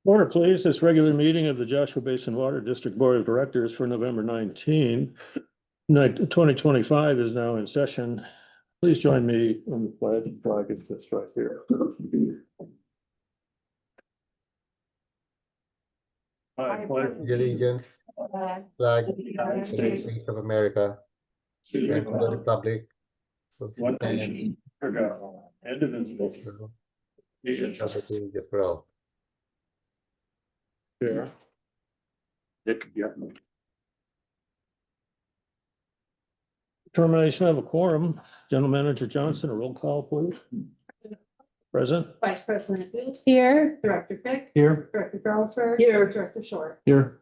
Order, please. This regular meeting of the Joshua Basin Water District Board of Directors for November 19, 2025 is now in session. Please join me on the flag. The flag is just right here. I pledge Allegiance, flag of the United States of America, and to the republic one nation under God, indivisible. for all. Here. Termination of a quorum. General Manager Johnson, a roll call, please. Present. Vice President Booth. Here. Director Fick. Here. Director Charlesburg. Here. Director Short. Here.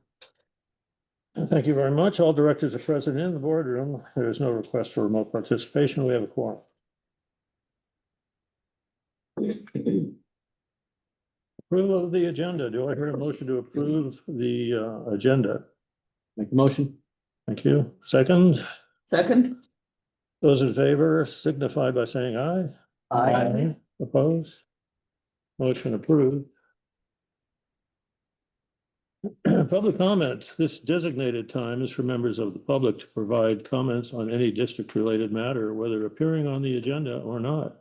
Thank you very much. All directors are present in the boardroom. There is no request for remote participation. We have a quorum. Approval of the agenda. Do I hear a motion to approve the agenda? Make the motion. Thank you. Second, Second. those in favor signify by saying aye. Aye. Opposed? Motion approved. Public comment. This designated time is for members of the public to provide comments on any district-related matter, whether appearing on the agenda or not.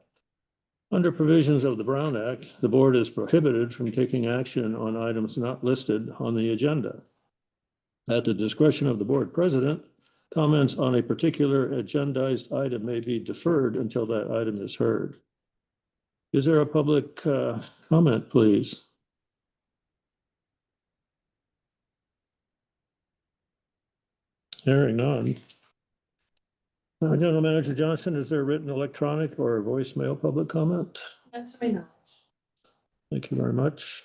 Under provisions of the Brown Act, the board is prohibited from taking action on items not listed on the agenda. At the discretion of the board president, comments on a particular agendized item may be deferred until that item is heard. Is there a public comment, please? Hearing none. General Manager Johnson, is there written, electronic, or voicemail public comment? Not to my knowledge. Thank you very much.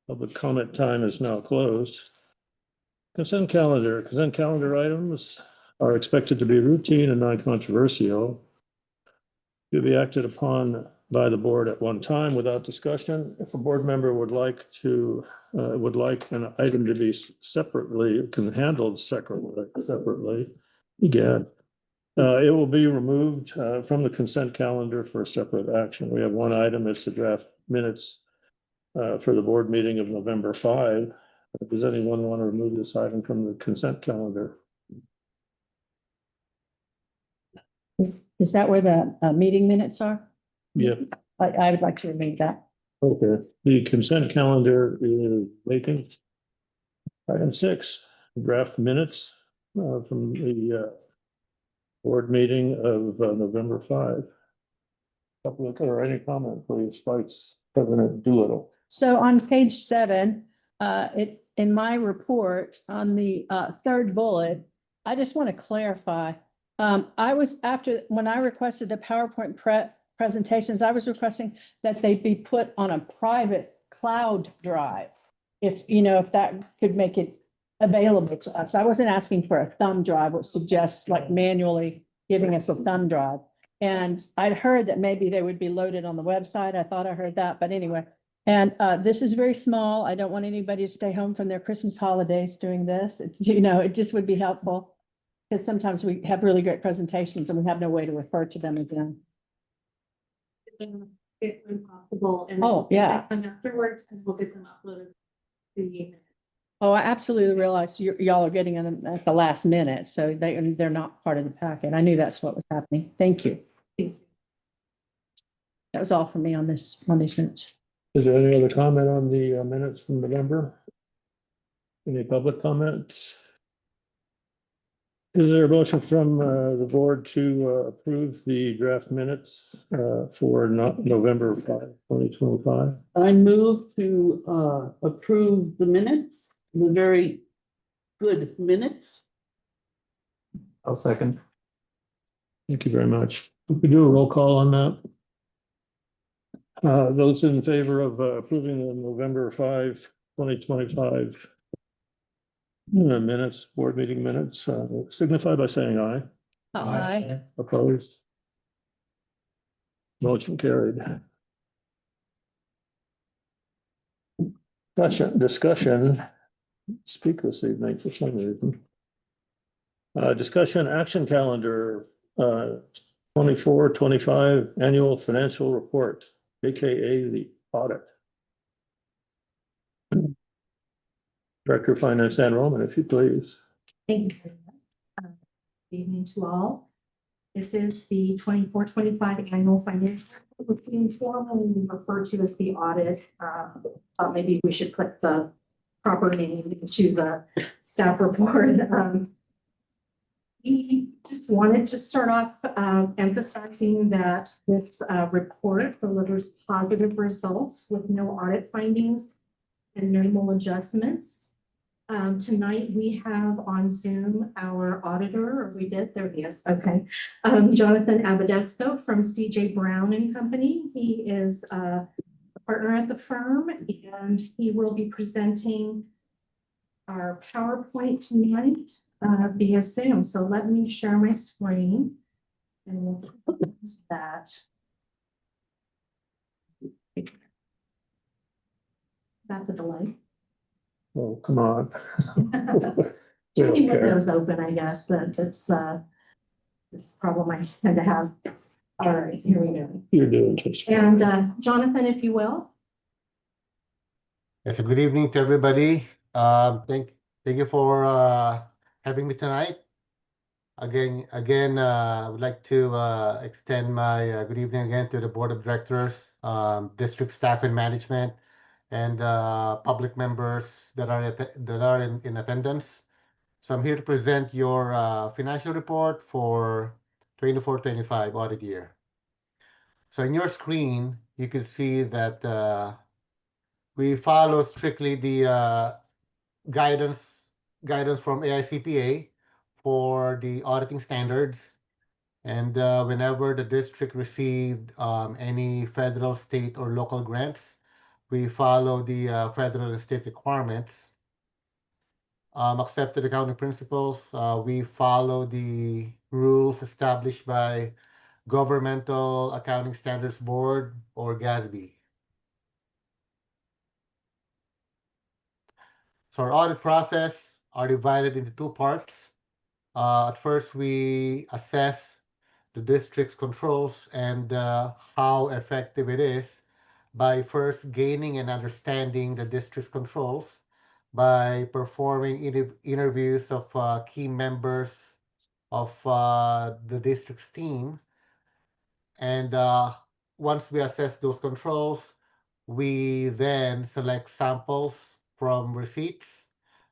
Public comment time is now closed. Consent calendar. Consent calendar items are expected to be routine and non-controversial. To be acted upon by the board at one time without discussion. If a board member would like an item to be handled separately, again, it will be removed from the consent calendar for separate action. We have one item. It's the draft minutes for the board meeting of November 5. Does anyone want to remove this item from the consent calendar? Is that where the meeting minutes are? Yeah. I would like to remove that. Okay. The consent calendar is vacant. Item 6, draft minutes from the board meeting of November 5. Public or any comment, please, Vice President Doolittle. So on page 7, it's in my report on the third bullet. I just want to clarify. When I requested the PowerPoint presentations, I was requesting that they be put on a private cloud drive. If that could make it available to us. I wasn't asking for a thumb drive, which suggests like manually giving us a thumb drive. And I'd heard that maybe they would be loaded on the website. I thought I heard that, but anyway. And this is very small. I don't want anybody to stay home from their Christmas holidays doing this. It just would be helpful. Because sometimes we have really great presentations and we have no way to refer to them again. If possible. And oh, yeah. And afterwards, and we'll get them uploaded. Oh, I absolutely realized y'all are getting them at the last minute, so they're not part of the packet. I knew that's what was happening. Thank you. That was all for me on these minutes. Is there any other comment on the minutes from November? Any public comments? Is there a motion from the board to approve the draft minutes for November 5, 2025? I move to approve the minutes, the very good minutes. I'll second. Thank you very much. We could do a roll call on that. Those in favor of approving the November 5, 2025 minutes, board meeting minutes, signify by saying aye. Aye. Opposed? Motion carried. Discussion. Speak this evening for some reason. Discussion action calendar 24-25 annual financial report, AKA the audit. Director of Finance Ann Roman, if you please. Thank you. Good evening to all. This is the 24-25 annual financial, report, which we informally refer to as the audit. Thought maybe we should put the proper name into the staff report. We just wanted to start off emphasizing that this report delivers positive results with no audit findings and minimal adjustments. Tonight we have on Zoom our auditor, or we did, there he is, okay. Jonathan Abadesco from CJ Brown and Company. He is a partner at the firm, and he will be presenting our PowerPoint tonight via Zoom. So let me share my screen and we'll put that. That's the delay. Oh, come on. Too many Okay. windows open, I guess, that it's a problem I tend to have. All right, here we go. You're doing just fine. And Jonathan, if you will. Yes, so good evening to everybody. Thank you for having me tonight. Again, I would like to extend my good evening again to the Board of Directors, district staff and management, and public members that are in attendance. So I'm here to present your financial report for 24-25 audit year. So in your screen, you can see that we follow strictly the guidance from AICPA for the auditing standards. And whenever the district received any federal, state, or local grants, we follow the federal and state requirements. Accepted accounting principles, we follow the rules established by Governmental Accounting Standards Board, or GASB. So our audit process are divided into two parts. At first, we assess the district's controls and how effective it is by first gaining and understanding the district's controls by performing interviews of key members of the district's team. And once we assess those controls, we then select samples from receipts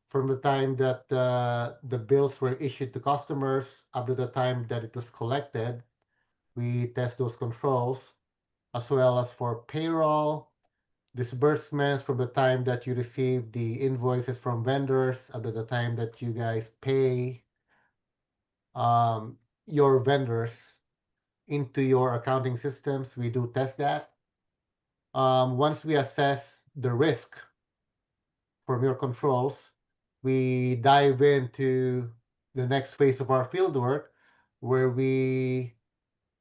from the time that the bills were issued to customers up to the time that it was collected. We test those controls, as well as for payroll, disbursements from the time that you receive the invoices from vendors up to the time that you guys pay your vendors into your accounting systems. We do test that. Once we assess the risk from your controls, we dive into the next phase of our fieldwork, where we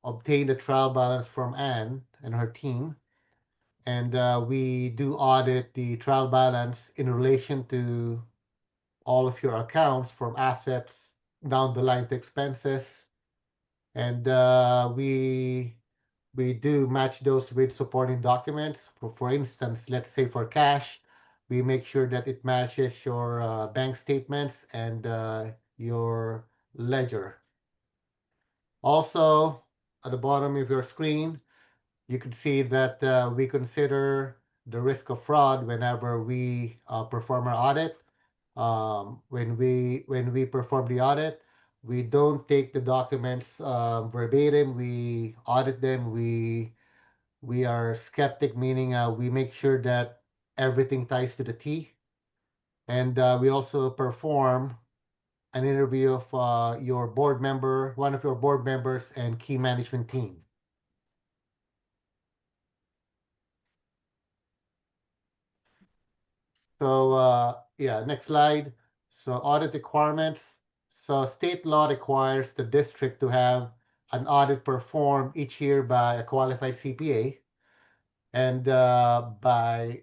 obtain the trial balance from Anne and her team. And we do audit the trial balance in relation to all of your accounts, from assets down the line to expenses. And we do match those with supporting documents. For instance, let's say for cash, we make sure that it matches your bank statements and your ledger. Also, at the bottom of your screen, you can see that we consider the risk of fraud whenever we perform our audit. When we perform the audit, we don't take the documents verbatim. We audit them. We are skeptic, meaning we make sure that everything ties to the T. And we also perform an interview of one of your board members and key management team. So yeah, next slide. So audit requirements. So state law requires the district to have an audit performed each year by a qualified CPA. And by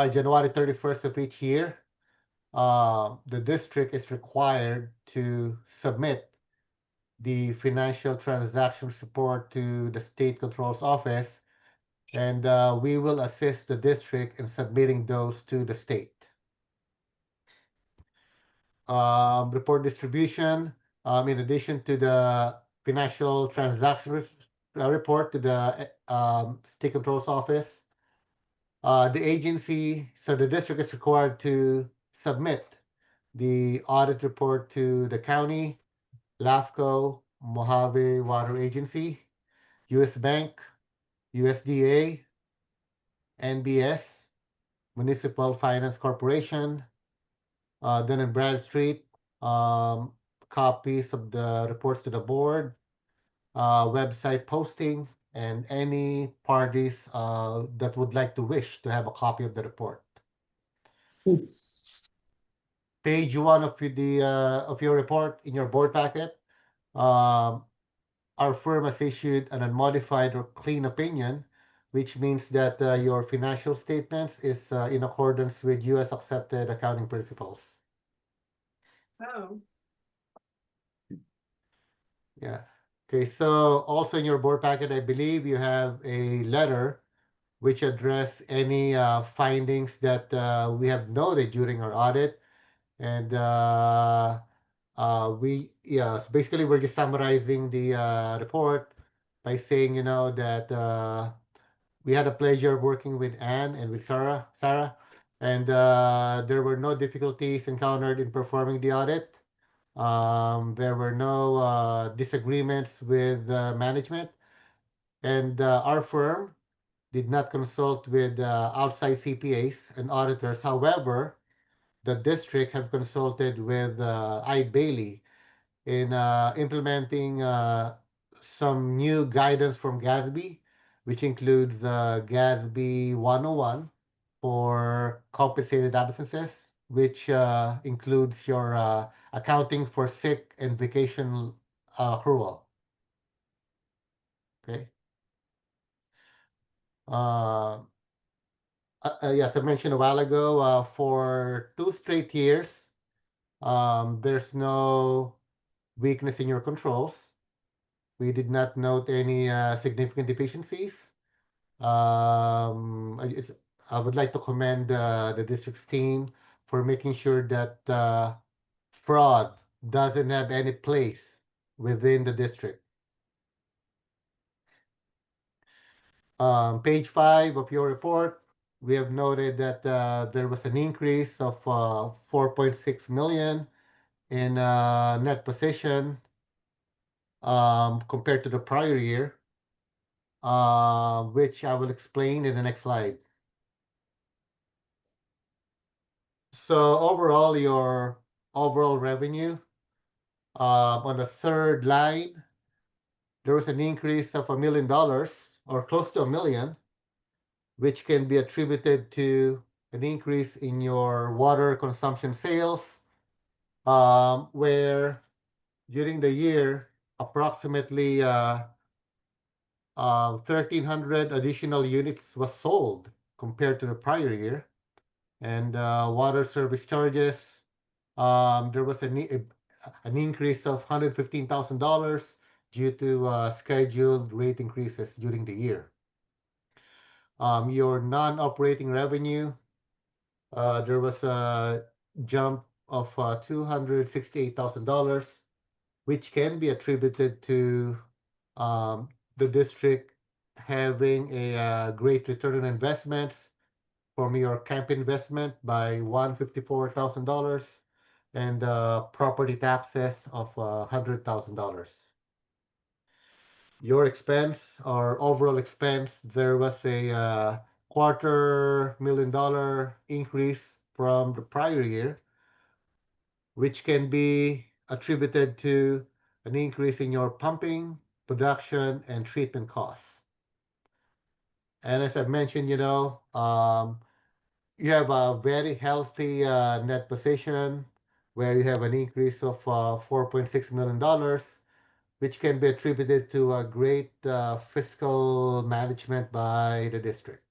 January 31st of each year, the district is required to submit the financial transactions report to the State Control's Office, and we will assist the district in submitting those to the state. report distribution, in addition to the financial transaction report to the State Control's office. The agency, so the district is required to submit the audit report to the county, LAFCO, Mojave Water Agency, US Bank, USDA, NBS, Municipal Finance Corporation, Dun& Bradstreet, copies of the reports to the board, website posting, and any parties that would like to wish to have a copy of the report. Page 1 of your report in your board packet. Our firm has issued an unmodified or clean opinion, which means that your financial statements is in accordance with U.S. accepted accounting principles. Oh. Yeah. Okay, so also in your board packet, I believe you have a letter which address any findings that we have noted during our audit. And so basically we're just summarizing the report by saying, that we had a pleasure of working with Anne and with Sarah, and there were no difficulties encountered in performing the audit. There were no disagreements with management, and our firm did not consult with outside CPAs and auditors. However, the district have consulted with Eide Bailly in implementing some new guidance from GASB, which includes GASB 101 for compensated absences, which includes your accounting for sick and vacation accrual. Okay. Yes, I mentioned a while ago, for 2 straight years, there's no weakness in your controls. We did not note any significant deficiencies. I would like to commend the district's team for making sure that fraud doesn't have any place within the district. Page 5 of your report, we have noted that there was an increase of 4.6 million in net position compared to the prior year, which I will explain in the next slide. So overall, your overall revenue on the third line, there was an increase of $1 million or close to $1 million, which can be attributed to an increase in your water consumption sales, where during the year, approximately 1,300 additional units was sold compared to the prior year. And water service charges, there was an increase of $115,000 due to scheduled rate increases during the year. Your non-operating revenue, there was a jump of $268,000, which can be attributed to the district having a great return on investments from your camp investment by $154,000 and property taxes of $100,000. Your expense or overall expense, there was a $250,000 increase from the prior year, which can be attributed to an increase in your pumping, production, and treatment costs. And as I mentioned, you have a very healthy net position where you have an increase of $4.6 million, which can be attributed to a great fiscal management by the district.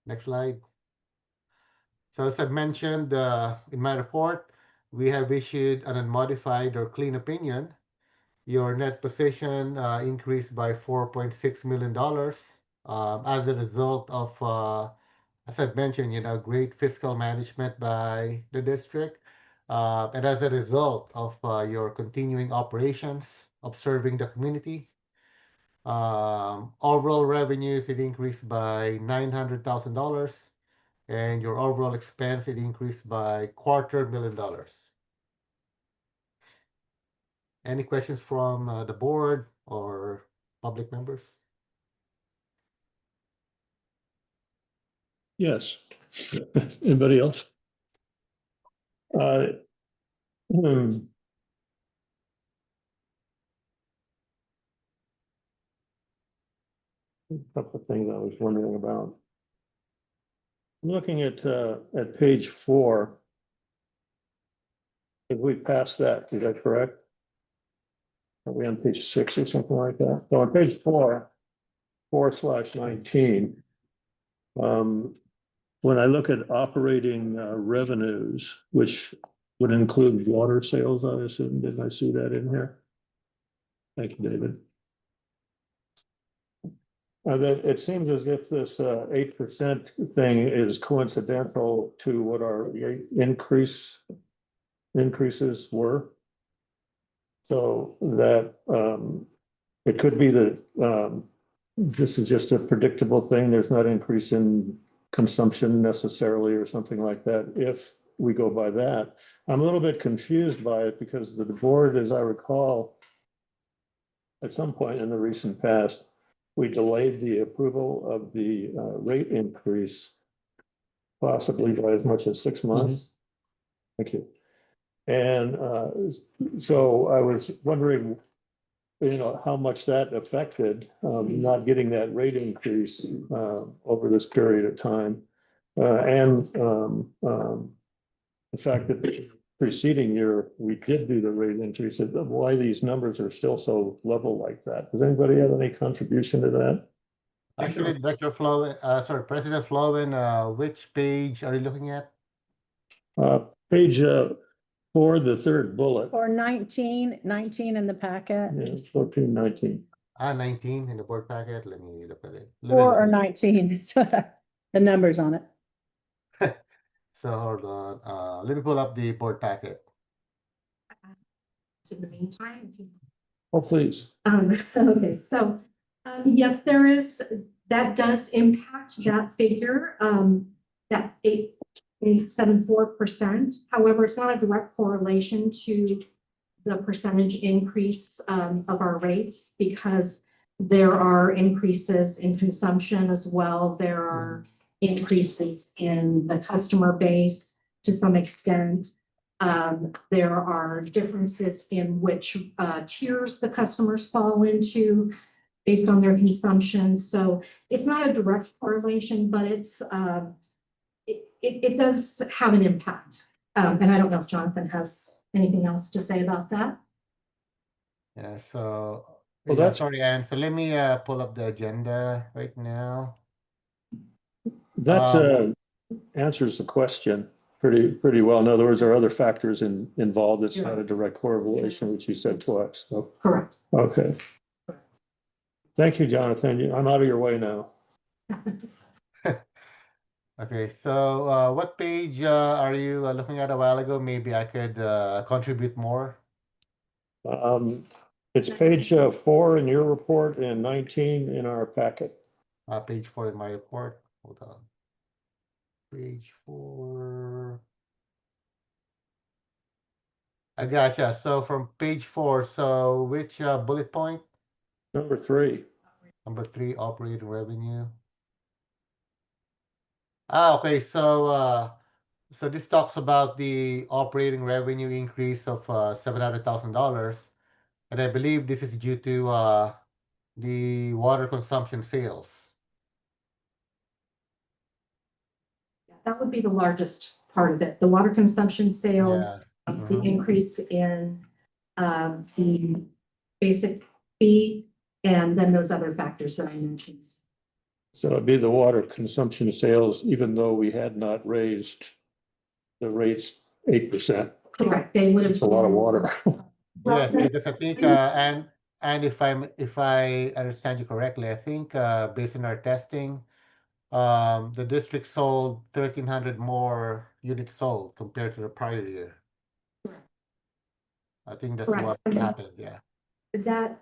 Next slide. So as I mentioned in my report, we have issued an unmodified or clean opinion. Your net position increased by $4.6 million as a result of as I've mentioned, great fiscal management by the district. And as a result of your continuing operations, observing the community, overall revenues, it increased by $900,000, and your overall expense, it increased by $250,000. Any questions from the board or public members? Yes. Anybody else? Uh, hmm. A couple of things I was wondering about. Looking at page 4. If we pass that, is that correct? Are we on page 6 or something like that? So on page 4/19. When I look at operating revenues, which would include water sales, I assume, did I see that in here? Thank you, David. That it seems as if this 8% thing is coincidental to what our increases were. So that it could be that this is just a predictable thing. There's not increase in consumption necessarily or something like that. If we go by that, I'm a little bit confused by it because the board, as I recall, at some point in the recent past, we delayed the approval of the rate increase possibly by as much as 6 months. Thank you. And so I was wondering, how much that affected not getting that rate increase over this period of time. And the fact that the preceding year we did do the rate increase, why these numbers are still so level like that. Does anybody have any contribution to that? Actually, Director Flowen, President Flowen, which page are you looking at? Page 4, the third bullet. Or 19 in the packet, Yeah, 14, 19. 19 in the board packet. Let me look at it. 4 or 19 is the numbers on it. So hold on. Let me pull up the board packet. In the meantime, if you Oh, please. okay, so, yes, that does impact that figure, that 8.74%. However, it's not a direct correlation to the percentage increase, of our rates because there are increases in consumption as well. There are increases in the customer base to some extent. There are differences in which tiers the customers fall into based on their consumption. So it's not a direct correlation, but it does have an impact. And I don't know if Jonathan has anything else to say about that. Yeah, so Well, yeah, that's- sorry, Anne. So let me pull up the agenda right now. That answers the question pretty well. In other words, there are other factors involved. It's not a direct correlation, which you said twice. So, Correct. okay. Thank you, Jonathan. I'm out of your way now. Okay, so what page are you looking at a while ago? Maybe I could contribute more. It's page 4 in your report and 19 in our packet. Page 4 in my report. Hold on. Page 4. I gotcha. So from page 4, so which bullet point? Number 3. Number 3, operating revenue. Okay. So this talks about the operating revenue increase of $700,000, and I believe this is due to the water consumption sales. That would be the largest part of it. The water consumption sales, Yeah. the increase in the basic fee, and then those other factors that I mentioned. So it'd be the water consumption sales, even though we had not raised the rates 8%. Correct. They would have. It's a lot of water. Yes, because I think and if I understand you correctly, I think based on our testing, the district sold 1,300 more units sold compared to the prior year. Correct. I think that's Correct. what happened, yeah. That,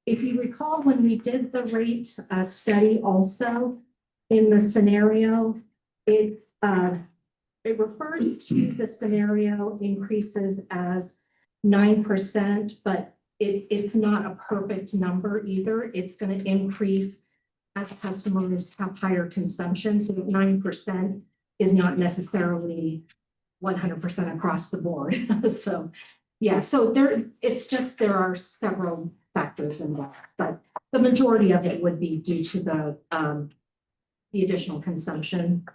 if you recall, when we did the rate study also, in the scenario, it referred to the scenario increases as 9%, but it's not a perfect number either. It's gonna increase as customers have higher consumption, so 9% is not necessarily 100% across the board. So, yeah, so it's just, there are several factors involved, but the majority of it would be due to the additional consumption. And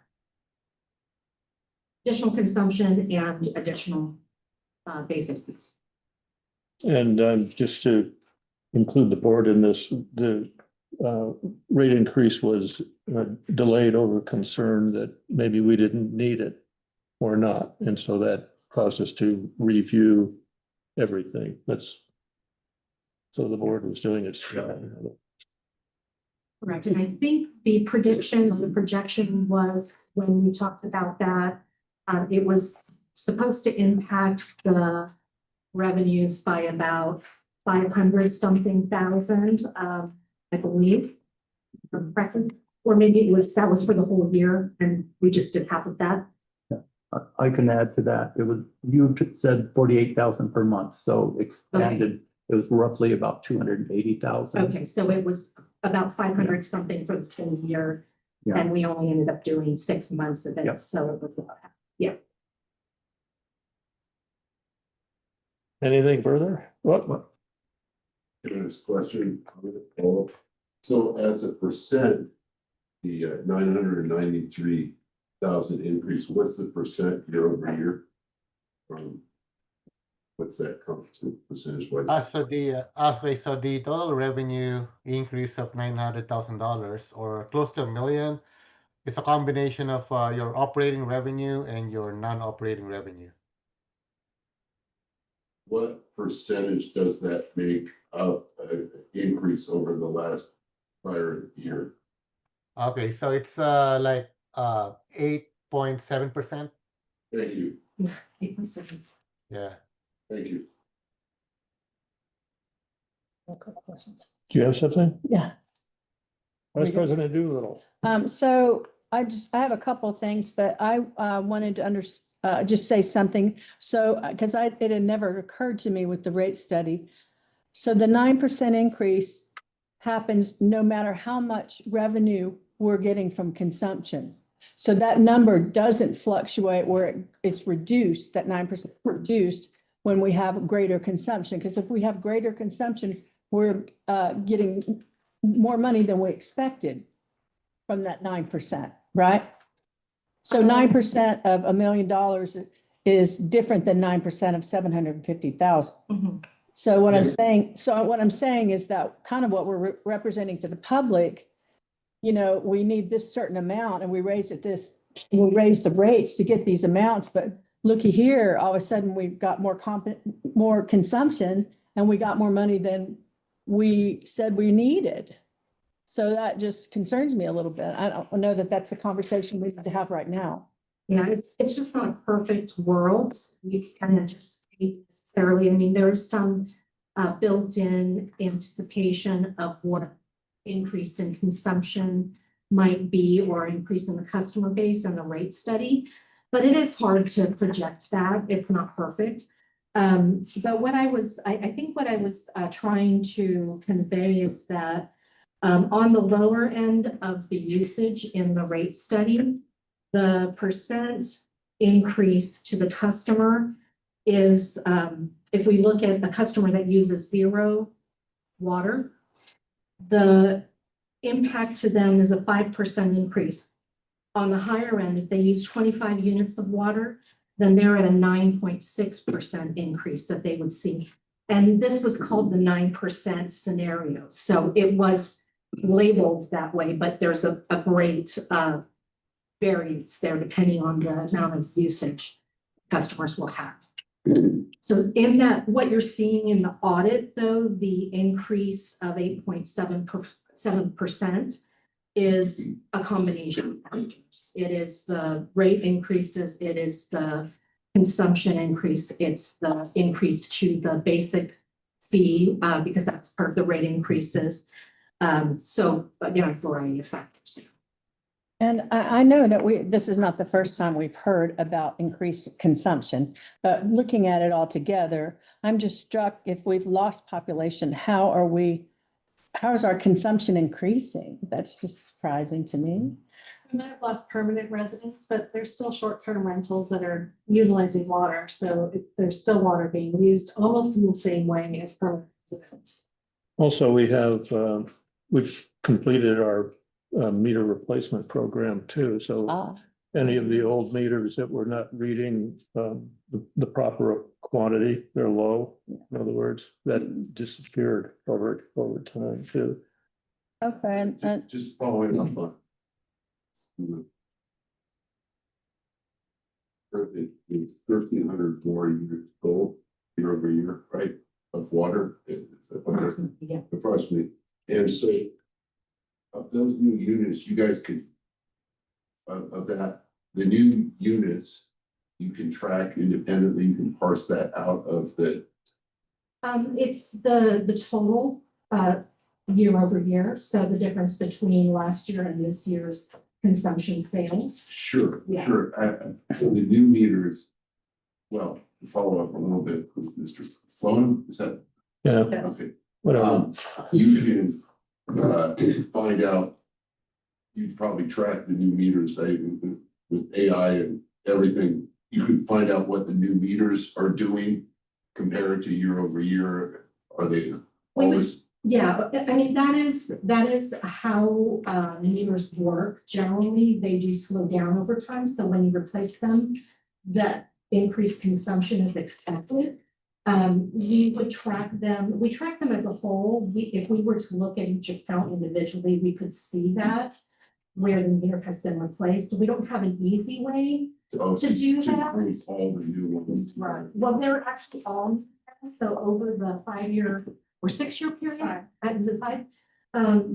additional basic fees. And just to include the board in this, the rate increase was delayed over concern that maybe we didn't need it or not. And so that caused us to review everything. So the board was doing its job. Correct, and I think the projection was, when we talked about that, it was supposed to impact the revenues by about 500 something thousand, I believe. Correctly, or maybe that was for the whole year, and we just did half of that. I can add to that. You said 48,000 per month, so expanded, it was roughly about 280,000. Okay, so it was about 500 something for the full year, Yeah. and we only ended up doing 6 months of it, Yep. so it was about half. Anything further? What? Can I ask a question? So as a percent, the 993,000 increase, what's the percent year over year? What's that come to percentage wise? So the total revenue increase of $900,000 or close to $1 million is a combination of your operating revenue and your non-operating revenue. What percentage does that make up increase over the last prior year? Okay, so it's like 8.7%. Thank you, Yeah. thank you. Do you have something? Yeah. Vice President Doolittle. So I have a couple of things, but I wanted to just say something. So, because it had never occurred to me with the rate study. So the 9% increase happens no matter how much revenue we're getting from consumption. So that number doesn't fluctuate where it's reduced, that 9% reduced when we have greater consumption. Because if we have greater consumption, we're getting more money than we expected from that 9%, right? So 9% of $1 million is different than 9% of 750,000. Mhm. So what I'm saying is that kind of what we're representing to the public, we need this certain amount and we raise the rates to get these amounts, but looky here, all of a sudden we've got more consumption and we got more money than we said we needed. So that just concerns me a little bit. I don't know that that's the conversation we need to have right now. Yeah, it's just not a perfect world. You can't anticipate necessarily. I mean, there is some built-in anticipation of what increase in consumption might be or increase in the customer base and the rate study. But it is hard to project that. It's not perfect. But I think what I was trying to convey is that on the lower end of the usage in the rate study, the percent increase to the customer is, if we look at a customer that uses 0 water, the impact to them is a 5% increase. On the higher end, if they use 25 units of water, then they're at a 9.6% increase that they would see. And this was called the 9% scenario. So it was labeled that way, but there's a great variance there depending on the amount of usage customers will have. So in that, what you're seeing in the audit, though, the increase of 8.7%, is a combination of factors. It is the rate increases, it is the consumption increase, it's the increase to the basic fee, because that's part of the rate increases. So, again, a variety of factors. And I know that this is not the first time we've heard about increased consumption, but looking at it all together, I'm just struck if we've lost population, how is our consumption increasing? That's just surprising to me. We might have lost permanent residents, but there's still short-term rentals that are utilizing water, so there's still water being used almost in the same way as permanent residents. Also, we've completed our meter replacement program too, so any of the old meters that were not reading the proper quantity, they're low, in other words, that disappeared over time too. Okay, and Just following up on. Currently, 1,300 more units sold year over year, right, of water. Yeah. Approximately, and so of those new units, you guys could, of that, the new units, you can track independently, you can parse that out of the. It's the total, year over year, so the difference between last year and this year's consumption sales. Sure, Yeah. sure, so the new meters, well, to follow up a little bit with Mr. Sloan, is that? Yeah, Okay. whatever. You can find out, you'd probably track the new meters, with AI and everything. You can find out what the new meters are doing compared to year over year. Are they always? Yeah, I mean, that is how meters work. Generally, they do slow down over time, so when you replace them, that increased consumption is expected. We track them as a whole. If we were to look at each account individually, we could see that where the meter has been replaced. We don't have an easy way to do that. Bring all the new ones. Right, well, they're actually all, so over the 5-year or 6-year period, is it 5?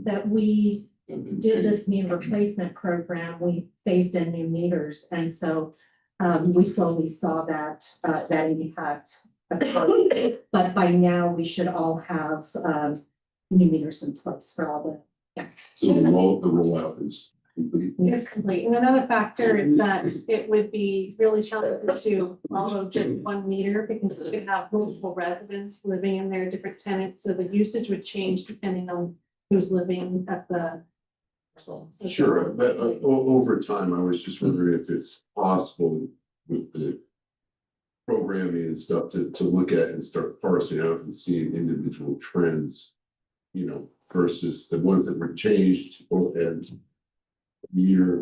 That we did this meter replacement program, we phased in new meters, and so we slowly saw that impact occur. But by now, we should all have new meters in place for all the, yeah. So the rollout is complete. It's complete. And another factor is that it would be really challenging to follow just one meter because we could have multiple residents living in there, different tenants, so the usage would change depending on who's living at the parcel. So Sure, but over time, I was just wondering if it's possible with the programming and stuff to look at and start parsing out and seeing individual trends, versus the ones that were changed and year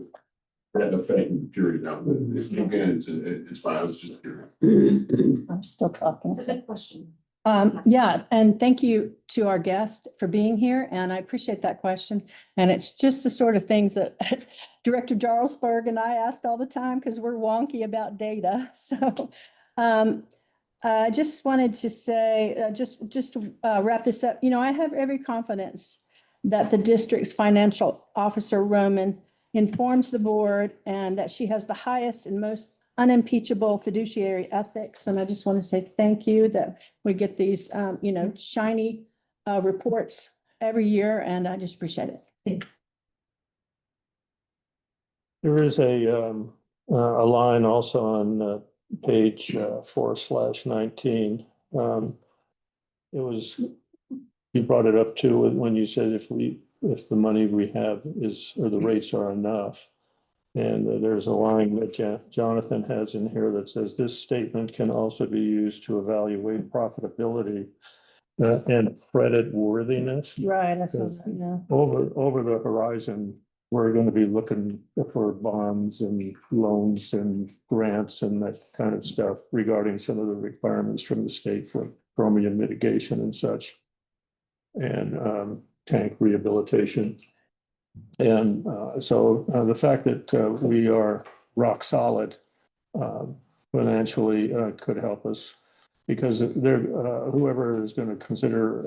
that affected the period. Now, again, it's fine. I was just curious. I'm still talking. It's a good question. Yeah, and thank you to our guest for being here, and I appreciate that question. And it's just the sort of things that Director Jarlsberg and I ask all the time because we're wonky about data. So I just wanted to say, just to wrap this up, I have every confidence that the district's financial officer, Roman, informs the board and that she has the highest and most unimpeachable fiduciary ethics. And I just want to say thank you that we get these, shiny reports every year, and I just appreciate it. Thank you. There is a line also on page 4/19. You brought it up too when you said if the money we have or the rates are enough. And there's a line that Jonathan has in here that says this statement can also be used to evaluate profitability and credit worthiness. Right, that's what, yeah. Over the horizon, we're going to be looking for bonds and loans and grants and that kind of stuff regarding some of the requirements from the state for chromium mitigation and such, and tank rehabilitation. And so the fact that we are rock solid financially could help us. because they're, whoever is going to consider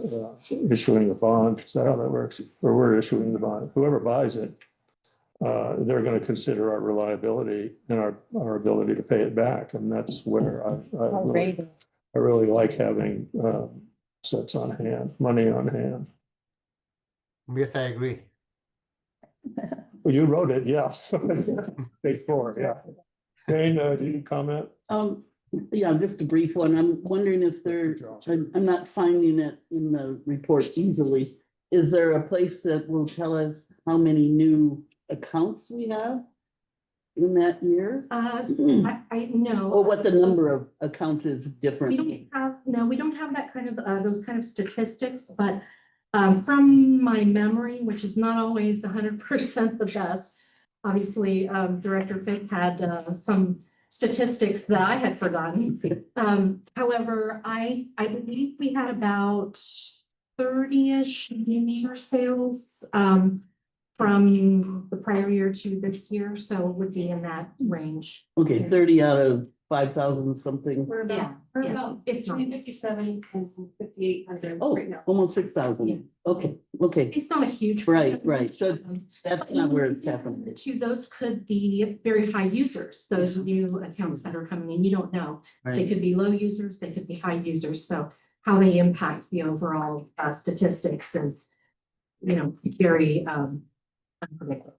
issuing the bond, is that how that works? Or we're issuing the bond, whoever buys it, they're going to consider our reliability and our ability to pay it back. And that's where I really like having sets on hand, money on hand. Yes, I agree. Well, you wrote it, yeah. Page 4, yeah. Jane, do you comment? Yeah, just a brief one. I'm wondering if there, I'm not finding it in the report easily. Is there a place that will tell us how many new accounts we have in that year? I know. Or what the number of accounts is different? We don't have that kind of, those kind of statistics, but from my memory, which is not always 100% the best, obviously, Director Fick had some statistics that I had forgotten. However, I believe we had about 30-ish meter sales from the prior year to this year, so it would be in that range. Okay, 30 out of 5,000 something. We're Yeah, about, it's between 57 and 5,800 Oh, right now. almost 6,000. Okay, okay. It's not a huge. Right. So that's not where it's happening. Those could be very high users, those new accounts that are coming in, you don't know. They Right. could be low users, they could be high users, so how they impact the overall statistics is, very unpredictable.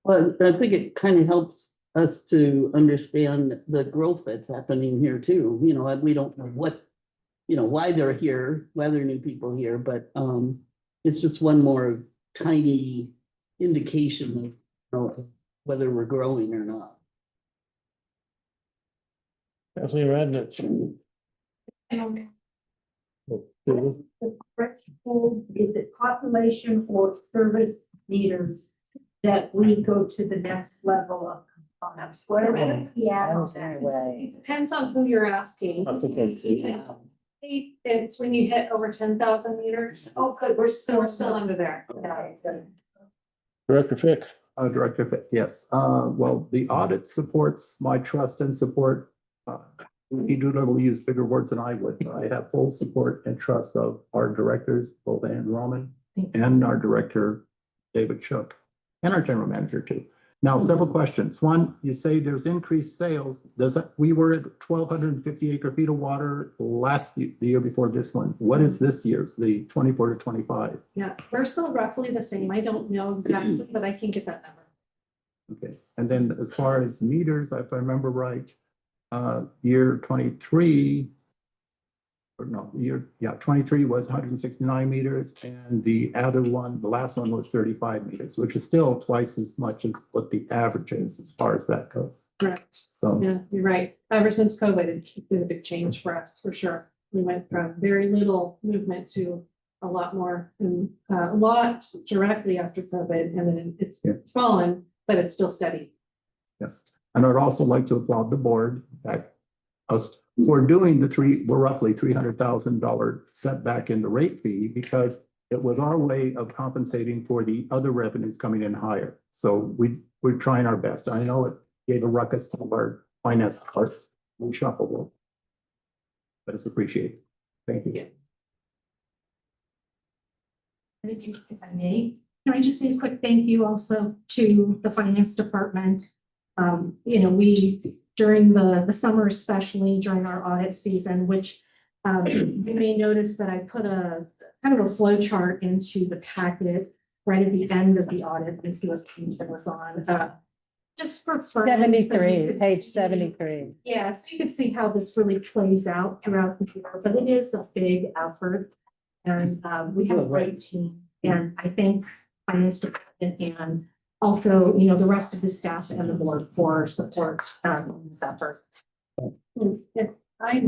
Well, I think it kind of helps us to understand the growth that's happening here too. We don't know what, why they're here, why there are new people here, but it's just one more tiny indication of whether we're growing or not. Kathleen Radnich. The threshold, is it population or service meters that we go to the next level of compliance? Where are we at on that? It depends on who you're asking. It's when you hit over 10,000 meters. Oh, good, we're So we're still under there. Director Fick. Director Fitt, yes. Well, the audit supports my trust and support. He do not use bigger words than I would. I have full support and trust of our directors, both Ann Roman and our director, David Shook, and our general manager too. Now, several questions. One, you say there's increased sales. We were at 1,250 acre feet of water the year before this one. What is this year's, the 24 to 25? Yeah, we're still roughly the same. I don't know exactly, but I can get that number. Okay, and then as far as meters, if I remember right, year 23, or no, 23 was 169 meters, and the other one, the last one was 35 meters, which is still twice as much as what the average is as far as that goes. Correct. So, Yeah, you're right. Ever since COVID, it's been a big change for us, for sure. We went from very little movement to a lot more, and a lot directly after COVID, and then it's fallen, but it's still steady. yes. And I'd also like to applaud the board that us for doing we're roughly $300,000 setback in the rate fee, because it was our way of compensating for the other revenues coming in higher. So we're trying our best. I know it gave a ruckus to our finance part. We shuffled it, but it's appreciated. Thank you. If I may, can I just say a quick thank you also to the finance department? We, during the summer, especially during our audit season, which you may notice that I put a kind of a flow chart into the packet right at the end of the audit. And see what page it was on. Just for fun, 73, page 73. Yeah, so you can see how this really plays out throughout the year, but it is a big effort. And we have a great team, and I thank finance department and also, the rest of the staff and the board for support in this effort. I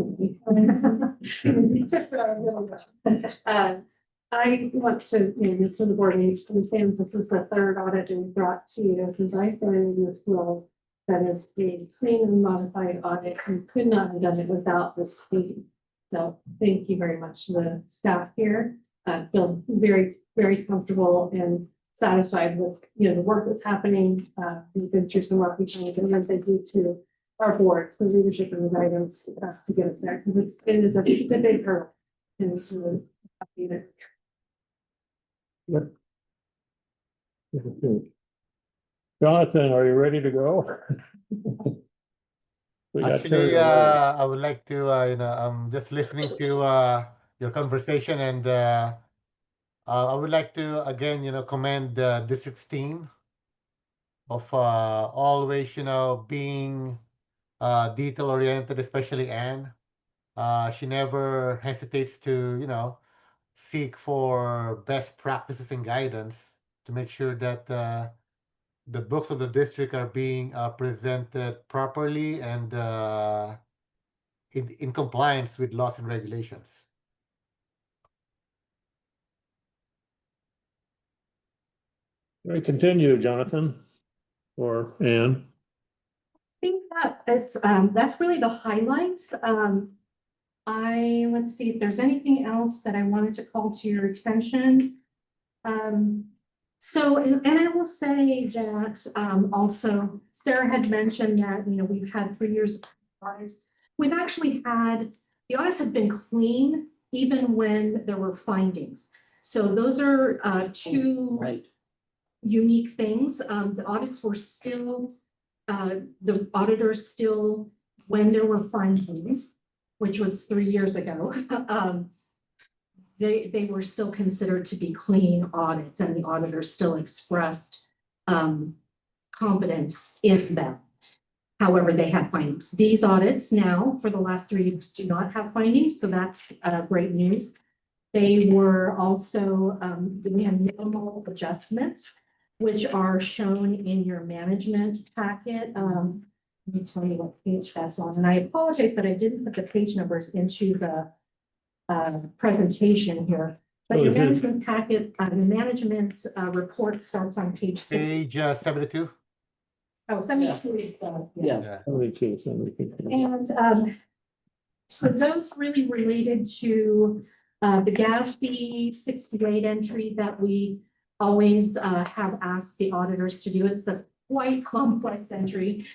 want to, to the board, understand this is the third audit we brought to you since I started in this role. That is a clean and modified audit, and could not have done it without this team. So thank you very much to the staff here. I feel very, very comfortable and satisfied with, the work that's happening. We've been through some rocky changes, and thank you to our board, the leadership and the guidance to get us there, because it's a big hurdle. To update it. Jonathan, are you ready to go? We got carried Actually, away. I would like to, I'm just listening to your conversation, and I would like to again, commend the district's team of always, being detail oriented, especially Anne. She never hesitates to, seek for best practices and guidance to make sure that the books of the district are being presented properly and in compliance with laws and regulations. We continue, Jonathan or Ann. I think that's really the highlights. Let's see if there's anything else that I wanted to call to your attention. So, and I will say that, also Sarah had mentioned that, we've had 3 years of audits. We've actually had, the audits have been clean even when there were findings. So those are two Right. unique things. The audits were still, the auditors still, when there were findings, which was 3 years ago, they were still considered to be clean audits, and the auditors still expressed confidence in them. However, they had findings. These audits now, for the last 3 years, do not have findings, so that's great news. They were also, we had minimal adjustments, which are shown in your management packet. Let me tell you what page that's on, and I apologize that I didn't put the page numbers into the presentation here. But your management packet, the management report starts on page 6. Page 72. Oh, 72 is the, yeah. Yeah. And so those really related to the GASB 68 entry that we always have asked the auditors to do. It's a quite complex entry.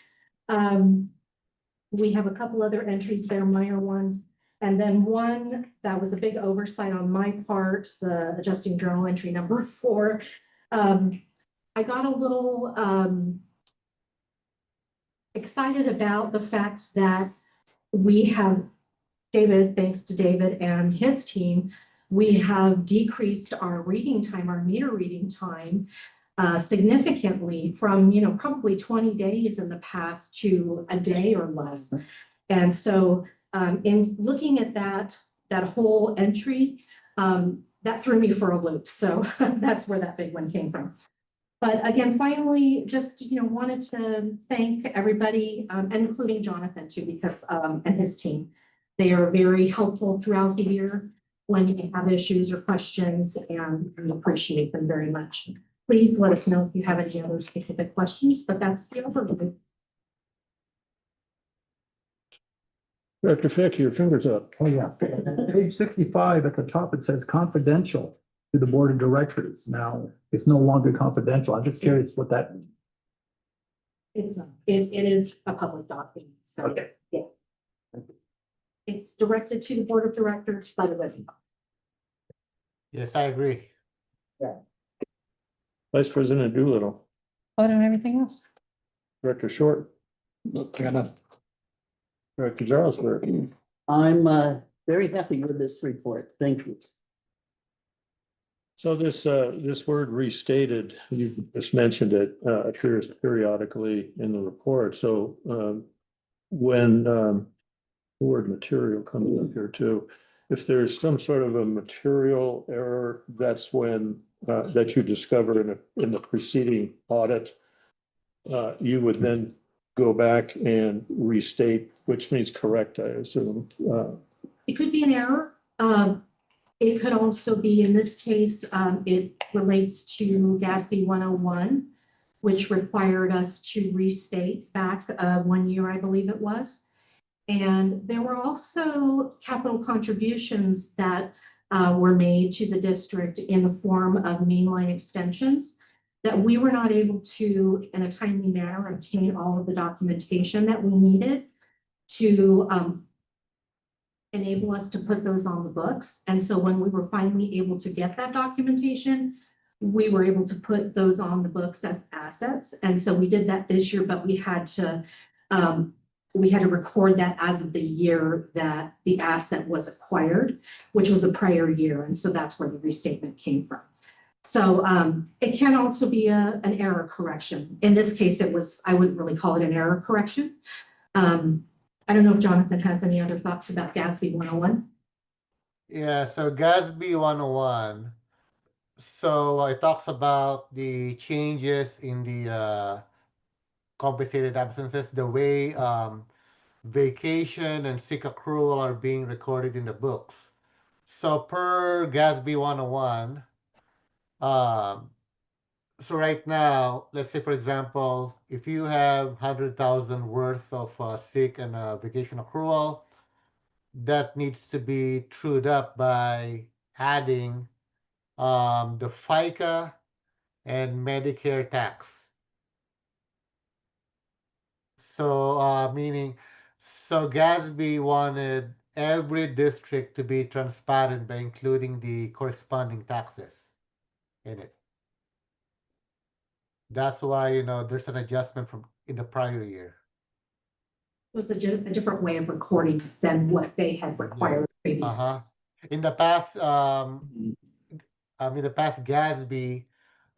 We have a couple other entries there, minor ones. And then one that was a big oversight on my part, the adjusting journal entry number 4. I got a little excited about the fact that we have David, thanks to David and his team, we have decreased our reading time, our meter reading time significantly from, probably 20 days in the past to a day or less. And so in looking at that whole entry, that threw me for a loop. So that's where that big one came from. But again, finally, just, wanted to thank everybody, and including Jonathan too, because, and his team. They are very helpful throughout the year when you have issues or questions, and we appreciate them very much. Please let us know if you have any other specific questions, but that's the overview. Director Fick, your fingers up. Oh, yeah. Page 65 at the top, it says confidential to the board of directors. Now, it's no longer confidential. I'm just curious what that means. It's not, it is a public document, so. Okay. Yeah. It's directed to the board of directors, but it isn't. Yes, I agree. Vice President Doolittle, I don't have anything else. Director Short, Director Jarlsberg. I'm very happy with this report. Thank you. So this word restated, you just mentioned it, appears periodically in the report. So when the word material comes up here too, if there's some sort of a material error, that's when that you discover in the preceding audit, you would then go back and restate, which means correct, I assume. It could be an error. It could also be, in this case, it relates to GASB 101, which required us to restate back 1 year, I believe it was. And there were also capital contributions that were made to the district in the form of mainline extensions. that we were not able to, in a timely manner, obtain all of the documentation that we needed to enable us to put those on the books. And so when we were finally able to get that documentation, we were able to put those on the books as assets. And so we did that this year, but we had to record that as of the year that the asset was acquired, which was a prior year. And so that's where the restatement came from. So it can also be an error correction. In this case, I wouldn't really call it an error correction. I don't know if Jonathan has any other thoughts about GASB 101. Yeah, so GASB 101. So it talks about the changes in the compensated absences, the way vacation and sick accrual are being recorded in the books. So per GASB 101, so right now, let's say, for example, if you have 100,000 worth of sick and vacation accrual, that needs to be trued up by adding the FICA and Medicare tax. So so GASB wanted every district to be transparent by including the corresponding taxes in it. That's why, there's an adjustment from in the prior year. It was a different way of recording than what they had required previously. In the past, GASB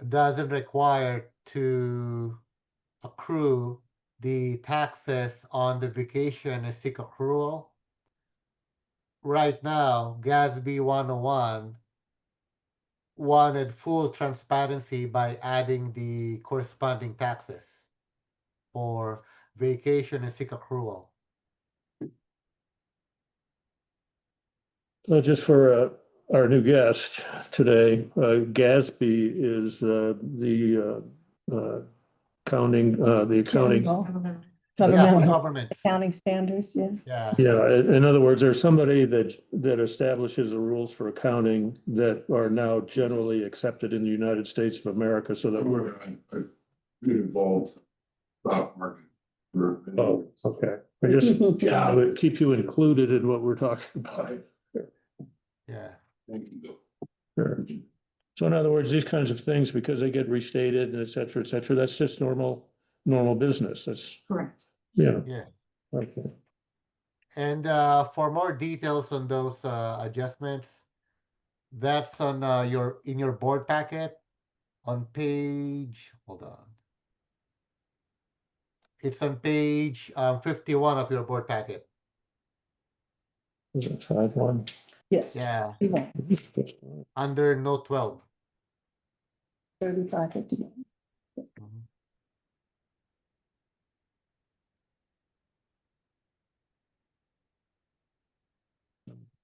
doesn't require to accrue the taxes on the vacation and sick accrual. Right now, GASB 101 wanted full transparency by adding the corresponding taxes for vacation and sick accrual. So just for our new guest today, GASB is the accounting, the accounting. Government. Accounting standards, yeah. Yeah. Yeah, in other words, there's somebody that establishes the rules for accounting that are now generally accepted in the United States of America, so that we're. I've been involved stock market. Oh, okay. I just, yeah, would keep you included in what we're talking about. Yeah. Thank you, Bill. Sure. So in other words, these kinds of things, because they get restated and et cetera, that's just normal business. That's, Correct. yeah. Yeah. Okay. And for more details on those adjustments, that's on in your board packet on page, hold on. It's on page 51 of your board packet. Is it 5-1? Yes. Yeah, You want under note 12. 3550.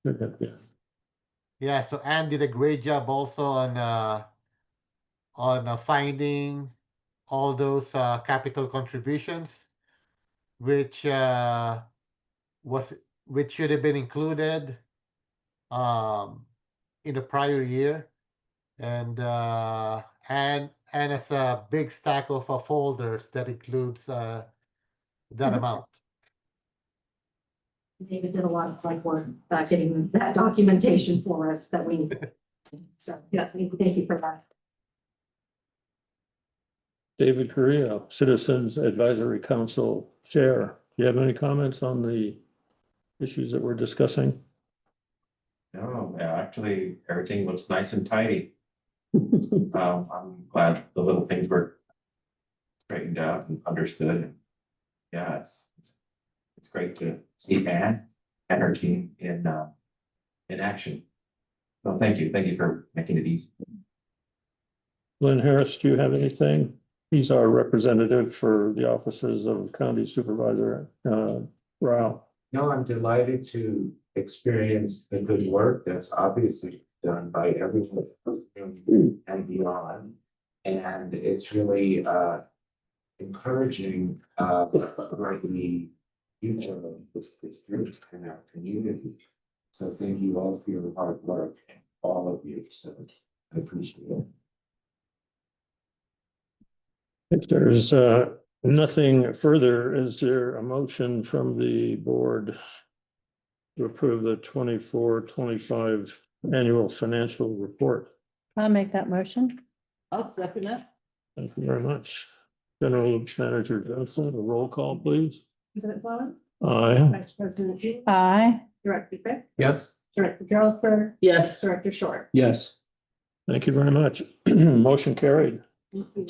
Yeah. Yeah, so Anne did a great job also on finding all those capital contributions, which should have been included in the prior year, and as a big stack of folders that includes that amount. David did a lot of legwork getting that documentation for us that we need. So, yeah, thank you for that. David Correa, Citizens Advisory Council Chair. Do you have any comments on the issues that we're discussing? No, actually, everything looks nice and tidy. I'm glad the little things were straightened out and understood. Yeah, it's great to see Anne and her team in action. So thank you for making it easy. Lynn Harris, do you have anything? He's our representative for the offices of County Supervisor Rao. No, I'm delighted to experience the good work that's obviously done by everyone and beyond. And it's really encouraging for the future of this district and our community. So thank you all for your hard work, all of you. So I appreciate it. If there's nothing further, is there a motion from the board to approve the 24-25 annual financial report? I'll make that motion. I'll second it. Thank you very much. General Manager Johnson, a roll call, please. President Blunt, Aye. Vice President Hughes, Aye. Director Fick, Yes. Director Jarlsberg, Yes. Director Short. Yes. Thank you very much. Motion carried. Thank you.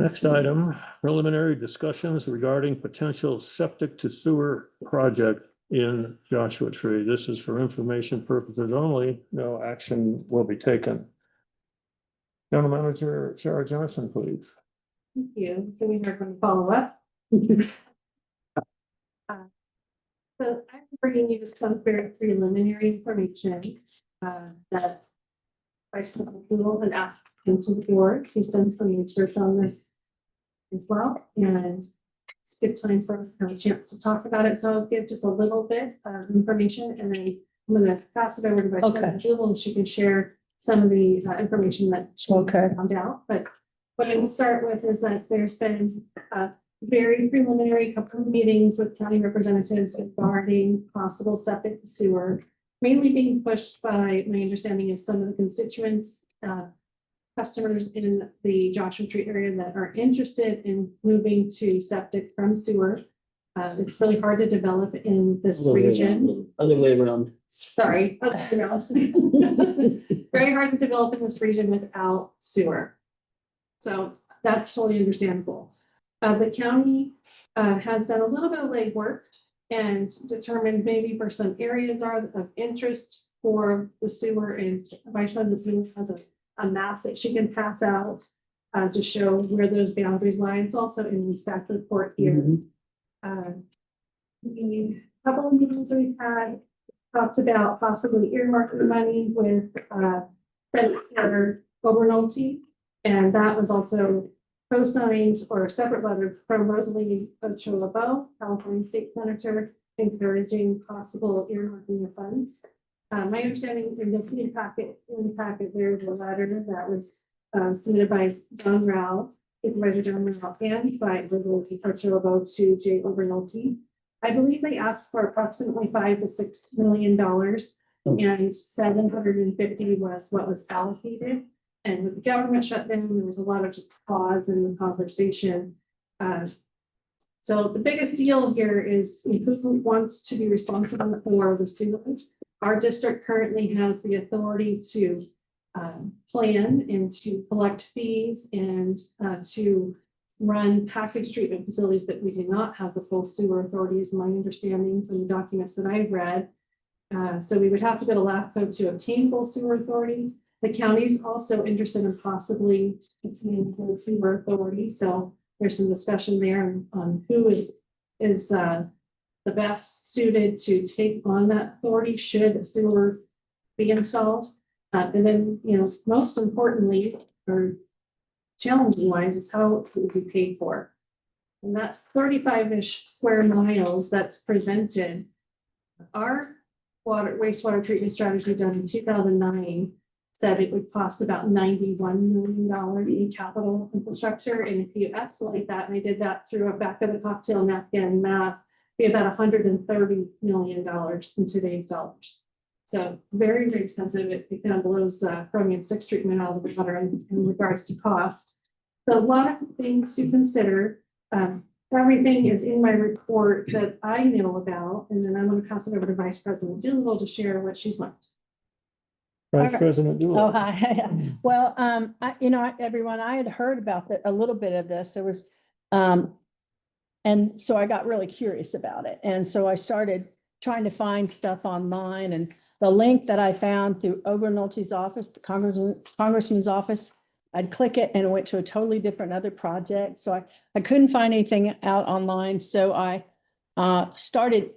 Next item, preliminary discussions regarding potential septic to sewer project in Joshua Tree. This is for information purposes only. No action will be taken. General Manager Sarah Johnson, please. Thank you. So we are going to follow up. So I'm bringing you some very preliminary information that Vice President Google had asked into the board. He's done some research on this as well, and it's a good time for us to have a chance to talk about it. So I'll give just a little bit of information, and then I'm going to pass it over to Vice President Google, and she can share some of the information that she found out. But what I will start with is that there's been very preliminary couple of meetings with county representatives regarding possible septic to sewer, mainly being pushed by, my understanding is, some of the constituents, customers in the Joshua Tree area that are interested in moving to septic from sewer. It's really hard to develop in this region. Other way around. Sorry, other way around. Very hard to develop in this region without sewer. So that's totally understandable. The county has done a little bit of legwork and determined maybe for some areas are of interest for the sewer, and Vice President has a map that she can pass out to show where those boundaries lie. It's also in the staff report here. The couple of meetings we've had talked about possibly earmarking money with Senator Obernolte, and that was also co-signed or a separate letter from Rosalie Ochoa Bowe, California State Senator, encouraging possible earmarking of funds. My understanding in the packet, there's a letter that was submitted by John Rao, Supervisor John Rao, and by Rosalie Ochoa Bowe to Jay Obernolte. I believe they asked for approximately $5 to $6 million, and 750 was what was allocated. And with the government shutdown, there was a lot of just pause in the conversation. So the biggest deal here is who wants to be responsible for the sewage. Our district currently has the authority to plan and to collect fees and to run package treatment facilities, but we do not have the full sewer authority, is my understanding from the documents that I've read. So we would have to go to LAFCO to obtain full sewer authority. The county is also interested in possibly obtaining full sewer authority. So there's some discussion there on who is the best suited to take on that authority should sewer be installed. And then, most importantly, or challenging wise, is how it will be paid for. And that 35-ish square miles that's presented, our wastewater treatment strategy done in 2009 said it would cost about $91 million in capital infrastructure. And if you escalate that, and I did that through a back of the cocktail napkin math, be about $130 million in today's dollars. So very, very expensive. It kind of blows chromium 6 treatment out of the water in regards to cost. So a lot of things to consider. Everything is in my report that I know about, and then I'm going to pass it over to Vice President Doolittle to share what she's learned. Vice President Doolittle. Oh, hi. Well, everyone, I had heard about a little bit of this. There was, and so I got really curious about it. And so I started trying to find stuff online, and the link that I found through Obernolte's office, the congressman's office, I'd click it and it went to a totally different other project. So I couldn't find anything out online. So I started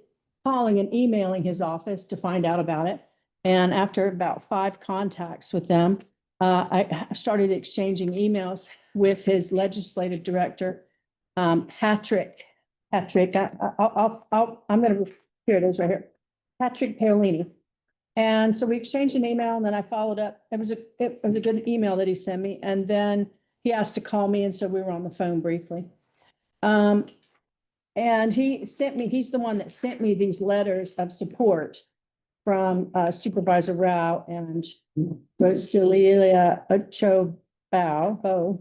calling and emailing his office to find out about it. And after about 5 contacts with them, I started exchanging emails with his legislative director, Patrick. I'm going to, here it is right here, Patrick Paolini. And so we exchanged an email, and then I followed up. It was a good email that he sent me. And then he asked to call me, and so we were on the phone briefly. And he's the one that sent me these letters of support from Supervisor Rao and Celia Bo.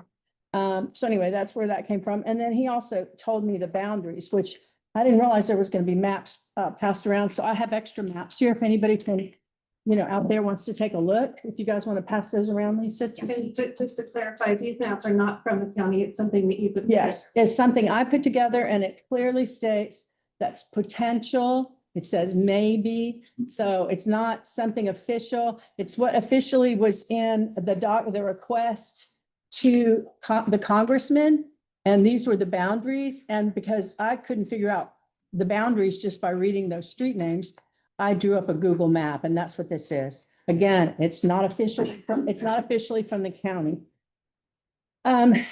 So anyway, that's where that came from. And then he also told me the boundaries, which I didn't realize there was going to be maps passed around. So I have extra maps here if anybody can, out there wants to take a look. If you guys want to pass those around, Lisa. And just to clarify, these maps are not from the county. It's something that you put. Yes, it's something I put together, and it clearly states that's potential. It says maybe, so it's not something official. It's what officially was in the request to the congressman. And these were the boundaries. And because I couldn't figure out the boundaries just by reading those street names, I drew up a Google map, and that's what this is. Again, it's not officially from the county. I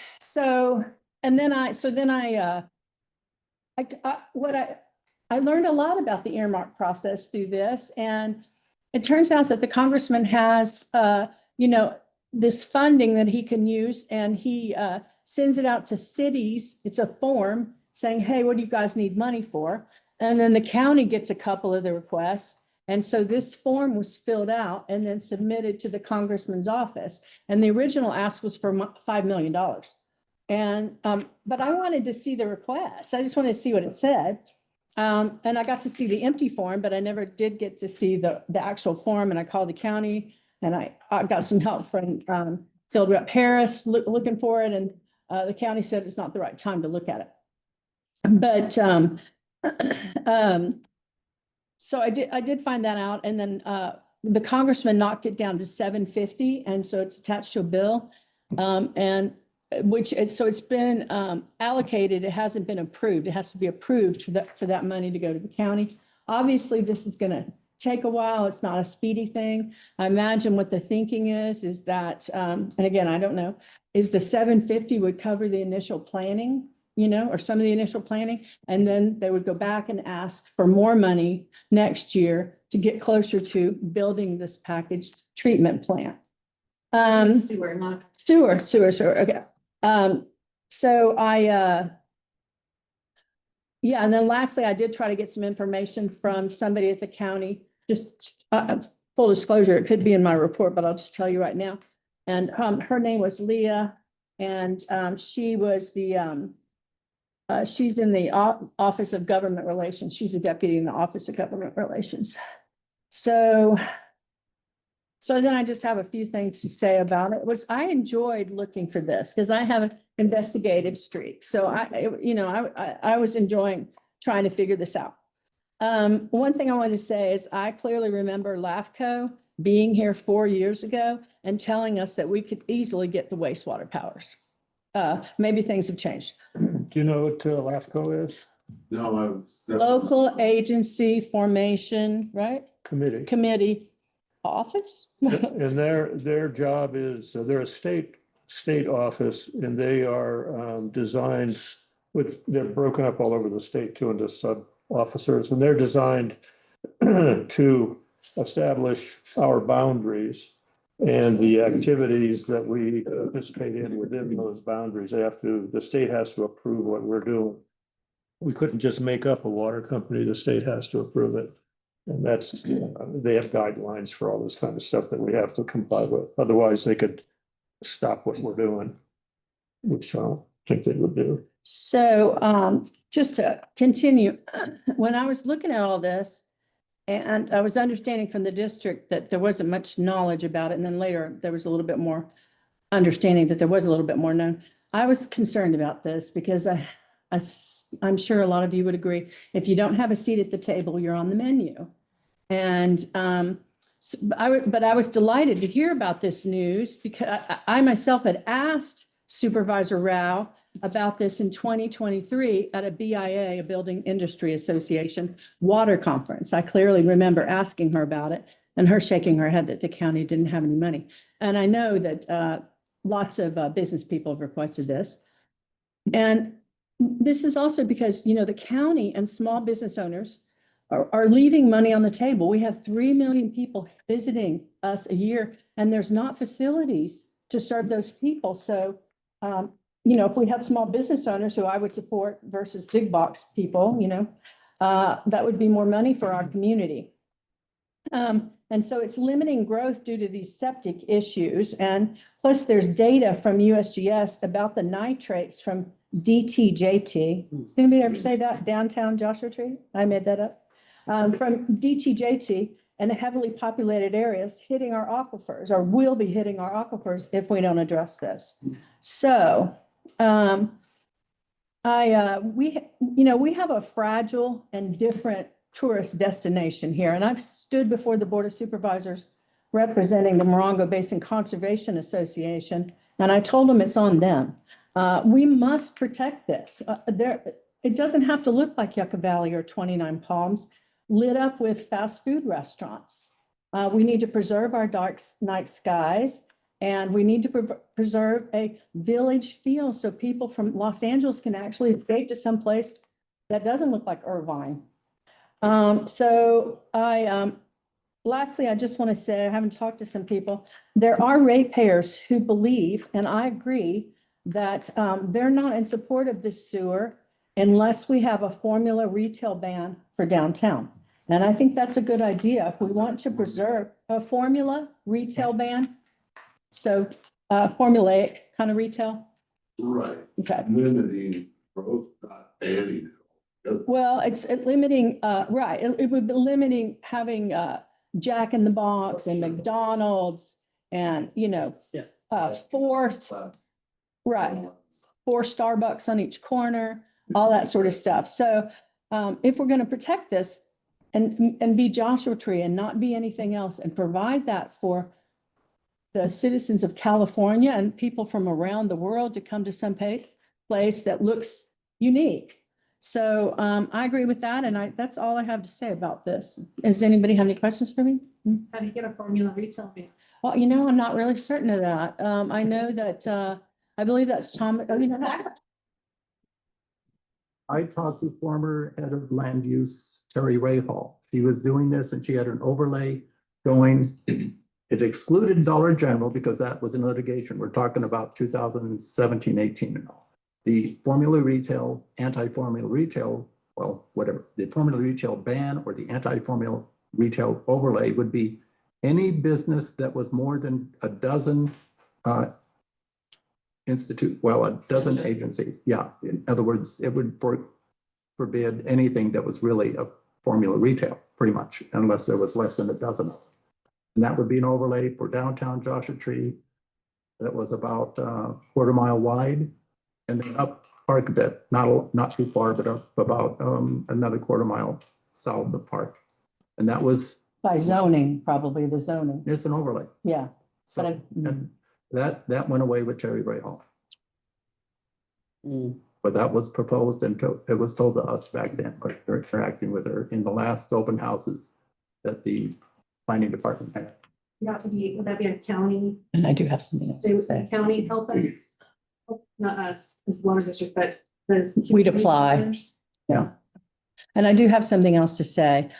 learned a lot about the earmark process through this, and it turns out that the congressman has, this funding that he can use, and he sends it out to cities. It's a form saying, hey, what do you guys need money for? And then the county gets a couple of the requests. And so this form was filled out and then submitted to the congressman's office. And the original ask was for $5 million. And, but I wanted to see the request. I just wanted to see what it said. And I got to see the empty form, but I never did get to see the actual form. And I called the county, and I got some help from Field Rep Harris looking for it. And the county said it's not the right time to look at it. But so I did find that out. And then the congressman knocked it down to $750. And so it's attached to a bill. So it's been allocated. It hasn't been approved. It has to be approved for that money to go to the county. Obviously, this is going to take a while. It's not a speedy thing. I imagine what the thinking is that, and again, I don't know, is the $750 would cover the initial planning, or some of the initial planning, and then they would go back and ask for more money next year to get closer to building this packaged treatment plant. Sewer, not. Sewer, okay. So and then lastly, I did try to get some information from somebody at the county, just full disclosure, it could be in my report, but I'll just tell you right now. And her name was Leah, and she was she's in the Office of Government Relations. She's a deputy in the Office of Government Relations. So then I just have a few things to say about it. I enjoyed looking for this because I have an investigative streak. So I was enjoying trying to figure this out. One thing I want to say is I clearly remember LAFCO being here 4 years ago and telling us that we could easily get the wastewater powers. Maybe things have changed. Do you know what LAFCO is? No, I was. Local Agency Formation, right? Committee Office. And their job is, they're a state office, and they are designed they're broken up all over the state too into sub officers, and they're designed to establish our boundaries and the activities that we participate in within those boundaries. The state has to approve what we're doing. We couldn't just make up a water company. The state has to approve it. And that's, they have guidelines for all this kind of stuff that we have to comply with. Otherwise, they could stop what we're doing, which I don't think they would do. So just to continue, when I was looking at all this, and I was understanding from the district that there wasn't much knowledge about it, and then later there was a little bit more understanding that there was a little bit more known. I was concerned about this because I'm sure a lot of you would agree. If you don't have a seat at the table, you're on the menu. And but I was delighted to hear about this news because I myself had asked Supervisor Rao about this in 2023 at a BIA, a Building Industry Association water conference. I clearly remember asking her about it and her shaking her head that the county didn't have any money. And I know that lots of business people have requested this. And this is also because, the county and small business owners are leaving money on the table. We have 3 million people visiting us a year, and there's not facilities to serve those people. So if we had small business owners who I would support versus big box people, that would be more money for our community. And so it's limiting growth due to these septic issues. And plus there's data from USGS about the nitrates from DTJT. Does anybody ever say that? Downtown Joshua Tree? I made that up. From DTJT and the heavily populated areas hitting our aquifers, or will be hitting our aquifers if we don't address this. So, we have a fragile and different tourist destination here. And I've stood before the Board of Supervisors representing the Morongo Basin Conservation Association, and I told them it's on them. We must protect this. It doesn't have to look like Yucca Valley or 29 Palms lit up with fast food restaurants. We need to preserve our dark night skies, and we need to preserve a village feel so people from Los Angeles can actually escape to someplace that doesn't look like Irvine. Lastly, I just want to say, I haven't talked to some people. There are ratepayers who believe, and I agree, that they're not in support of this sewer unless we have a formula retail ban for downtown. And I think that's a good idea. If we want to preserve a formula retail ban, so formulaic kind of retail. Right, Okay. limiting growth, not banning it. Well, it's limiting, right, it would be limiting having Jack in the Box and McDonald's and, four, right, 4 Starbucks on each corner, all that sort of stuff. So if we're going to protect this and be Joshua Tree and not be anything else and provide that for the citizens of California and people from around the world to come to some place that looks unique. So I agree with that, and that's all I have to say about this. Does anybody have any questions for me? How do you get a formula retail ban? Well, I'm not really certain of that. I know that I believe that's Tom. I talked to former head of land use, Terry Rahal. She was doing this and she had an overlay going. It excluded Dollar General because that was in litigation. We're talking about 2017, 18 and all. The formula retail, anti-formula retail, well, whatever, the formula retail ban or the anti-formula retail overlay would be any business that was more than a dozen a dozen agencies. Yeah, in other words, it would forbid anything that was really a formula retail, pretty much, unless there was less than a dozen. And that would be an overlay for downtown Joshua Tree that was about quarter mile wide, and then up park a bit, not too far, but up about another quarter mile south of the park. And that was By zoning, probably the zoning. it's an overlay. Yeah. So and that went away with Terry Rahal. But that was proposed and it was told to us back then, but they're interacting with her in the last open houses that the planning department had. Would that be a county? And I do have something else to The say. county help us, not us, as water district, but the. We'd apply. Yeah. And I do have something else to say,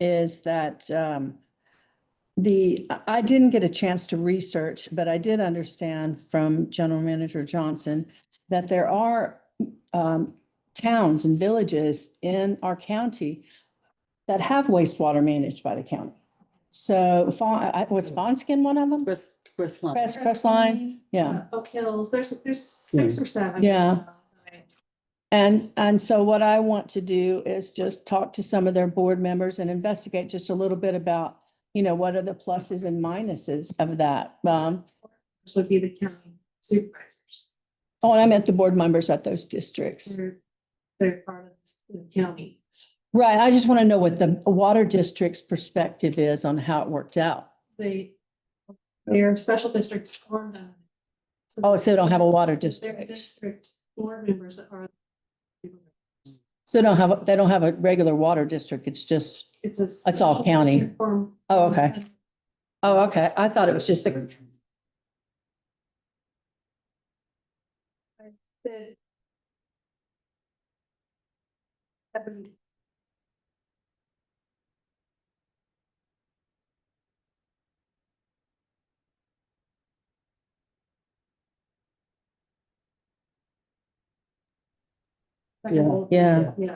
is that I didn't get a chance to research, but I did understand from General Manager Johnson that there are towns and villages in our county that have wastewater managed by the county. So was Fonskin one of them? Crestline, yeah. Oak Hills, there's 6 or 7. Yeah. And so what I want to do is just talk to some of their board members and investigate just a little bit about, what are the pluses and minuses of that. This would be the county supervisors. Oh, and I meant the board members at those districts. They're part of the county. Right. I just want to know what the water district's perspective is on how it worked out. Their special district formed them. Oh, so they don't have a water Their district. district board members are. So they don't have a regular water district. It's all special county. district form. Oh, okay. Oh, okay. I thought it was just a. Yeah. Yeah.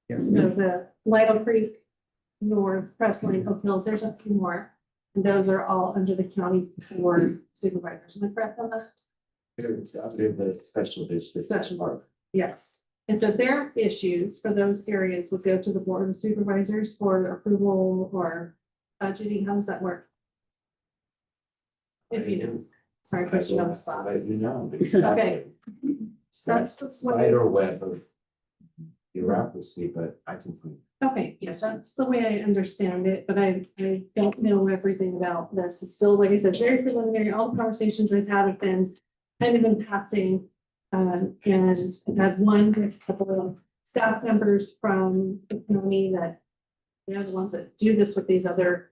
No, the Lido Creek, North, Crestline, Oak Hills, there's a few more. And those are all under the county board supervisors. Am I correct on this? They're the special district. Special board. Yes. And so their issues for those areas would go to the board of supervisors for approval or budgeting. How does that work? If you know. Sorry, put you on the spot. Let you know. Okay. That's the way. Spider web of bureaucracy, but I can think. Okay, yes, that's the way I understand it, but I don't know everything about this. It's still, like I said, very preliminary. All the conversations I've had have been kind of in passing. And I've had one with a couple of staff members from the county that they're the ones that do this with these other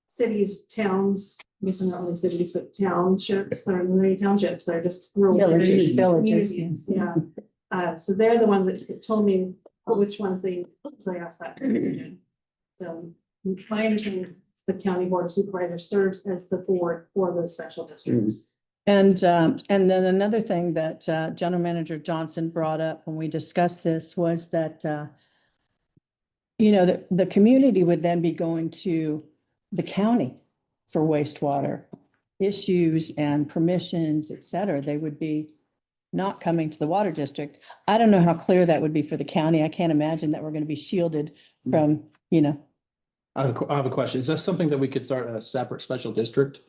cities, towns, I guess they're not only cities, but townships or many townships. They're just rural Villages, communities. Yeah. So they're the ones that told me which ones they, so I asked that question. So my understanding, is the county board of supervisors serves as the board for those special districts. And then another thing that General Manager Johnson brought up when we discussed this was that the community would then be going to the county for wastewater issues and permissions, et cetera. They would be not coming to the water district. I don't know how clear that would be for the county. I can't imagine that we're going to be shielded from, I have a question. Is that something that we could start a separate special district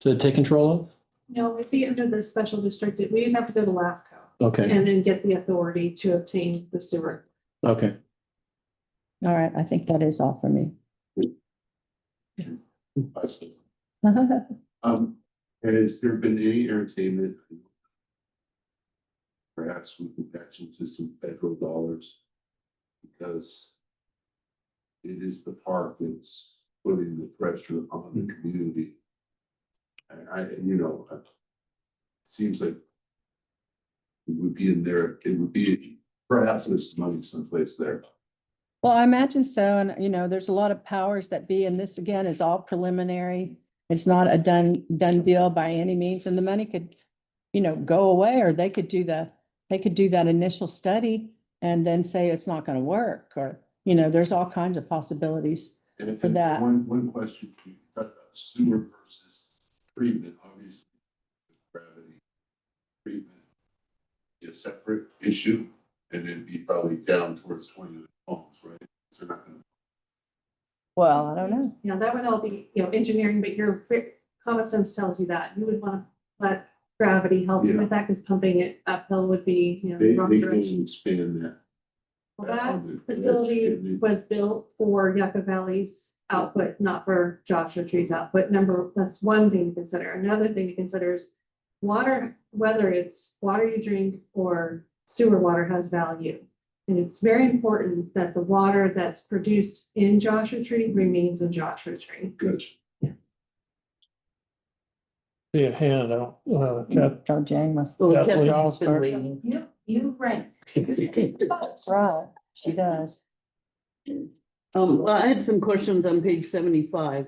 to take control of? No, it'd be under the special district. We'd have to go to LAFCO Okay, and then get the authority to obtain the sewer. okay. all right, I think that is all for me. Has there been any entertainment? Perhaps we can patch into some federal dollars. Because it is the park that's putting the pressure on the community. It seems like it would be in there, it would be, perhaps there's money someplace there. Well, I imagine so. And, there's a lot of powers that be, and this again is all preliminary. It's not a done deal by any means. And the money could, go away, or they could do that initial study and then say it's not going to work, or, there's all kinds of possibilities. And for that. One question, you talk about sewer versus treatment, obviously, gravity treatment is a separate issue, and it'd be probably down towards 20 homes, right? So not gonna. Well, I don't know. Yeah, that would all be, engineering, but your common sense tells you that you would want to let gravity help you Yeah. with that, because pumping it uphill would be, They the wrong can direction. expand that. Well, that facility was built for Yucca Valley's output, not for Joshua Tree's output. That's one thing to consider. Another thing to consider is water, whether it's water you drink or sewer water, has value. And it's very important that the water that's produced in Joshua Tree remains in Joshua Tree. Gotcha. See a hand out, Oh, Jane must. Well, Kathleen Kathleen's been Oscar. waiting. You rank. That's right. She does. Well, I had some questions on page 75.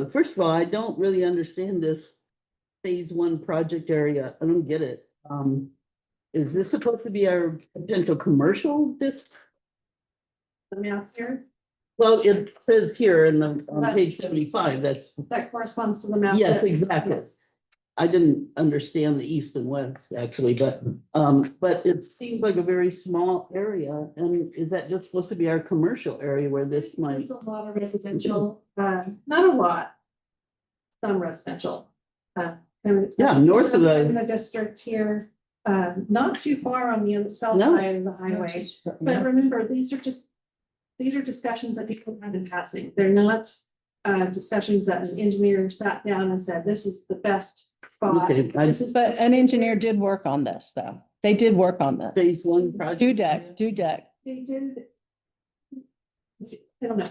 First of all, I don't really understand this phase 1 project area. I don't get it. Is this supposed to be our potential commercial district? The map here, Well, it says here on page 75, that corresponds to the map. yes, that- exactly. Yes. I didn't understand the east and west actually, but it seems like a very small area. And is that just supposed to be our commercial area where this might? There's a lot of residential, not a lot. Some residential. Yeah, north of In the district here, not too far on the other south No. side of the highway. But remember, these are discussions that people have in passing. They're not discussions that an engineer sat down and said, this is the best spot. Okay, This is But an engineer did work on this, though. They did work on this. phase 1 project. Dudek. They did. I don't know.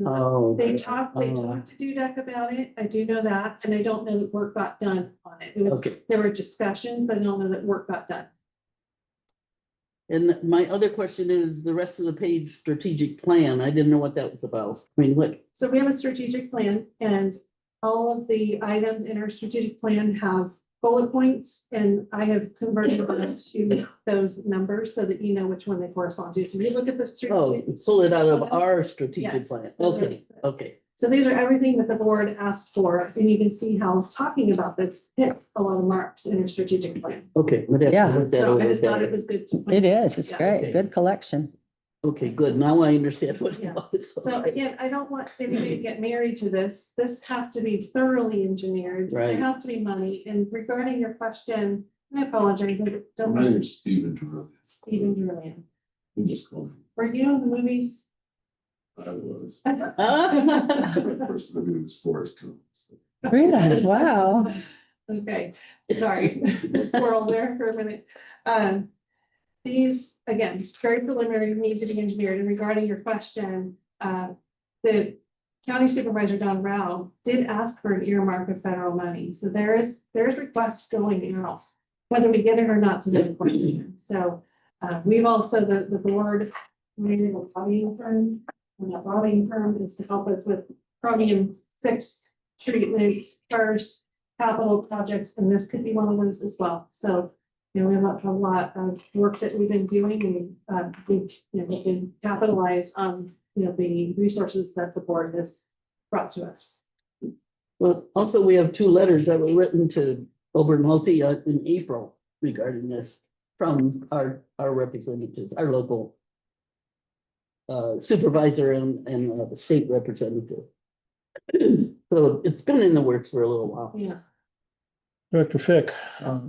Oh. They talked to Dudek about it. I do know that, and I don't know that work got done on it. It was, Okay. there were discussions, but I don't know that work got done. And my other question is the rest of the page strategic plan. I didn't know what that was about. I mean, what? So we have a strategic plan, and all of the items in our strategic plan have bullet points, and I have converted them to those numbers so that you know which one they correspond to. So if you look at the Oh, strategic. pull it out of our strategic Yes. plan. Okay, okay. So these are everything that the board asked for, and you can see how talking about this hits a lot of marks in your strategic plan. Okay. we'd have to Yeah. look that So I over just thought better. it was good to. It is, it's Yeah. great, Okay. good collection. Okay, good. Now I understand what it Yeah. was. So again, I don't want anybody to get married to this. This has to be thoroughly engineered. Right. There has to be money. And regarding your question, I apologize, I don't My know. name's Stephen Drury. Stephen Julian. I'm just going, Were you in the movies? I was. Ah. The first movie was Forrest Gump. So. Really? Wow. Okay, sorry, squirrel there for a minute. These, again, very preliminary, need to be engineered, and regarding your question, the county supervisor, Don Rao, did ask for an earmark of federal money, so there's requests going out. Whether we get it or not, to the question. So, we've also, the board, made a lobbying firm, and that lobbying firm is to help us with chromium-6 treatments first, capital projects, and this could be one of those as well. So, you know, we have a lot of work that we've been doing, and we've been capitalized on, the resources that the board has brought to us. Well, also, we have 2 letters that were written to Obermalti in April regarding this from our representatives, our local supervisor and the state representative. So it's been in the works for a little while. Yeah. Director Fick.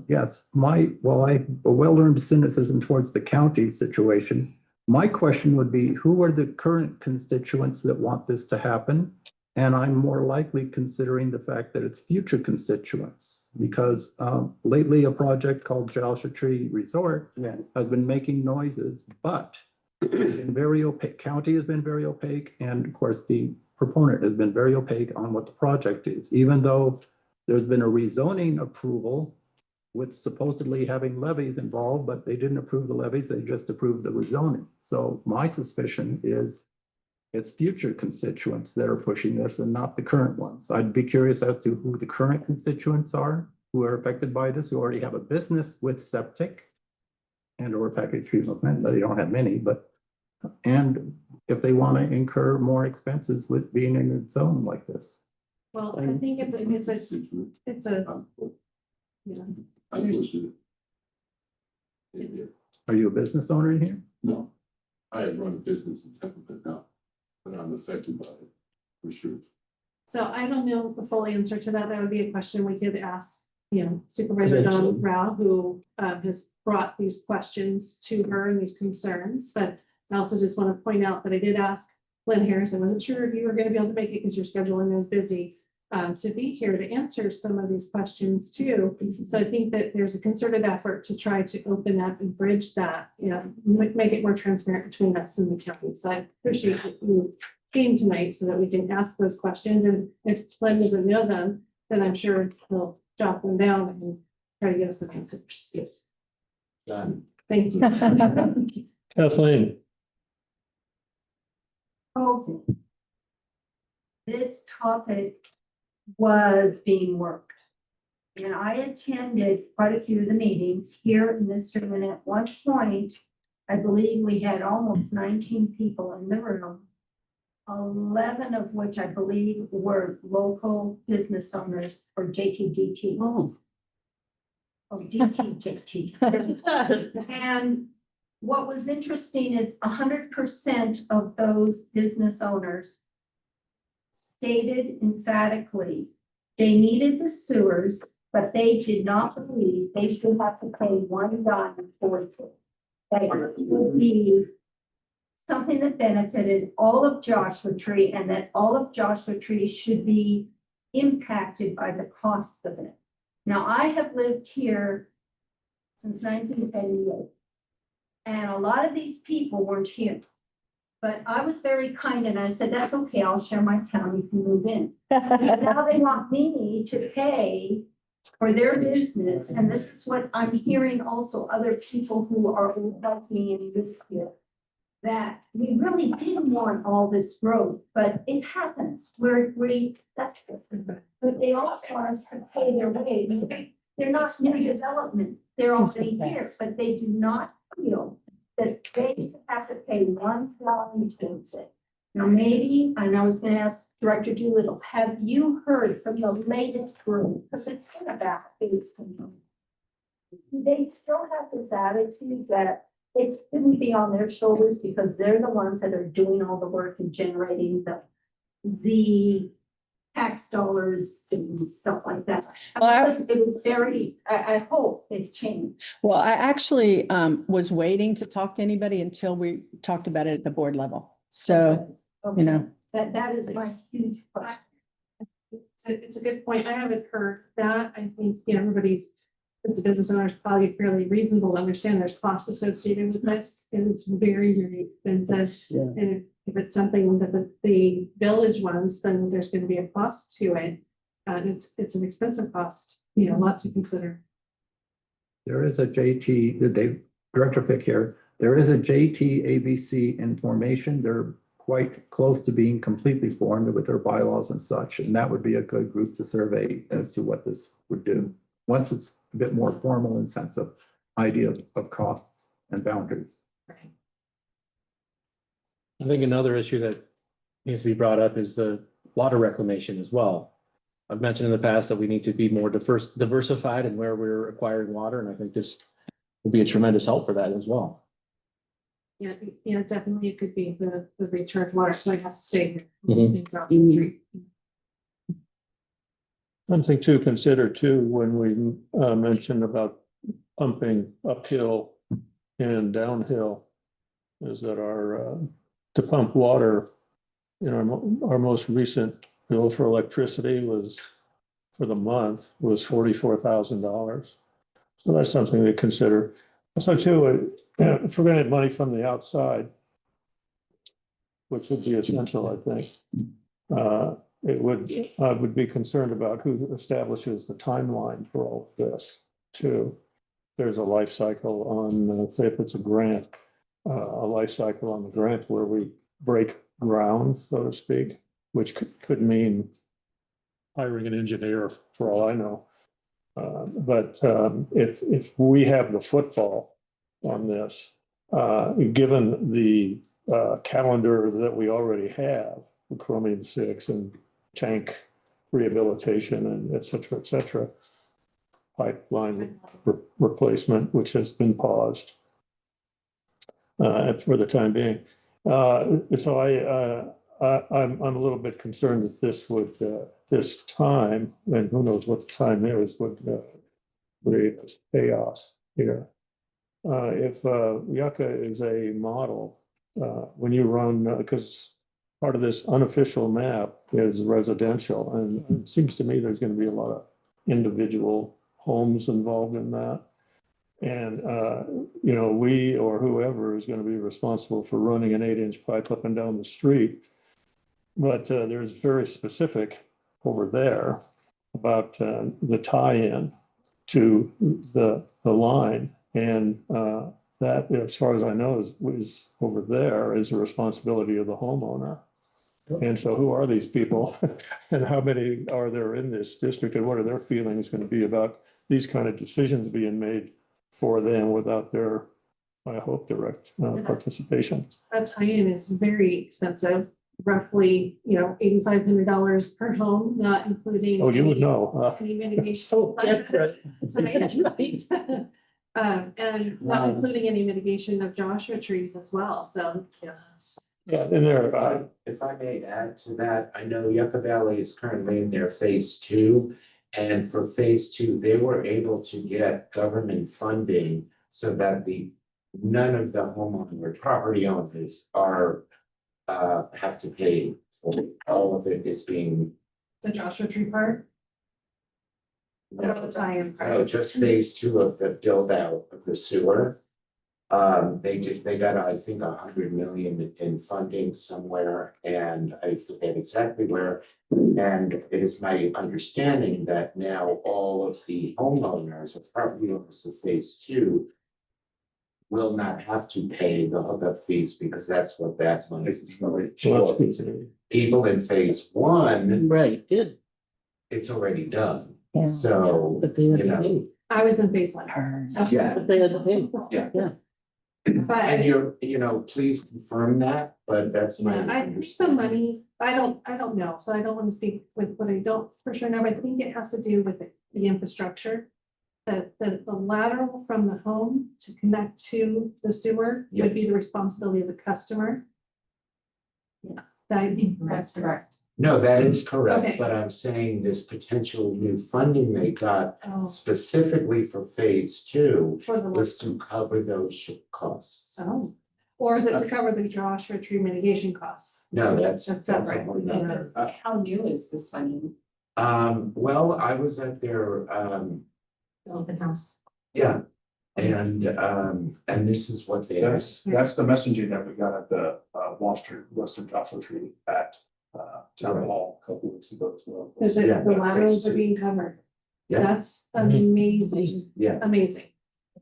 Yes, I well-learned cynicism towards the county situation. My question would be, who are the current constituents that want this to happen? And I'm more likely considering the fact that it's future constituents, because lately a project called Joshua Tree Resort has been making noises, but it's been very opaque. County has been very opaque, and of course the proponent has been very opaque on what the project is, even though there's been a rezoning approval with supposedly having levies involved, but they didn't approve the levies, they just approved the rezoning. So my suspicion is it's future constituents that are pushing this and not the current ones. I'd be curious as to who the current constituents are who are affected by this, who already have a business with septic and or package treatment plant, but they don't have many, and if they want to incur more expenses with being in a zone like this. Well, I think it's a, yeah. I posted it. Yeah. Are you a business owner in here? No, I had run a business in Tampa, but I'm affected by it, for sure. So I don't know the full answer to that. That would be a question we could ask, Supervisor Don Rao, who has brought these questions to her and these concerns. But I also just want to point out that I did ask Lynn Harris. I wasn't sure if you were going to be able to make it because your scheduling is busy, to be here to answer some of these questions too. So I think that there's a concerted effort to try to open up and bridge that, make it more transparent between us and the county. So I appreciate that you came tonight so that we can ask those questions. And if Glenn doesn't know them, then I'm sure he'll jot them down and try to give us some answers. Yes. Done. Thank you. Kathleen. Oh, this topic was being worked. And I attended quite a few of the meetings here in this room, and at one point, I believe we had almost 19 people in the room, 11 of which I believe were local business owners for JTDT. Oh. Oh, DTJT. And what was interesting is 100% of those business owners stated emphatically they needed the sewers, but they did not believe they should have to pay $1 towards it. That it would be something that benefited all of Joshua Tree, and that all of Joshua Tree should be impacted by the costs of it. Now, I have lived here since 1978, and a lot of these people weren't here. But I was very kind and I said, that's okay, I'll share my town, you can move in. And now they want me to pay for their business, and this is what I'm hearing also other people who are like me and live here. That we really didn't want all this growth, but it happens. But they also want us to pay their way. they're not new development, they're already here, but they do not feel that they have to pay one line towards it. Now, maybe, and I was gonna ask Director Doolittle, have you heard from the latest group, because it's been about 18 months. Do they still have this attitude that it shouldn't be on their shoulders because they're the ones that are doing all the work and generating the tax dollars and stuff like that? Well, It was very, I hope they've changed. Well, I actually was waiting to talk to anybody until we talked about it at the board level. So, you know, That is my huge question. It's a good point. I haven't heard that. I think, you know, everybody's, as a business owner, is probably fairly reasonable to understand there's cost associated with this, and it's very, very expensive. Yeah. And if it's something that the village wants, then there's gonna be a cost to it. And it's an expensive cost, you know, a lot to consider. There is a Director Fick here, there is a JTABC in formation. They're quite close to being completely formed with their bylaws and such, and that would be a good group to survey as to what this would do. Once it's a bit more formal in sense of idea of costs and boundaries. Right. I think another issue that needs to be brought up is the water reclamation as well. I've mentioned in the past that we need to be more diversified in where we're acquiring water, and I think this will be a tremendous help for that as well. Yeah, definitely it could be the recharge water, so it has to stay here. Mhm. Something to consider too, when we mentioned about pumping uphill and downhill, is that to pump water, you know, our most recent bill for electricity was, for the month, was $44,000. So that's something to consider. So too, if we're gonna have money from the outside, which would be essential, I think, I would be concerned about who establishes the timeline for all of this too. There's a life cycle on, say if it's a grant, a life cycle on the grant where we break ground, so to speak, which could mean hiring an engineer for all I know. But if we have the football on this, given the calendar that we already have, chromium 6 and tank rehabilitation and et cetera, pipeline replacement, which has been paused for the time being. So I'm a little bit concerned that this would, this time, and who knows what the time is, would create chaos here. If Yucca is a model, when you run, because part of this unofficial map is residential, and it seems to me there's going to be a lot of individual homes involved in that. And, you know, we or whoever is going to be responsible for running an 8-inch pipe up and down the street. But there's very specific over there about the tie-in to the line. And that, as far as I know, is over there is a responsibility of the homeowner. And so who are these people and how many are there in this district, and what are their feelings going to be about these kind of decisions being made for them without their, I hope, direct participation? That tie-in is very expensive, roughly, you know, $8,500 per home, not including. Oh, you would know. Any mitigation. Oh, that's right. That's right. And not including any mitigation of Joshua trees as well, so. Yeah, and there, If I may add to that, I know Yucca Valley is currently in their phase 2. And for phase 2, they were able to get government funding so that none of the homeowner property owners are have to pay for it. All of it is being. The Joshua tree part? Or the tie-in part? No, just phase 2 of the build out of the sewer. They got, I think, 100 million in funding somewhere, and I forget exactly where. And it is my understanding that now all of the homeowners or property owners of phase 2 will not have to pay the hookup fees, because that's what that's like. People in phase 1, Right, good. it's already done. Yeah. So, But they had you to know, pay. I was in phase one. So- yeah. But they had to pay. Yeah. Yeah. And But please confirm that, but that's my yeah, I think the understanding. money, I don't know, so I don't want to speak with what I don't for sure know, but I think it has to do with the infrastructure. The lateral from the home to connect to the sewer would be Yes. the responsibility of the customer. Yes. I think that's correct. No, that is Okay. correct, but I'm saying this potential new funding they got Oh, specifically for phase two for the is to cover those costs. oh, or is it to cover the Joshua tree mitigation costs? No, that's That's a separate. whole This nother- is, how new is this funding? Well, I was at their, Open house. yeah. And this is what they That's the messaging that we got at the Western Joshua Tree at Town Hall a couple weeks ago as well. Is it Yeah, the yeah, laterals phase are two. being covered? Yeah. That's amazing, Yeah, amazing.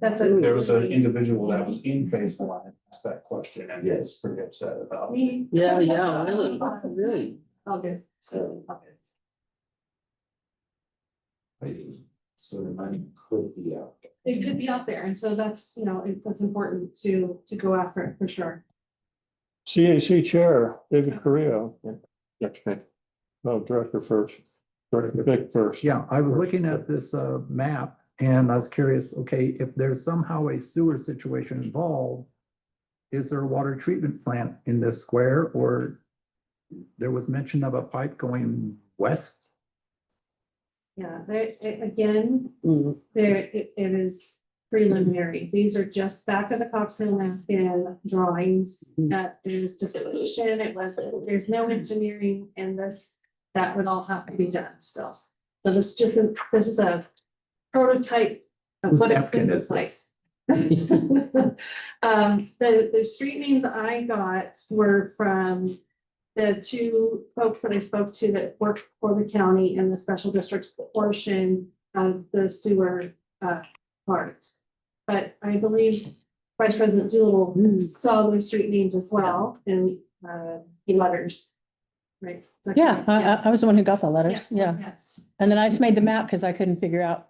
That's a. There was an individual that was in phase one and asked that question and Yes. was pretty upset about. Me. Yeah, really, really. All good. So, All good. so the money could be out there. It could be out there, and so that's, that's important to go after it for sure. CAC Chair, David Correa. No, Director first. Director Vic first. Yeah, I was looking at this map and I was curious, okay, if there's somehow a sewer situation involved, is there a water treatment plant in this square, or there was mention of a pipe going west? Yeah, again, mm, it is preliminary. These are just back of the cocktail napkin drawings that there's dissolution. There's no engineering in this. That would all have to be done still. So this is a prototype of Whose what it napkin could is look like. this? The street names I got were from the two folks that I spoke to that work for the county and the special districts portion of the sewer part. But I believe Vice President Doolittle saw those street names as well in letters. Right? Is that Yeah, correct? I was the one who got the letters, yeah. Yes. And then I just made the map because I couldn't figure out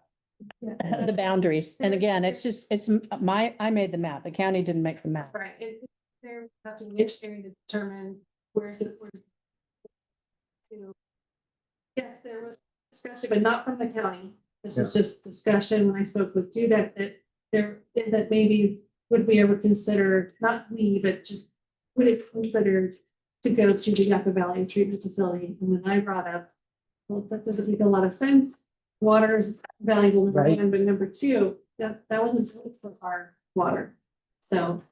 Yeah. the boundaries. And again, I made the map. The county didn't make the map. Right, they're have to engineering to determine where's. Yes, there was discussion, but not from the county. This is just discussion when I spoke with Dudek that maybe would we ever consider, not we, but just would it considered to go to the Yucca Valley Treatment Facility, and then I brought up, well, that doesn't make a lot of sense. Water is valuable, number Right. one, but number two, that wasn't built for our water. So,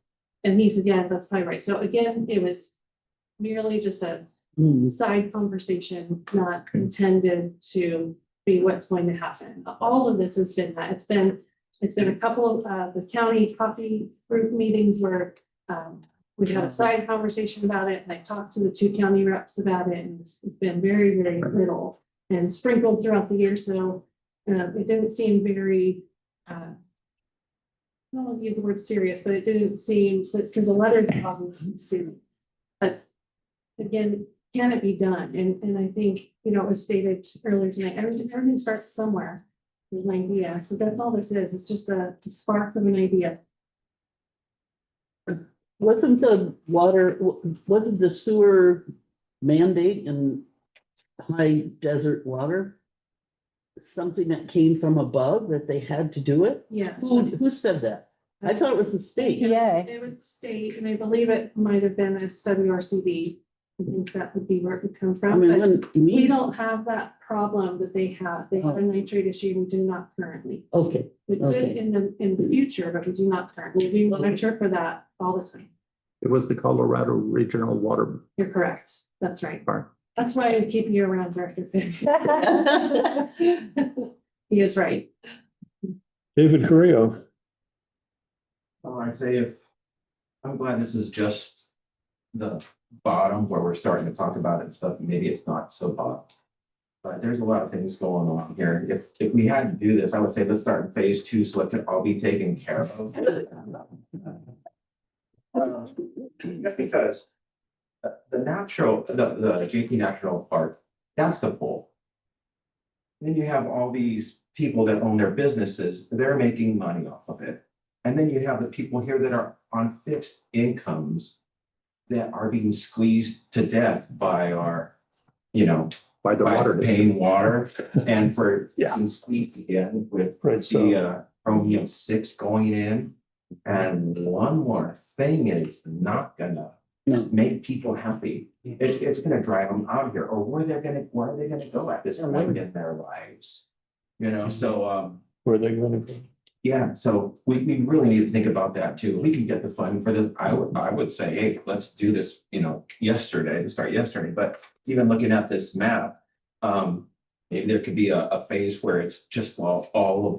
and he said, yeah, that's probably right. So again, it was merely just a mm. side conversation, not intended to be what's going to happen. All of this has been that. It's been a couple of the county coffee group meetings where we had a side conversation about it, and I talked to the two county reps about it, and it's been very, very little and sprinkled throughout the year. So it didn't seem very I don't want to use the word serious, but it didn't seem, because the letter obviously serious. But again, can it be done? And I think, it was stated earlier tonight, everything starts somewhere with an idea. So that's all this is. It's just a spark of an idea. Wasn't the sewer mandate in high desert water something that came from above, that they had to do it? Yes. Who said that? I thought it was the state. Yeah. It was the state, and I believe it might have been SWRCB. I think that would be where it would come I from. mean, But when we we, don't have that problem that they have. They have a nitrate issue. We do not currently. okay, We could Okay. in the future, but we do not currently. We monitor for that all the time. It was the Colorado Regional Water You're correct. That's right. Park. That's why I keep you around, Director Finn. He is right. David Correa. Well, I'd say I'm glad this is just the bottom where we're starting to talk about it and stuff, maybe it's not so bad. But there's a lot of things going on here. If we had to do this, I would say let's start in phase two so it can all be taken care of. Just because the JP Natural Park, that's the pool. then you have all these people that own their businesses, they're making money off of it. And then you have the people here that are on fixed incomes that are being squeezed to death by our, you know, By the by water. paying water and for Yeah. being squeezed again with Right, so- the chromium 6 going in. And one more thing is not gonna No. make people happy. It's gonna drive them out of here, or where are they gonna go at this point in their lives? You know, so Where they gonna go? yeah, so we really need to think about that too. If we can get the funding for this, I would say, hey, let's do this, you know, start yesterday, but even looking at this map. Maybe there could be a phase where it's just all of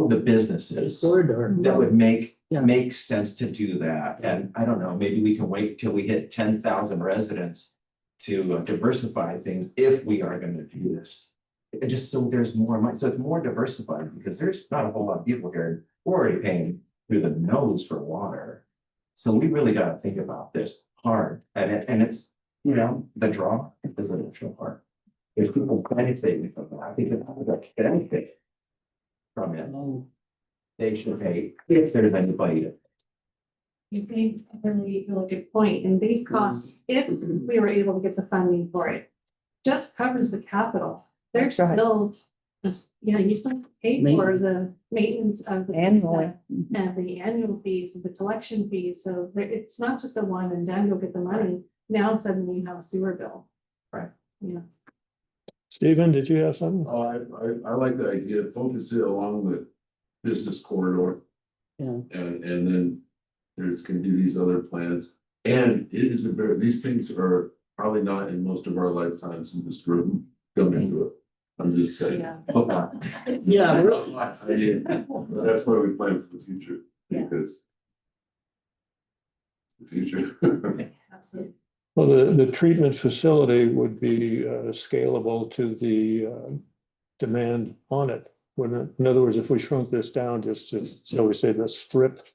the businesses Corridor. that would make Yeah. sense to do that. And I don't know, maybe we can wait till we hit 10,000 residents to diversify things if we are gonna do this. And just so there's more money, so it's more diversified because there's not a whole lot of people here who are already paying through the nose for water. So we really gotta think about this hard, and it's, you know, the draw is the initial part. If people benefit from that, I think if they benefit from it, they should pay if there's anybody to. You made a really, really good point, and these costs, if we were able to get the funding for it, just covers the capital. There's That's right. still, just, yeah, you still pay for the maintenance of the Annually. system and the annual fees and the collection fees, so it's not just a one and done, you'll get the money. Now suddenly you have a sewer bill. Right. Yeah. Stephen, did you have something? Oh, I like the idea, focus it along the business corridor. Yeah. And then there's gonna be these other plans. And it is these things are probably not in most of our lifetimes in this room coming to it. I'm just saying. Yeah. Yeah. That's why we plan for the future, because it's the future. Absolutely. Well, the treatment facility would be scalable to the demand on it. In other words, if we shrunk this down just to, shall we say, the strip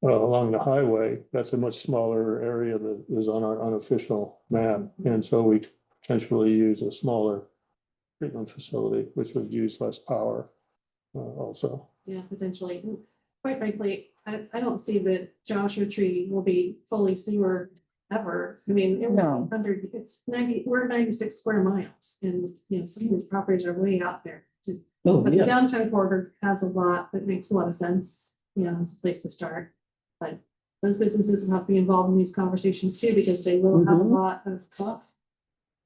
along the highway, that's a much smaller area that is on our unofficial map. And so we potentially use a smaller treatment facility, which would use less power also. Yeah, potentially. Quite frankly, I don't see that Joshua Tree will be fully sewer ever. I mean, No. it's 90, we're 96 square miles and, you know, some of these properties are way out there. Oh, But the yeah. downtown corridor has a lot that makes a lot of sense, you know, as a place to start. But those businesses will have to be involved in these conversations too, because they will have a lot of costs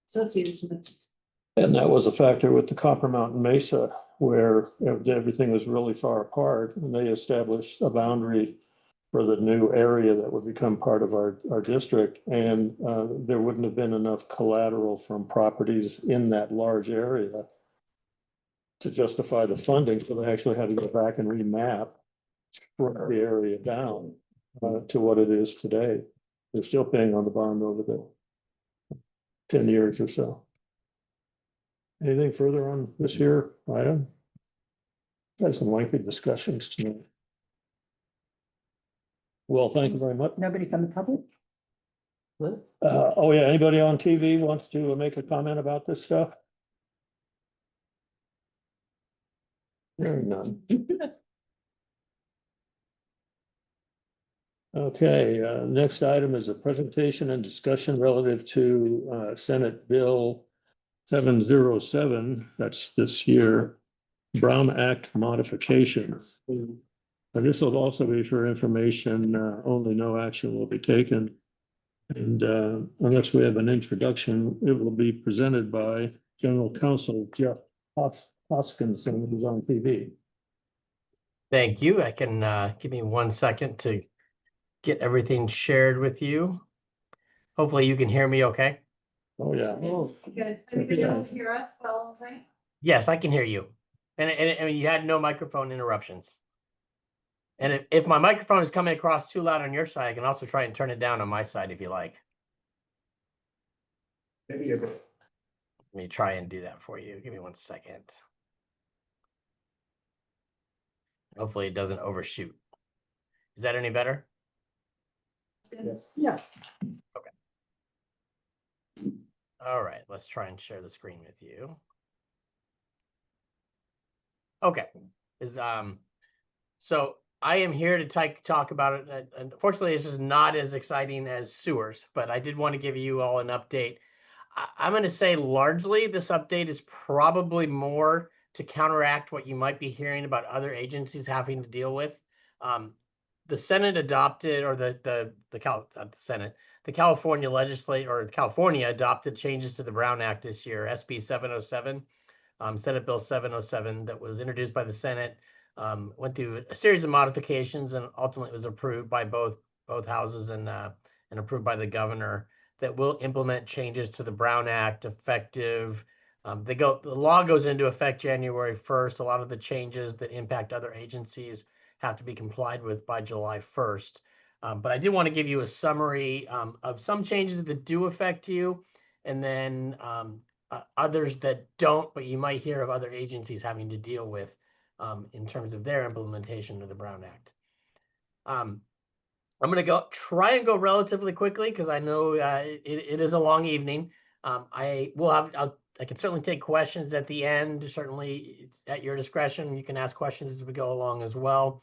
associated to this. And that was a factor with the Copper Mountain Mesa, where everything was really far apart, and they established a boundary for the new area that would become part of our district. And there wouldn't have been enough collateral from properties in that large area to justify the funding, so they actually had to go back and remap, shrink the area down to what it is today. They're still paying on the bond over the 10 years or so. Anything further on this here item? Had some lengthy discussions tonight. Well, thank you very much. Nobody from the public? Oh yeah, anybody on TV wants to make a comment about this stuff? Hearing none. Okay, next item is a presentation and discussion relative to Senate Bill 707, that's this year, Brown Act modifications. And this will also be for information, only no action will be taken. And unless we have an introduction, it will be presented by General Counsel Jeff Hoskinson, who's on TV. Thank you. I can give me 1 second to get everything shared with you. Hopefully you can hear me okay. Oh, yeah. Good. Anybody else hear us well, right? Yes, I can hear you. And I mean, you had no microphone interruptions. And if my microphone is coming across too loud on your side, I can also try and turn it down on my side if you like. Maybe you're good. Let me try and do that for you. Give me 1 second. Hopefully it doesn't overshoot. Is that any better? Yes. Yeah. All right, let's try and share the screen with you. Okay, so I am here to talk about it. Unfortunately, this is not as exciting as sewers, but I did want to give you all an update. I'm going to say largely this update is probably more to counteract what you might be hearing about other agencies having to deal with. The Senate adopted, or the Senate, the California legislature, or California adopted changes to the Brown Act this year, SB 707. Senate Bill 707 that was introduced by the Senate, went through a series of modifications and ultimately was approved by both houses and approved by the governor, that will implement changes to the Brown Act effective. The law goes into effect January 1st. A lot of the changes that impact other agencies have to be complied with by July 1st. But I did want to give you a summary of some changes that do affect you, and then others that don't, but you might hear of other agencies having to deal with in terms of their implementation of the Brown Act. I'm going to try and go relatively quickly because I know it is a long evening. I can certainly take questions at the end, certainly at your discretion. You can ask questions as we go along as well.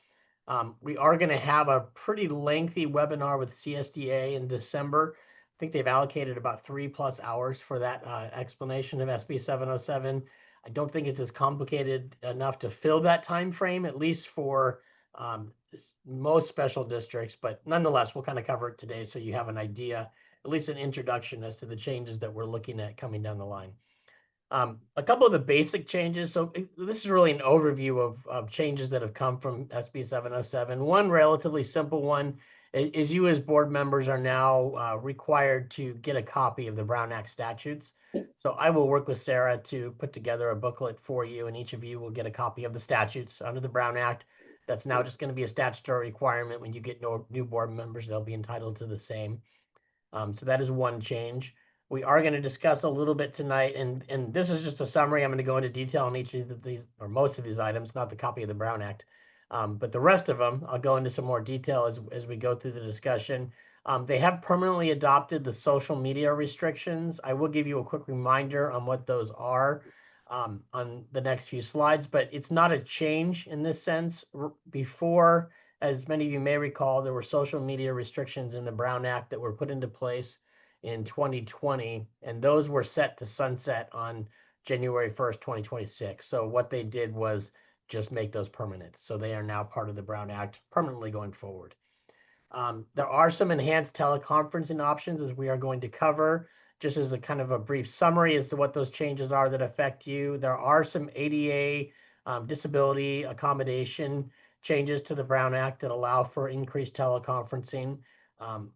We are going to have a pretty lengthy webinar with CSDA in December. I think they've allocated about 3+ hours for that explanation of SB 707. I don't think it's as complicated enough to fill that time frame, at least for most special districts, but nonetheless, we'll kind of cover it today so you have an idea, at least an introduction as to the changes that we're looking at coming down the line. A couple of the basic changes. So this is really an overview of changes that have come from SB 707. One relatively simple one is you as board members are now required to get a copy of the Brown Act statutes. So I will work with Sarah to put together a booklet for you, and each of you will get a copy of the statutes under the Brown Act. That's now just going to be a statutory requirement. When you get new board members, they'll be entitled to the same. So that is one change. We are going to discuss a little bit tonight, and this is just a summary. I'm going to go into detail on each of these, or most of these items, not the copy of the Brown Act. But the rest of them, I'll go into some more detail as we go through the discussion. They have permanently adopted the social media restrictions. I will give you a quick reminder on what those are on the next few slides, but it's not a change in this sense. Before, as many of you may recall, there were social media restrictions in the Brown Act that were put into place in 2020, and those were set to sunset on January 1st, 2026. So what they did was just make those permanent. So they are now part of the Brown Act permanently going forward. There are some enhanced teleconferencing options, as we are going to cover. Just as a kind of a brief summary as to what those changes are that affect you. There are some ADA disability accommodation changes to the Brown Act that allow for increased teleconferencing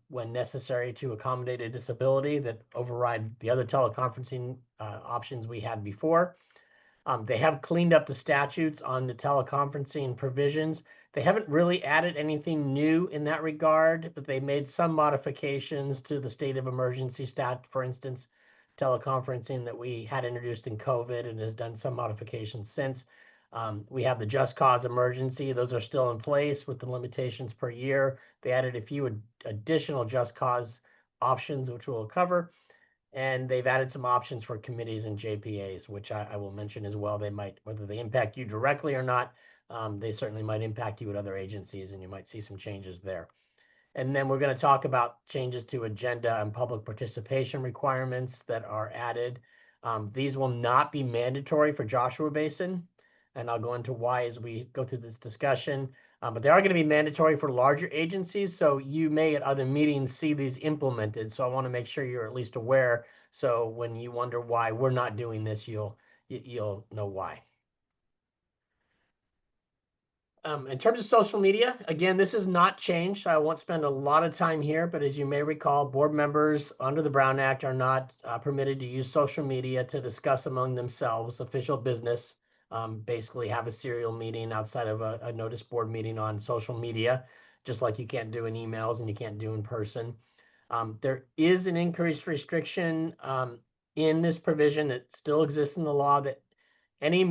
when necessary to accommodate a disability that override the other teleconferencing options we had before. They have cleaned up the statutes on the teleconferencing provisions. They haven't really added anything new in that regard, but they made some modifications to the state of emergency stat, for instance, teleconferencing that we had introduced in COVID and has done some modifications since. We have the just cause emergency. Those are still in place with the limitations per year. They added a few additional just cause options, which we'll cover. And they've added some options for committees and JPAs, which I will mention as well. They might, whether they impact you directly or not, they certainly might impact you at other agencies, and you might see some changes there. And then we're going to talk about changes to agenda and public participation requirements that are added. These will not be mandatory for Joshua Basin, and I'll go into why as we go through this discussion. But they are going to be mandatory for larger agencies, so you may at other meetings see these implemented. So I want to make sure you're at least aware. So when you wonder why we're not doing this, you'll know why. In terms of social media, again, this is not changed. I won't spend a lot of time here, but as you may recall, board members under the Brown Act are not permitted to use social media to discuss among themselves official business. Basically have a serial meeting outside of a notice board meeting on social media, just like you can't do in emails and you can't do in person. There is an increased restriction in this provision that still exists in the law that any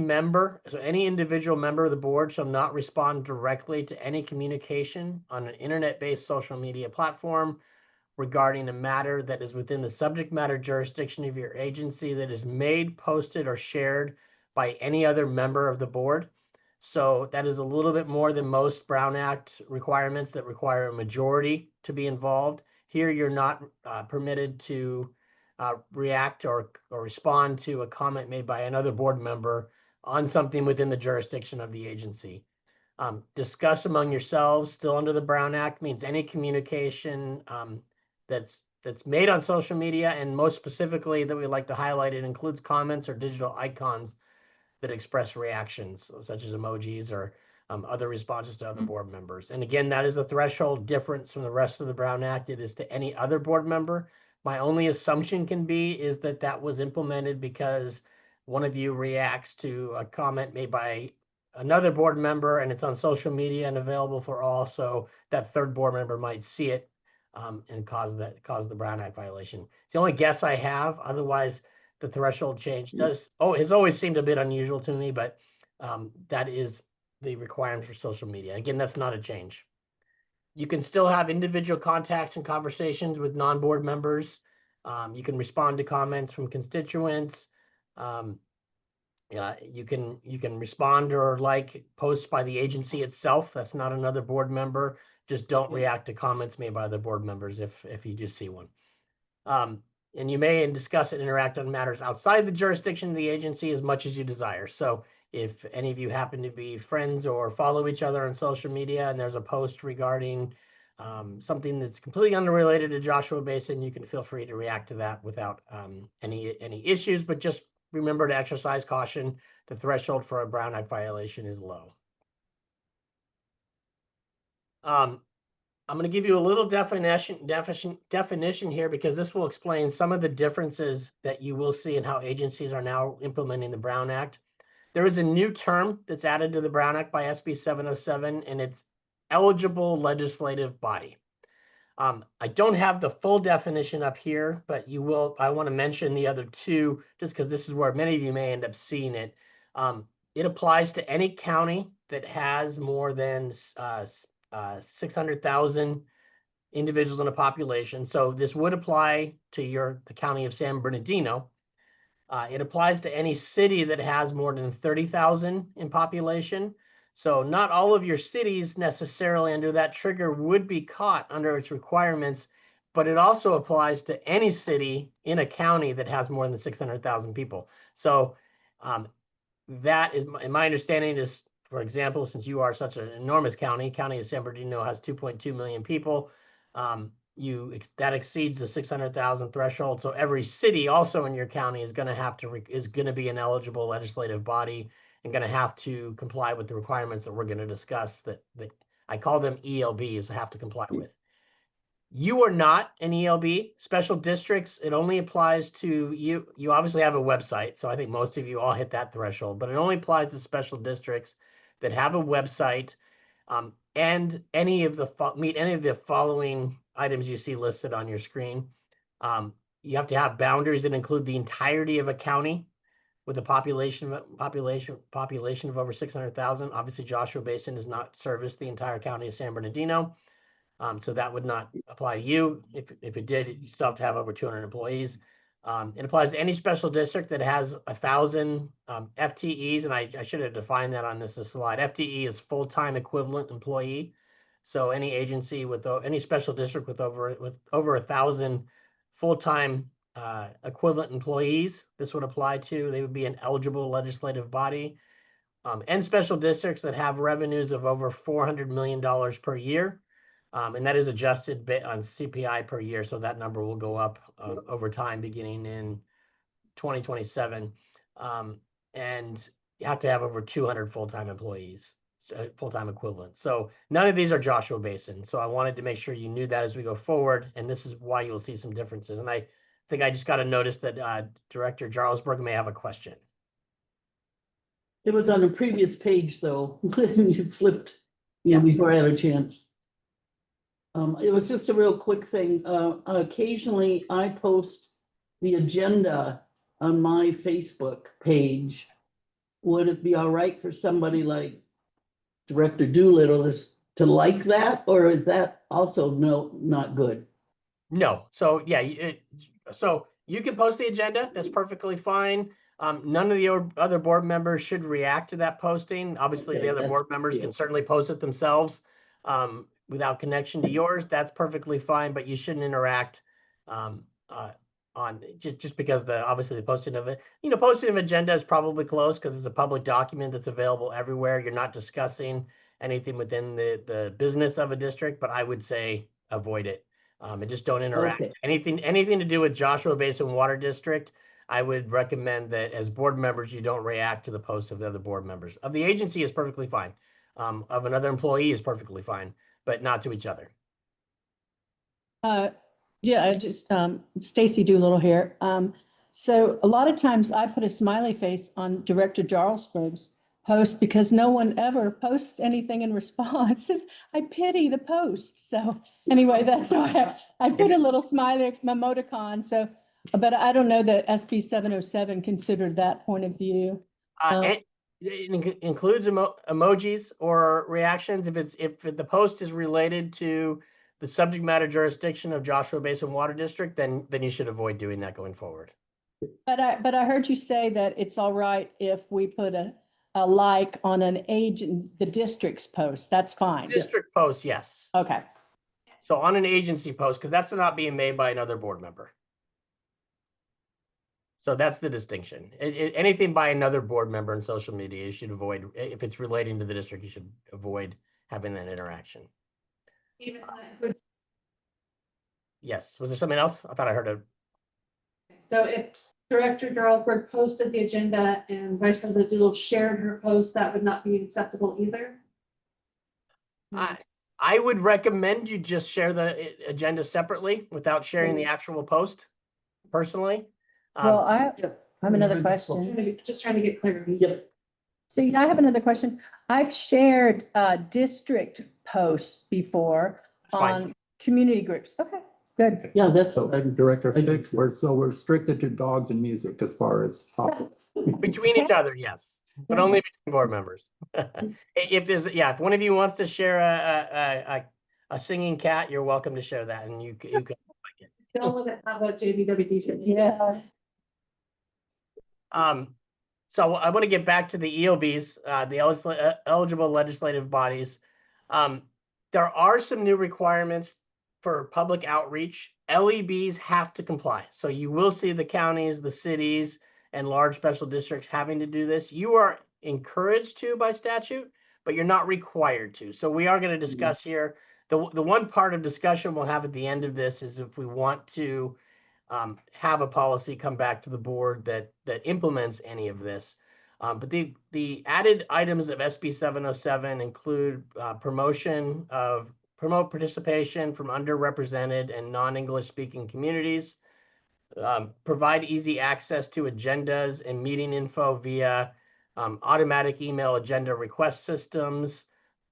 individual member of the board shall not respond directly to any communication on an internet-based social media platform regarding a matter that is within the subject matter jurisdiction of your agency that is made, posted, or shared by any other member of the board. So that is a little bit more than most Brown Act requirements that require a majority to be involved. Here, you're not permitted to react or respond to a comment made by another board member on something within the jurisdiction of the agency. Discuss among yourselves, still under the Brown Act, means any communication that's made on social media, and most specifically that we like to highlight, it includes comments or digital icons that express reactions, such as emojis or other responses to other board members. And again, that is a threshold difference from the rest of the Brown Act. It is to any other board member. My only assumption can be is that that was implemented because one of you reacts to a comment made by another board member and it's on social media and available for all. So that third board member might see it and cause the Brown Act violation. It's the only guess I have. Otherwise, the threshold change has always seemed a bit unusual to me, but that is the requirement for social media. Again, that's not a change. You can still have individual contacts and conversations with non-board members. You can respond to comments from constituents. You can respond or like posts by the agency itself. That's not another board member. Just don't react to comments made by other board members if you just see one. And you may discuss and interact on matters outside the jurisdiction of the agency as much as you desire. So if any of you happen to be friends or follow each other on social media and there's a post regarding something that's completely unrelated to Joshua Basin, you can feel free to react to that without any issues, but just remember to exercise caution. The threshold for a Brown Act violation is low. I'm going to give you a little definition here because this will explain some of the differences that you will see in how agencies are now implementing the Brown Act. There is a new term that's added to the Brown Act by SB 707, and it's eligible legislative body. I don't have the full definition up here, but I want to mention the other two just because this is where many of you may end up seeing it. It applies to any county that has more than 600,000 individuals in a population. So this would apply to the county of San Bernardino. It applies to any city that has more than 30,000 in population. So not all of your cities necessarily under that trigger would be caught under its requirements, but it also applies to any city in a county that has more than 600,000 people. So that is, in my understanding, is, for example, since you are such an enormous county of San Bernardino has 2.2 million people, that exceeds the 600,000 threshold. So every city also in your county is going to be an eligible legislative body and going to have to comply with the requirements that we're going to discuss that I call them ELBs have to comply with. You are not an ELB. Special districts, it only applies to you. You obviously have a website, so I think most of you all hit that threshold, but it only applies to special districts that have a website and meet any of the following items you see listed on your screen. You have to have boundaries that include the entirety of a county with a population of over 600,000. Obviously, Joshua Basin does not service the entire county of San Bernardino. So that would not apply to you. If it did, you still have to have over 200 employees. It applies to any special district that has 1,000 FTEs, and I should have defined that on this slide. FTE is full-time equivalent employee. So any agency any special district with over 1,000 full-time equivalent employees, this would apply to. They would be an eligible legislative body. And special districts that have revenues of over $400 million per year. And that is adjusted on CPI per year. So that number will go up over time beginning in 2027. And you have to have over 200 full-time employees, full-time equivalents. So none of these are Joshua Basin. So I wanted to make sure you knew that as we go forward. And this is why you'll see some differences. And I think I just got to notice that Director Jarlsberg may have a question. It was on a previous page, though. You flipped, before I had a chance. It was just a real quick thing. Occasionally I post the agenda on my Facebook page. Would it be all right for somebody like Director Doolittle to like that, or is that also not good? No. So yeah, so you can post the agenda. That's perfectly fine. None of the other board members should react to that posting. Obviously, Okay, the other that's- board members yeah. can certainly post it themselves without connection to yours. That's perfectly fine, but you shouldn't interact on just because obviously the posting of it, posting of agenda is probably close because it's a public document that's available everywhere. You're not discussing anything within the business of a district, but I would say avoid it. And just don't interact. Okay. Anything to do with Joshua Basin Water District, I would recommend that as board members, you don't react to the posts of the other board members. Of the agency is perfectly fine. Of another employee is perfectly fine, but not to each other. Yeah, I just, Stacy Doolittle here. So a lot of times I put a smiley face on Director Jarlsberg's post because no one ever posts anything in response. I pity the post. So anyway, that's why I put a little smiley emoticon. So, but I don't know that SB 707 considered that point of view. It includes emojis or reactions if the post is related to the subject matter jurisdiction of Joshua Basin Water District, then you should avoid doing that going forward. But I heard you say that it's all right if we put a like on an agent, the district's post. That's fine. District post, yes. Okay. So on an agency post, because that's not being made by another board member. So that's the distinction. Anything by another board member in social media, you should avoid. If it's relating to the district, you should avoid having that interaction. Even that could. Yes. Was there something else? I thought I heard a. So if Director Jarlsberg posted the agenda and Vice President Doolittle shared her post, that would not be acceptable either? I would recommend you just share the agenda separately without sharing the actual post personally. Well, I have another question. Just trying to get clarity. Yep. So I have another question. I've shared district posts before fine. on community groups. Okay, good. Yeah, that's So, Director Fick, we're restricted to dogs and music as far as topics. Between each other, yes, but only between board members. If one of you wants to share a singing cat, you're welcome to share that, and you can. Don't let it have a JBWD. Yeah. So I want to get back to the ELBs, the eligible legislative bodies. There are some new requirements for public outreach. LEBs have to comply. So you will see the counties, the cities, and large special districts having to do this. You are encouraged to by statute, but you're not required to. So we are going to discuss here. The one part of discussion we'll have at the end of this is if we want to have a policy come back to the board that implements any of this. But the added items of SB 707 include promote participation from underrepresented and non-English speaking communities, provide easy access to agendas and meeting info via automatic email agenda request systems,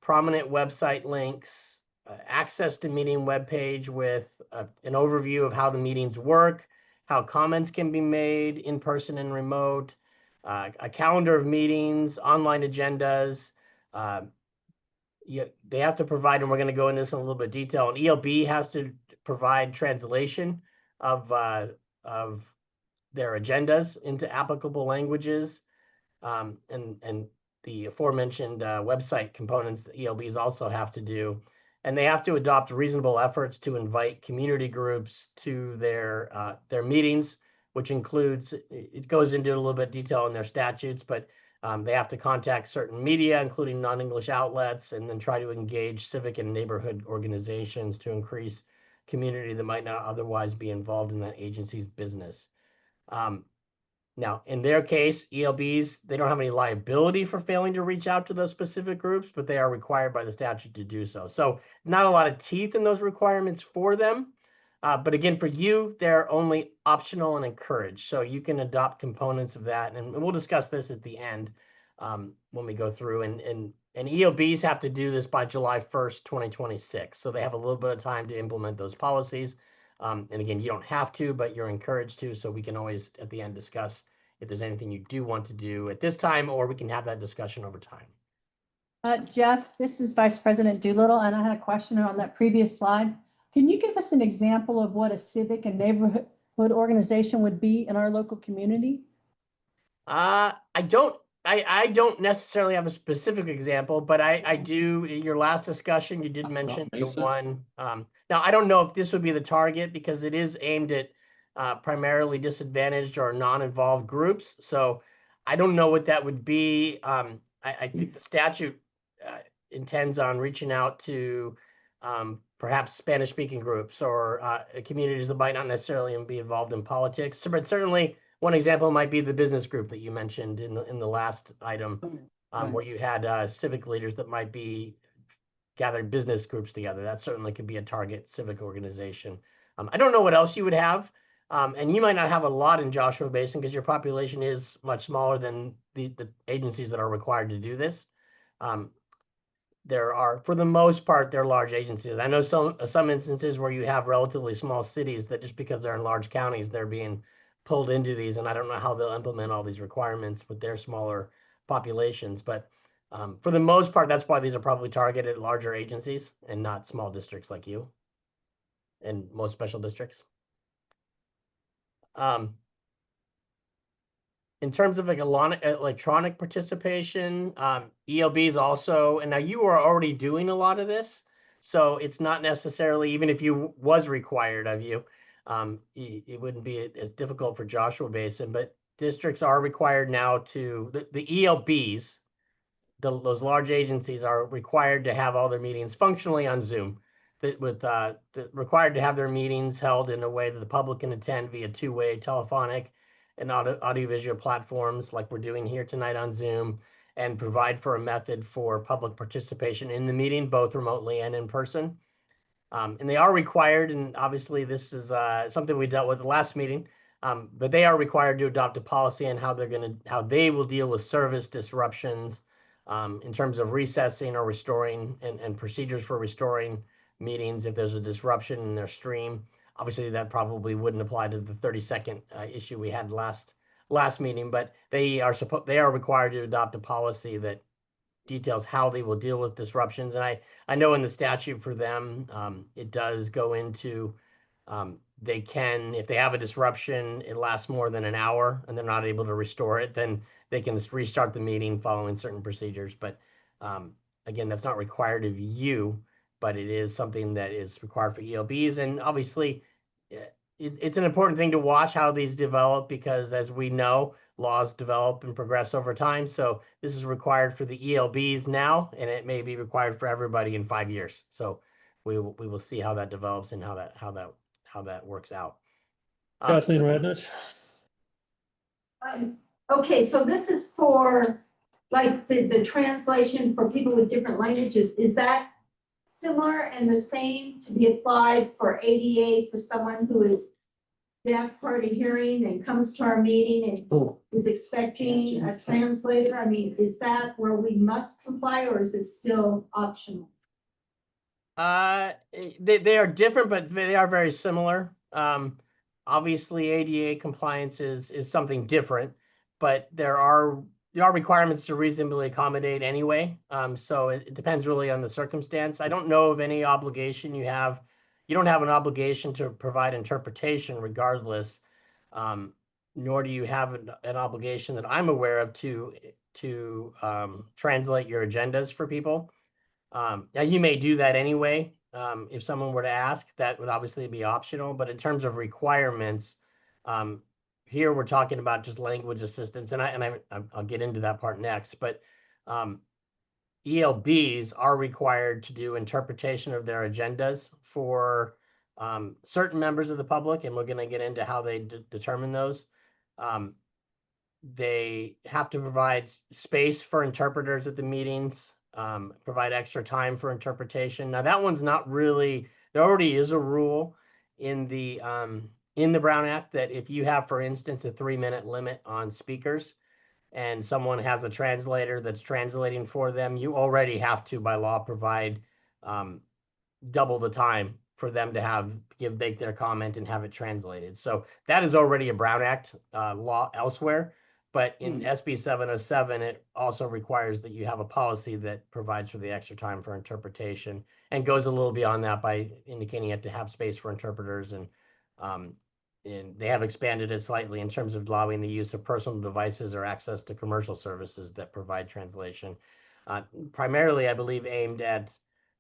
prominent website links, access to meeting webpage with an overview of how the meetings work, how comments can be made in person and remote, a calendar of meetings, online agendas. They have to provide, and we're going to go into this in a little bit of detail, and ELB has to provide translation of their agendas into applicable languages. And the aforementioned website components that ELBs also have to do. And they have to adopt reasonable efforts to invite community groups to their meetings, which includes, it goes into a little bit of detail in their statutes, but they have to contact certain media, including non-English outlets, and then try to engage civic and neighborhood organizations to increase community that might not otherwise be involved in that agency's business. Now, in their case, ELBs, they don't have any liability for failing to reach out to those specific groups, but they are required by the statute to do so. So not a lot of teeth in those requirements for them. But again, for you, they're only optional and encouraged. So you can adopt components of that. And we'll discuss this at the end when we go through. And ELBs have to do this by July 1st, 2026. So they have a little bit of time to implement those policies. And again, you don't have to, but you're encouraged to. So we can always, at the end, discuss if there's anything you do want to do at this time, or we can have that discussion over time. Jeff, this is Vice President Doolittle, and I had a question on that previous slide. Can you give us an example of what a civic and neighborhood organization would be in our local community? I don't necessarily have a specific example, but I do, in your last discussion, you did mention the Mesa? one. Now, I don't know if this would be the target because it is aimed at primarily disadvantaged or non-involved groups. So I don't know what that would be. I think the statute intends on reaching out to perhaps Spanish-speaking groups or communities that might not necessarily be involved in politics. So, but certainly, one example might be the business group that you mentioned in the last item, where you had civic leaders that might be gathering business groups together. That certainly could be a target civic organization. I don't know what else you would have. And you might not have a lot in Joshua Basin because your population is much smaller than the agencies that are required to do this. There are, for the most part, they're large agencies. I know some instances where you have relatively small cities that just because they're in large counties, they're being pulled into these, and I don't know how they'll implement all these requirements with their smaller populations. But for the most part, that's why these are probably targeted at larger agencies and not small districts like you and most special districts. In terms of like electronic participation, ELBs also, and now you are already doing a lot of this, so it's not necessarily, even if you was required of you, it wouldn't be as difficult for Joshua Basin, but districts are required now to, the ELBs, those large agencies are required to have all their meetings functionally on Zoom. Required to have their meetings held in a way that the public can attend via two-way telephonic and audiovisual platforms like we're doing here tonight on Zoom, and provide for a method for public participation in the meeting, both remotely and in person. And they are required, and obviously this is something we dealt with the last meeting, but they are required to adopt a policy on how they will deal with service disruptions in terms of recessing or restoring and procedures for restoring meetings if there's a disruption in their stream. Obviously, that probably wouldn't apply to the 30-second issue we had last meeting, but they are required to adopt a policy that details how they will deal with disruptions. And I know in the statute for them, it does go into they can, if they have a disruption, it lasts more than an hour and they're not able to restore it, then they can restart the meeting following certain procedures. But again, that's not required of you, but it is something that is required for ELBs. And obviously, it's an important thing to watch how these develop because, as we know, laws develop and progress over time. So this is required for the ELBs now, and it may be required for everybody in 5 years. So we will see how that develops and how that works out. Kathleen Radnich? Okay, so this is for like the translation for people with different languages. Is that similar and the same to be applied for ADA for someone who is deaf, hard of hearing and comes to our meeting and is expecting a translator? I mean, is that where we must comply or is it still optional? They are different, but they are very similar. Obviously, ADA compliance is something different, but there are requirements to reasonably accommodate anyway. So it depends really on the circumstance. I don't know of any obligation you have. You don't have an obligation to provide interpretation regardless, nor do you have an obligation that I'm aware of to translate your agendas for people. Now, you may do that anyway. If someone were to ask, that would obviously be optional. But in terms of requirements, here we're talking about just language assistance, and I'll get into that part next. But ELBs are required to do interpretation of their agendas for certain members of the public, and we're going to get into how they determine those. They have to provide space for interpreters at the meetings, provide extra time for interpretation. Now that one's not really, there already is a rule in the Brown Act that if you have, for instance, a 3-minute limit on speakers and someone has a translator that's translating for them, you already have to, by law, provide double the time for them to make their comment and have it translated. So that is already a Brown Act law elsewhere. But in SB 707, it also requires that you have a policy that provides for the extra time for interpretation and goes a little beyond that by indicating you have to have space for interpreters and and they have expanded it slightly in terms of allowing the use of personal devices or access to commercial services that provide translation. Primarily, I believe, aimed at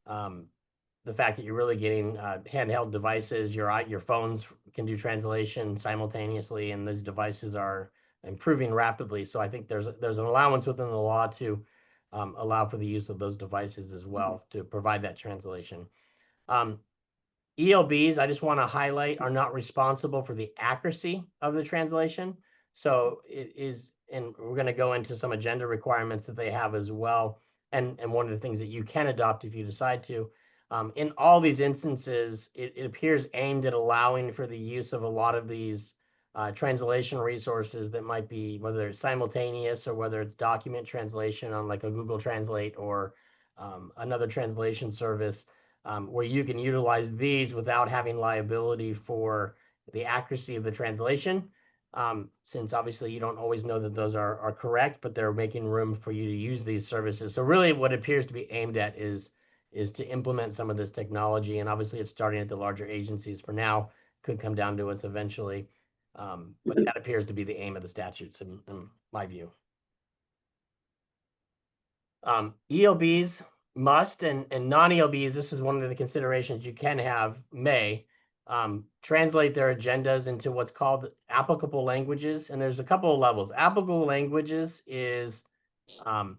the fact that you're really getting handheld devices. Your phones can do translation simultaneously, and these devices are improving rapidly. So I think there's an allowance within the law to allow for the use of those devices as well to provide that translation. ELBs, I just want to highlight, are not responsible for the accuracy of the translation. So it is, and we're going to go into some agenda requirements that they have as well. And one of the things that you can adopt if you decide to. In all these instances, it appears aimed at allowing for the use of a lot of these translation resources that might be, whether it's simultaneous or whether it's document translation on like a Google Translate or another translation service, where you can utilize these without having liability for the accuracy of the translation. Since obviously you don't always know that those are correct, but they're making room for you to use these services. So really what it appears to be aimed at is to implement some of this technology. And obviously it's starting at the larger agencies for now, could come down to us eventually. But that appears to be the aim of the statutes in my view. ELBs must, and non-ELBs, this is one of the considerations you can have, may translate their agendas into what's called applicable languages. And there's a couple of levels. Applicable languages is, well,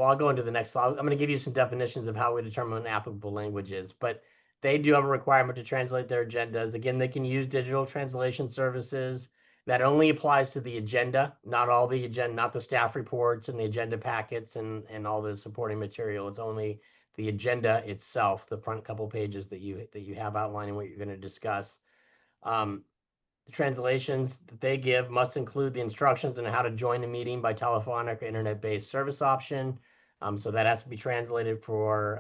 I'll go into the next slide. I'm going to give you some definitions of how we determine what an applicable language is, but they do have a requirement to translate their agendas. Again, they can use digital translation services. That only applies to the agenda, not all the agenda, not the staff reports and the agenda packets and all the supporting material. It's only the agenda itself, the front couple pages that you have outlining what you're going to discuss. The translations that they give must include the instructions on how to join a meeting by telephonic or internet-based service option. So that has to be translated for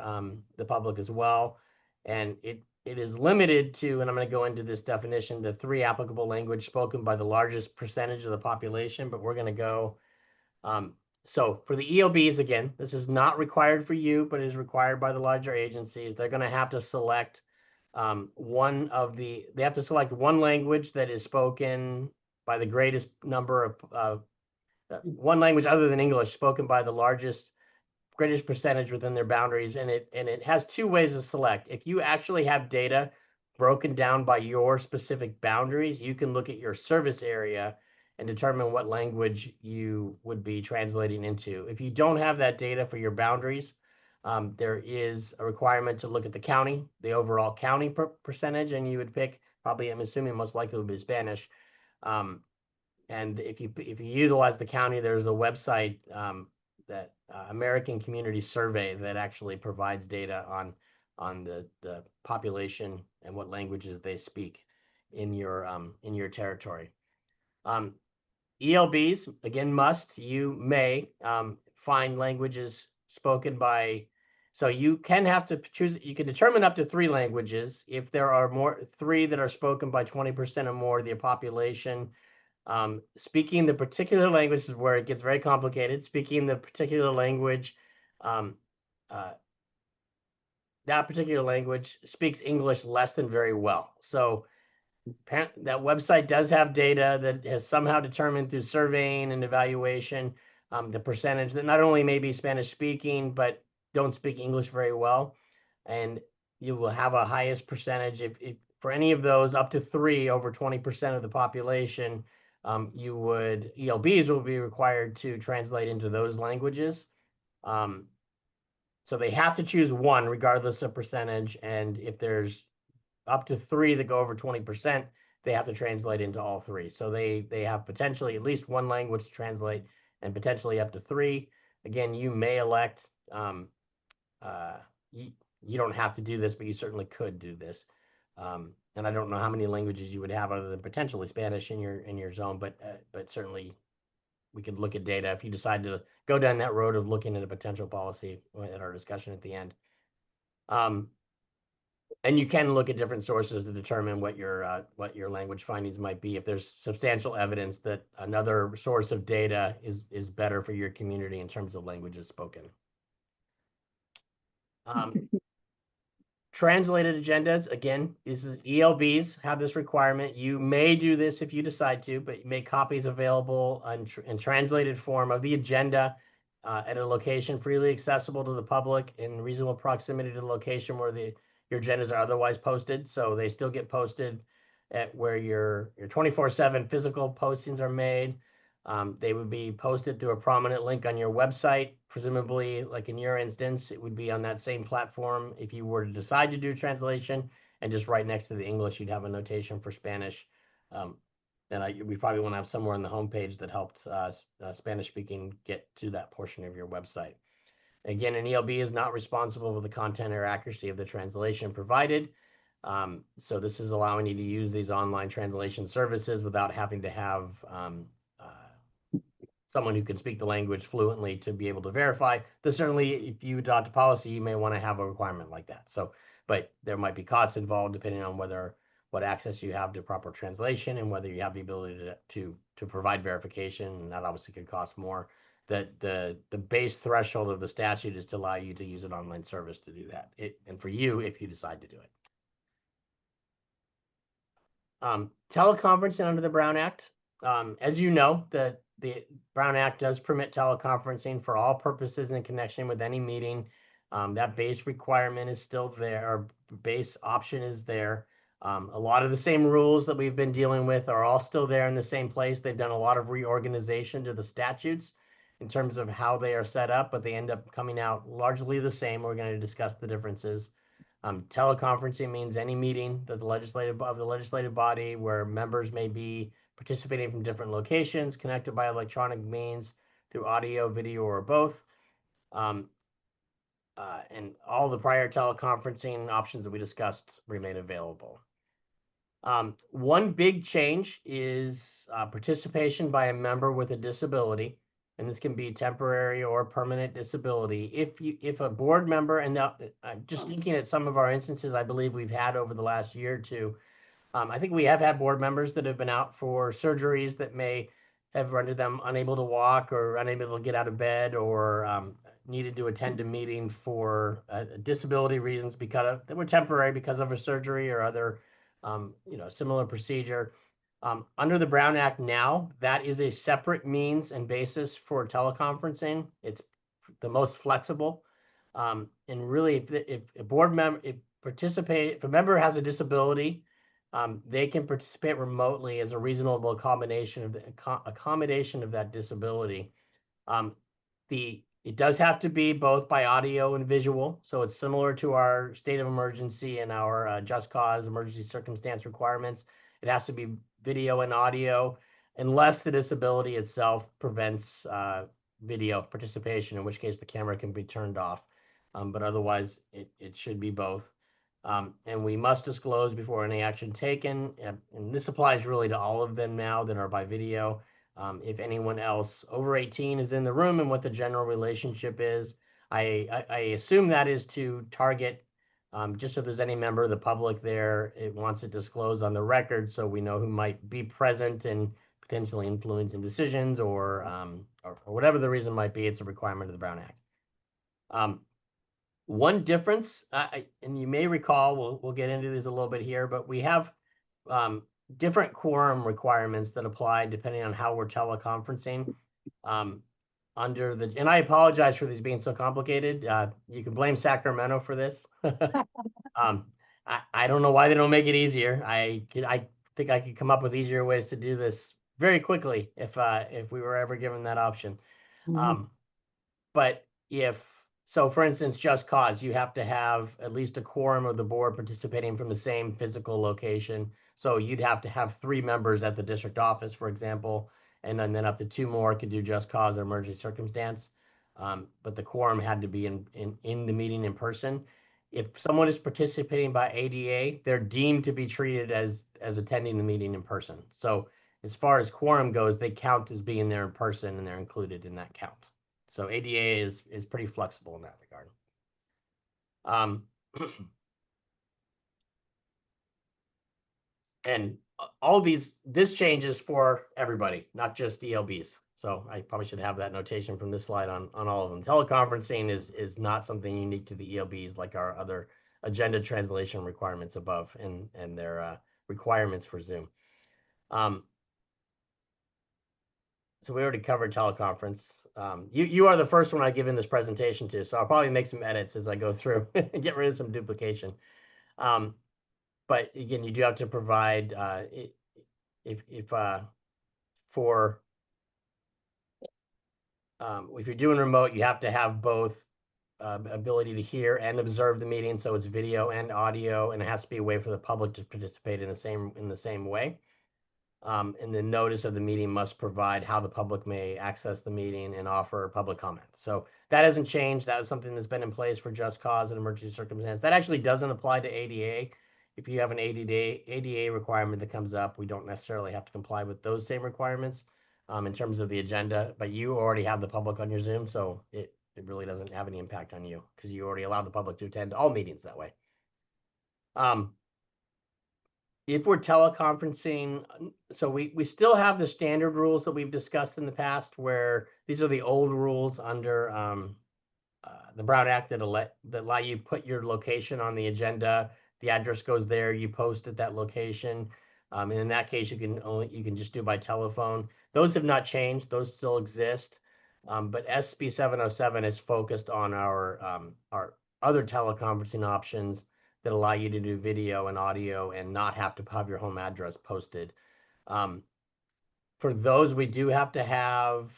the public as well. And it is limited to, and I'm going to go into this definition, the 3 applicable language spoken by the largest percentage of the population, but we're going to go. So for the ELBs, again, this is not required for you, but is required by the larger agencies. They're going to have to select they have to select one language that is spoken by the greatest number of one language other than English spoken by the greatest percentage within their boundaries. And it has 2 ways to select. If you actually have data broken down by your specific boundaries, you can look at your service area and determine what language you would be translating into. If you don't have that data for your boundaries, there is a requirement to look at the county, the overall county percentage, and you would pick, probably, I'm assuming most likely would be Spanish. And if you utilize the county, there's a website that American Community Survey that actually provides data on the population and what languages they speak in your territory. ELBs, again, you may find languages spoken by, so you can have to choose, you can determine up to 3 languages. If there are 3 that are spoken by 20% or more of the population, speaking the particular language is where it gets very complicated. Speaking the particular language, that particular language speaks English less than very well. So that website does have data that has somehow determined through surveying and evaluation the percentage that not only may be Spanish speaking, but don't speak English very well. And you will have a highest percentage if for any of those up to 3 over 20% of the population, ELBs will be required to translate into those languages. So they have to choose one regardless of percentage. And if there's up to 3 that go over 20%, they have to translate into all 3. So they have potentially at least 1 language to translate and potentially up to 3. Again, you may elect, you don't have to do this, but you certainly could do this. And I don't know how many languages you would have other than potentially Spanish in your zone, but certainly we could look at data if you decide to go down that road of looking at a potential policy at our discussion at the end. And you can look at different sources to determine what your language findings might be if there's substantial evidence that another source of data is better for your community in terms of languages spoken. translated agendas, again, this is ELBs have this requirement. You may do this if you decide to, but make copies available in translated form of the agenda at a location freely accessible to the public in reasonable proximity to the location where your agendas are otherwise posted. So they still get posted at where your 24/7 physical postings are made. They would be posted through a prominent link on your website. Presumably, like in your instance, it would be on that same platform. If you were to decide to do translation, and just right next to the English, you'd have a notation for Spanish. We probably want to have somewhere on the homepage that helped Spanish speaking get to that portion of your website. Again, an ELB is not responsible for the content or accuracy of the translation provided. So this is allowing you to use these online translation services without having to have someone who can speak the language fluently to be able to verify. There's certainly, if you adopt a policy, you may want to have a requirement like that. So, but there might be costs involved depending on what access you have to proper translation and whether you have the ability to provide verification, and that obviously could cost more. That the base threshold of the statute is to allow you to use an online service to do that. And for you, if you decide to do it. Teleconferencing under the Brown Act. As you know, the Brown Act does permit teleconferencing for all purposes in connection with any meeting. That base requirement is still there, or base option is there. A lot of the same rules that we've been dealing with are all still there in the same place. They've done a lot of reorganization to the statutes in terms of how they are set up, but they end up coming out largely the same. We're going to discuss the differences. Teleconferencing means any meeting that the legislative body where members may be participating from different locations, connected by electronic means through audio, video, or both. And all the prior teleconferencing options that we discussed remain available. One big change is participation by a member with a disability, and this can be temporary or permanent disability. If a board member, and now just looking at some of our instances, I believe we've had over the last year or two, I think we have had board members that have been out for surgeries that may have rendered them unable to walk or unable to get out of bed, or needed to attend a meeting for disability reasons that were temporary because of a surgery or other similar procedure. Under the Brown Act now, that is a separate means and basis for teleconferencing. It's the most flexible. And really, if a board member, if a member has a disability, they can participate remotely as a reasonable accommodation of that disability. It does have to be both by audio and visual. So it's similar to our state of emergency and our just cause emergency circumstance requirements. It has to be video and audio, unless the disability itself prevents video participation, in which case the camera can be turned off. But otherwise, it should be both. And we must disclose before any action taken. And this applies really to all of them now that are by video. If anyone else over 18 is in the room and what the general relationship is, I assume that is to target, just if there's any member of the public there, it wants it disclosed on the record so we know who might be present and potentially influencing decisions or whatever the reason might be. It's a requirement of the Brown Act. One difference, and you may recall, we'll get into this a little bit here, but we have different quorum requirements that apply depending on how we're teleconferencing. And I apologize for these being so complicated. You can blame Sacramento for this. I don't know why they don't make it easier. I think I could come up with easier ways to do this very quickly if we were ever given that option. But so for instance, just cause, you have to have at least a quorum of the board participating from the same physical location. So you'd have to have 3 members at the district office, for example, and then up to 2 more could do just cause or emergency circumstance. But the quorum had to be in the meeting in person. If someone is participating by ADA, they're deemed to be treated as attending the meeting in person. So as far as quorum goes, they count as being there in person and they're included in that count. So ADA is pretty flexible in that regard. And all this changes for everybody, not just ELBs. So I probably should have that notation from this slide on all of them. Teleconferencing is not something unique to the ELBs like our other agenda translation requirements above and their requirements for Zoom. So we already covered teleconference. You are the first one I give in this presentation to, so I'll probably make some edits as I go through and get rid of some duplication. But again, you do have to provide if you're doing remote, you have to have both ability to hear and observe the meeting, so it's video and audio, and it has to be a way for the public to participate in the same way. And the notice of the meeting must provide how the public may access the meeting and offer public comment. So that hasn't changed. That is something that's been in place for just cause and emergency circumstance. That actually doesn't apply to ADA. If you have an ADA requirement that comes up, we don't necessarily have to comply with those same requirements in terms of the agenda, but you already have the public on your Zoom, so it really doesn't have any impact on you because you already allowed the public to attend all meetings that way. If we're teleconferencing, so we still have the standard rules that we've discussed in the past, where these are the old rules under the Brown Act that allow you put your location on the agenda. The address goes there, you post at that location. And in that case, you can just do by telephone. Those have not changed; those still exist. But SB 707 is focused on our other teleconferencing options that allow you to do video and audio and not have to have your home address posted. For those, we do have to have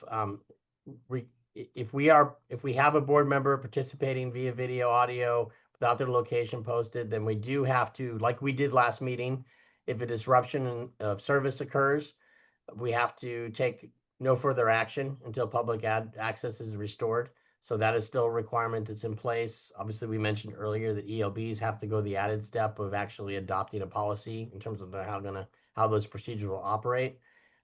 if we have a board member participating via video audio without their location posted, then we do have to, like we did last meeting, if a disruption of service occurs, we have to take no further action until public access is restored. So that is still a requirement that's in place. Obviously, we mentioned earlier that ELBs have to go the added step of actually adopting a policy in terms of how those procedures will operate.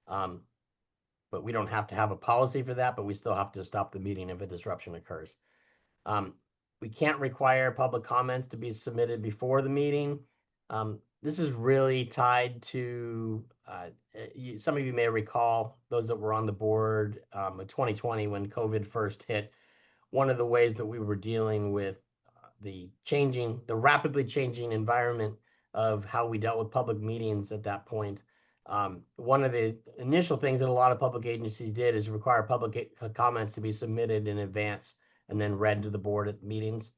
But we don't have to have a policy for that, but we still have to stop the meeting if a disruption occurs. We can't require public comments to be submitted before the meeting. This is really tied to, some of you may recall, those that were on the board in 2020 when COVID first hit, one of the ways that we were dealing with the rapidly changing environment of how we dealt with public meetings at that point. One of the initial things that a lot of public agencies did is require public comments to be submitted in advance and then read to the board at meetings.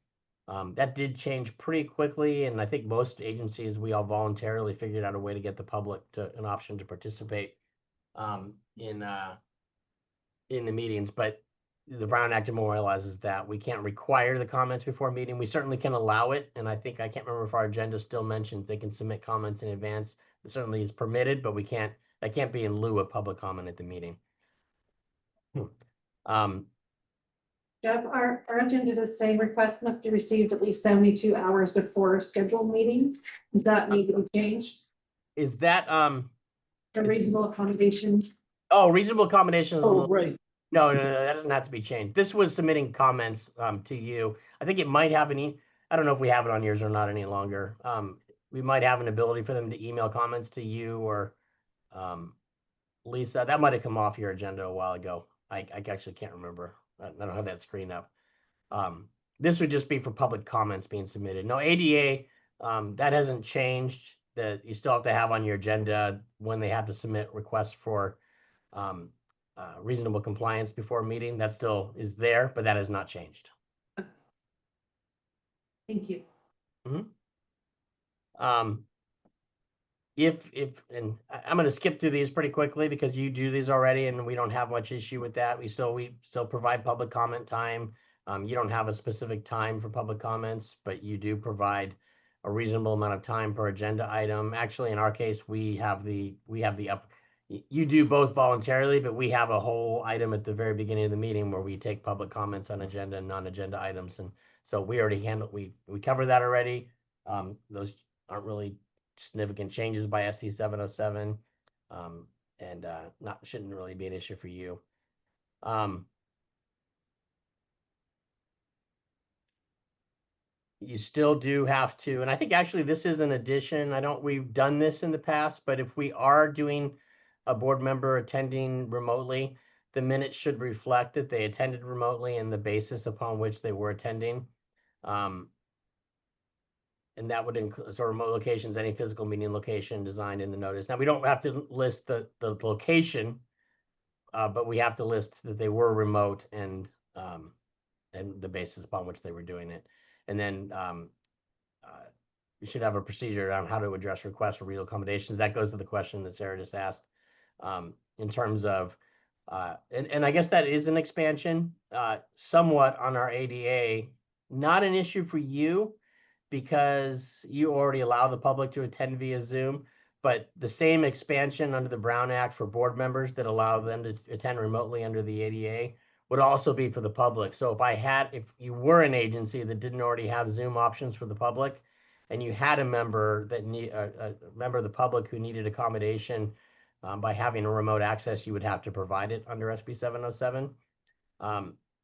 That did change pretty quickly, and I think most agencies, we all voluntarily figured out a way to get the public an option to participate in the meetings. But the Brown Act memorializes that we can't require the comments before a meeting. We certainly can allow it, and I think I can't remember if our agenda still mentions they can submit comments in advance. It certainly is permitted, but that can't be in lieu of public comment at the meeting. Jeff, our agenda does say requests must be received at least 72 hours before a scheduled meeting. Does that need to be changed? Is that A reasonable accommodation? Oh, reasonable accommodation is a little. Right. No, that doesn't have to be changed. This was submitting comments to you. I think it might have I don't know if we have it on yours or not any longer. We might have an ability for them to email comments to you or Lisa. That might have come off your agenda a while ago. I actually can't remember. I don't have that screen up. This would just be for public comments being submitted. No, ADA, that hasn't changed. That you still have to have on your agenda when they have to submit requests for reasonable compliance before a meeting. That still is there, but that has not changed. Thank you. And I'm going to skip through these pretty quickly because you do these already and we don't have much issue with that. We still provide public comment time. You don't have a specific time for public comments, but you do provide a reasonable amount of time per agenda item. Actually, in our case, you do both voluntarily, but we have a whole item at the very beginning of the meeting where we take public comments on agenda and non-agenda items. And so we already we covered that already. Those aren't really significant changes by SC 707, and shouldn't really be an issue for you. You still do have to, and I think actually this is an addition. We've done this in the past, but if we are doing a board member attending remotely, the minutes should reflect that they attended remotely and the basis upon which they were attending. And that would include sort of remote locations, any physical meeting location designed in the notice. Now, we don't have to list the location, but we have to list that they were remote and the basis upon which they were doing it. And then you should have a procedure on how to address requests for real accommodations. That goes to the question that Sarah just asked, in terms of, and I guess that is an expansion, somewhat on our ADA, not an issue for you because you already allow the public to attend via Zoom, but the same expansion under the Brown Act for board members that allow them to attend remotely under the ADA would also be for the public. So if you were an agency that didn't already have Zoom options for the public, and you had a member a member of the public who needed accommodation by having a remote access, you would have to provide it under SB 707.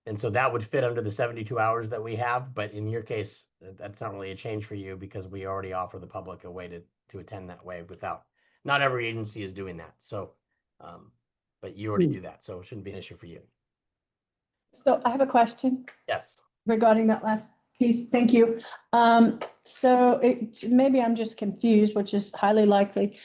And so that would fit under the 72 hours that we have. But in your case, that's not really a change for you because we already offer the public a way to attend that way without, not every agency is doing that. So, but you already do that. So it shouldn't be an issue for you. So I have a question Yes. regarding that last piece. Thank you. Maybe I'm just confused, which is highly likely.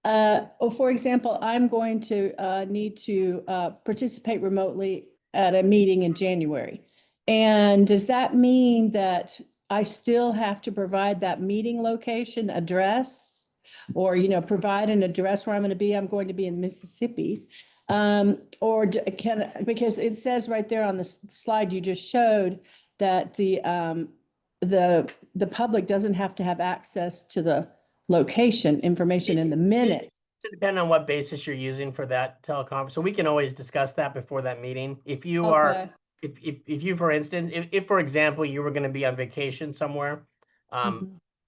For example, I'm going to need to participate remotely at a meeting in January. And does that mean that I still have to provide that meeting location address? Or, provide an address where I'm going to be? I'm going to be in Mississippi. Because it says right there on the slide you just showed that the public doesn't have to have access to the location information in the minute. Depending on what basis you're using for that teleconference. So we can always discuss that before that meeting. If you are, if you, for instance, if for example, you were going to be on vacation somewhere,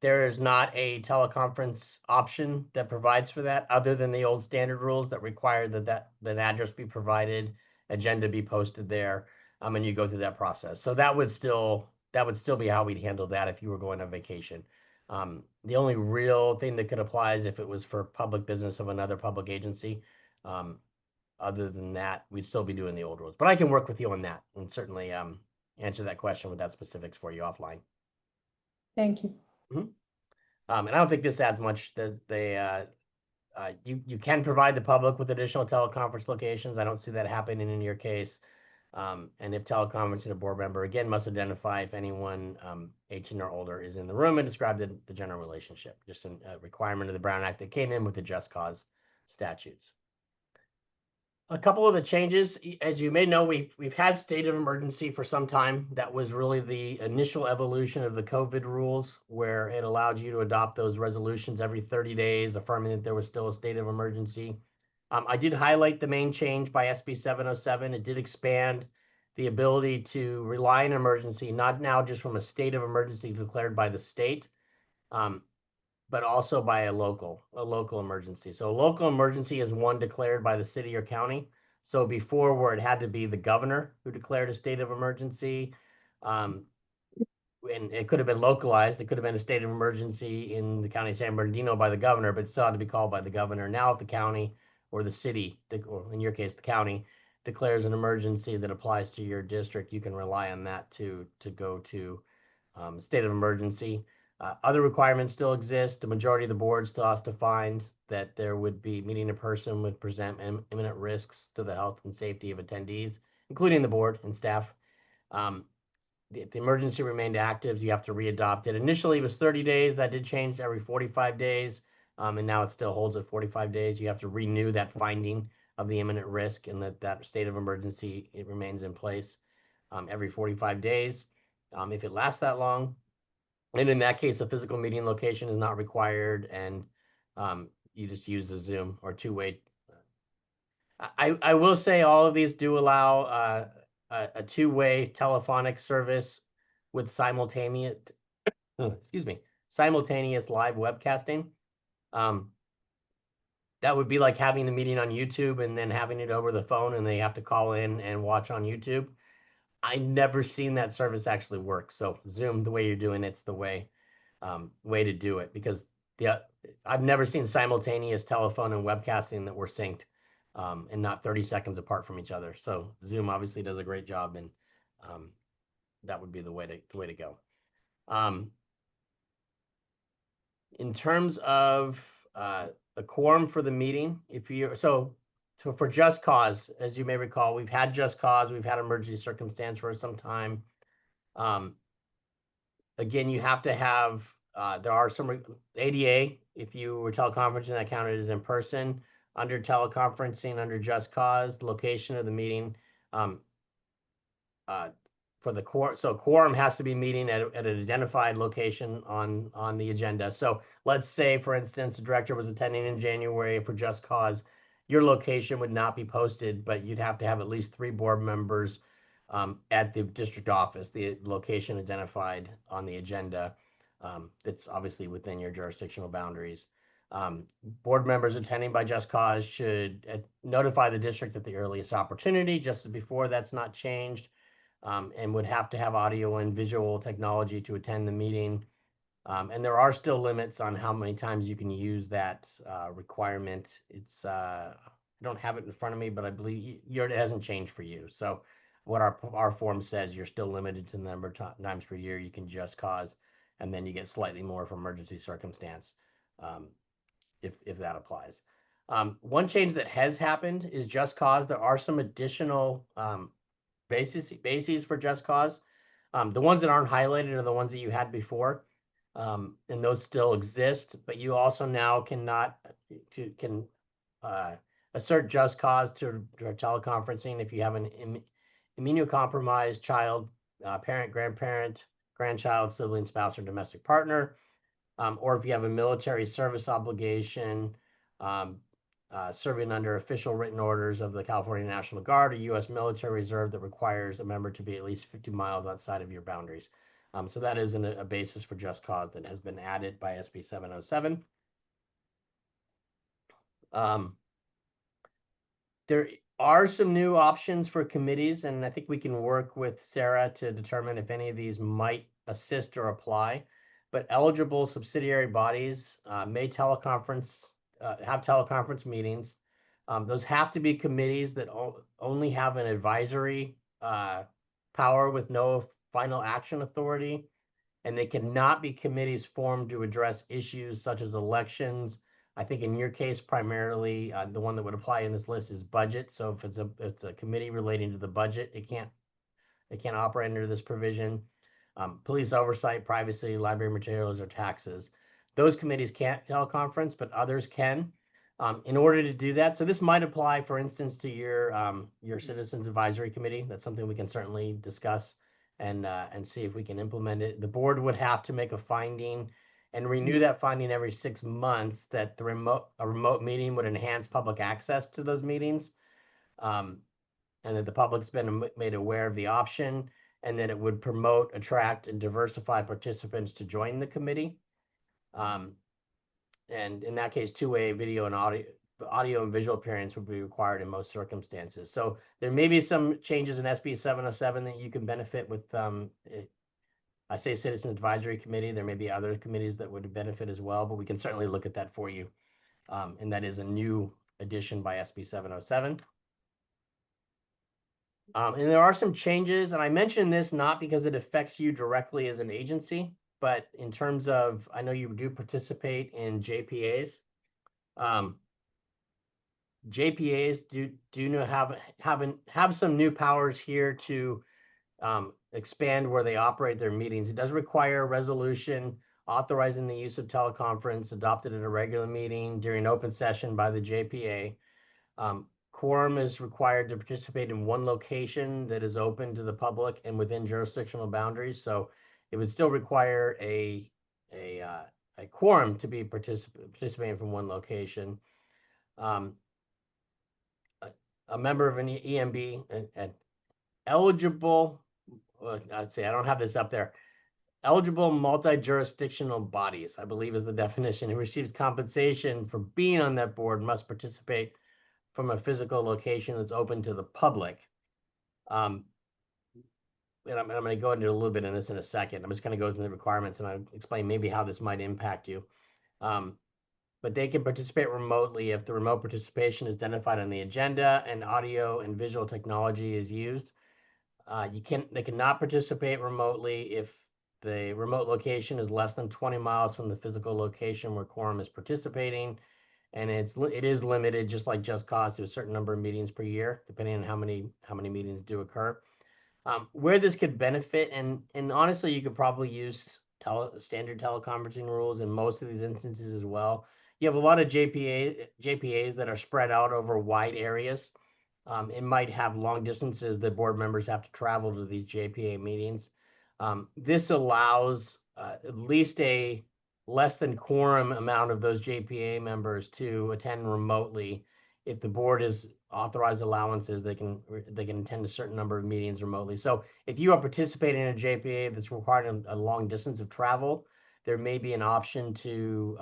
there is not a teleconference option that provides for that other than the old standard rules that require that an address be provided, agenda be posted there, and you go through that process. So that would still be how we'd handle that if you were going on vacation. The only real thing that could apply is if it was for public business of another public agency. Other than that, we'd still be doing the old rules. But I can work with you on that and certainly answer that question with that specifics for you offline. Thank you. And I don't think this adds much. You can provide the public with additional teleconference locations. I don't see that happening in your case. And if teleconferencing a board member, again, must identify if anyone 18 or older is in the room and describe the general relationship, just a requirement of the Brown Act that came in with the just cause statutes. A couple of the changes, as you may know, we've had state of emergency for some time. That was really the initial evolution of the COVID rules, where it allowed you to adopt those resolutions every 30 days, affirming that there was still a state of emergency. I did highlight the main change by SB 707. It did expand the ability to rely on emergency, not now just from a state of emergency declared by the state, but also by a local emergency. So a local emergency is one declared by the city or county. So before, where it had to be the governor who declared a state of emergency, and it could have been localized. It could have been a state of emergency in the county of San Bernardino by the governor, but it still had to be called by the governor. Now, if the county or the city, or in your case, the county, declares an emergency that applies to your district, you can rely on that to go to state of emergency. Other requirements still exist. The majority of the board still has to find that there would be meeting a person would present imminent risks to the health and safety of attendees, including the board and staff. If the emergency remained active, you have to readopt it. Initially, it was 30 days. That did change to every 45 days. And now it still holds at 45 days. You have to renew that finding of the imminent risk and that state of emergency, it remains in place every 45 days. If it lasts that long, and in that case, a physical meeting location is not required, and you just use a Zoom or two-way. I will say all of these do allow a two-way telephonic service with simultaneous live webcasting. That would be like having the meeting on YouTube and then having it over the phone, and they have to call in and watch on YouTube. I never seen that service actually work. So Zoom, the way you're doing it's the way to do it, because I've never seen simultaneous telephone and webcasting that were synced and not 30 seconds apart from each other. So Zoom obviously does a great job, and that would be the way to go. In terms of a quorum for the meeting, if you so for just cause, as you may recall, we've had just cause, we've had emergency circumstance for some time. Again, you have to have there are some ADA. If you were teleconferencing, that counted as in person. Under teleconferencing, under just cause, location of the meeting. For the quorum, so quorum has to be meeting at an identified location on the agenda. So let's say, for instance, the director was attending in January for just cause. Your location would not be posted, but you'd have to have at least 3 board members at the district office, the location identified on the agenda. That's obviously within your jurisdictional boundaries. Board members attending by just cause should notify the district at the earliest opportunity, just as before. That's not changed. And would have to have audio and visual technology to attend the meeting. And there are still limits on how many times you can use that requirement. It's I don't have it in front of me, but I believe it hasn't changed for you. So what our form says, you're still limited to the number of times per year you can just cause, and then you get slightly more for emergency circumstance, if that applies. One change that has happened is just cause. There are some additional bases for just cause. The ones that aren't highlighted are the ones that you had before, and those still exist. But you also now can assert just cause to teleconferencing if you have an immunocompromised child, parent, grandparent, grandchild, sibling, spouse, or domestic partner, or if you have a military service obligation. Serving under official written orders of the California National Guard or U.S. Military Reserve that requires a member to be at least 50 miles outside of your boundaries. So that is a basis for just cause that has been added by SB 707. There are some new options for committees, and I think we can work with Sarah to determine if any of these might assist or apply. But eligible subsidiary bodies may have teleconference meetings. Those have to be committees that only have an advisory power with no final action authority. And they cannot be committees formed to address issues such as elections. I think in your case, primarily, the one that would apply in this list is budget. So if it's a committee relating to the budget, it can't operate under this provision. Police oversight, privacy, library materials, or taxes. Those committees can't teleconference, but others can. In order to do that, so this might apply, for instance, to your Citizens Advisory Committee. That's something we can certainly discuss and see if we can implement it. The board would have to make a finding and renew that finding every 6 months that a remote meeting would enhance public access to those meetings, and that the public's been made aware of the option, and that it would promote, attract, and diversify participants to join the committee. And in that case, two-way video and audio and visual appearance would be required in most circumstances. So there may be some changes in SB 707 that you can benefit with. I say Citizens Advisory Committee. There may be other committees that would benefit as well, but we can certainly look at that for you. And that is a new addition by SB 707. And there are some changes, and I mention this not because it affects you directly as an agency, but in terms of, I know you do participate in JPAs. JPAs do have some new powers here to expand where they operate their meetings. It does require a resolution authorizing the use of teleconference adopted at a regular meeting during open session by the JPA. Quorum is required to participate in one location that is open to the public and within jurisdictional boundaries. So it would still require a quorum to be participating from one location. A member of an EMB, an eligible, I'd say, I don't have this up there. Eligible multi-jurisdictional bodies, I believe is the definition, who receives compensation for being on that board must participate from a physical location that's open to the public. And I'm going to go into a little bit in this in a second. I'm just going to go into the requirements and I'll explain maybe how this might impact you. But they can participate remotely if the remote participation is identified on the agenda and audio and visual technology is used. They cannot participate remotely if the remote location is less than 20 miles from the physical location where quorum is participating. And it is limited, just like Just Cause, to a certain number of meetings per year, depending on how many meetings do occur. Where this could benefit, and honestly, you could probably use standard teleconferencing rules in most of these instances as well. You have a lot of JPAs that are spread out over wide areas. It might have long distances that board members have to travel to these JPA meetings. This allows at least a less than quorum amount of those JPA members to attend remotely. If the board is authorized allowances, they can attend a certain number of meetings remotely. So if you are participating in a JPA that's requiring a long distance of travel, there may be an option to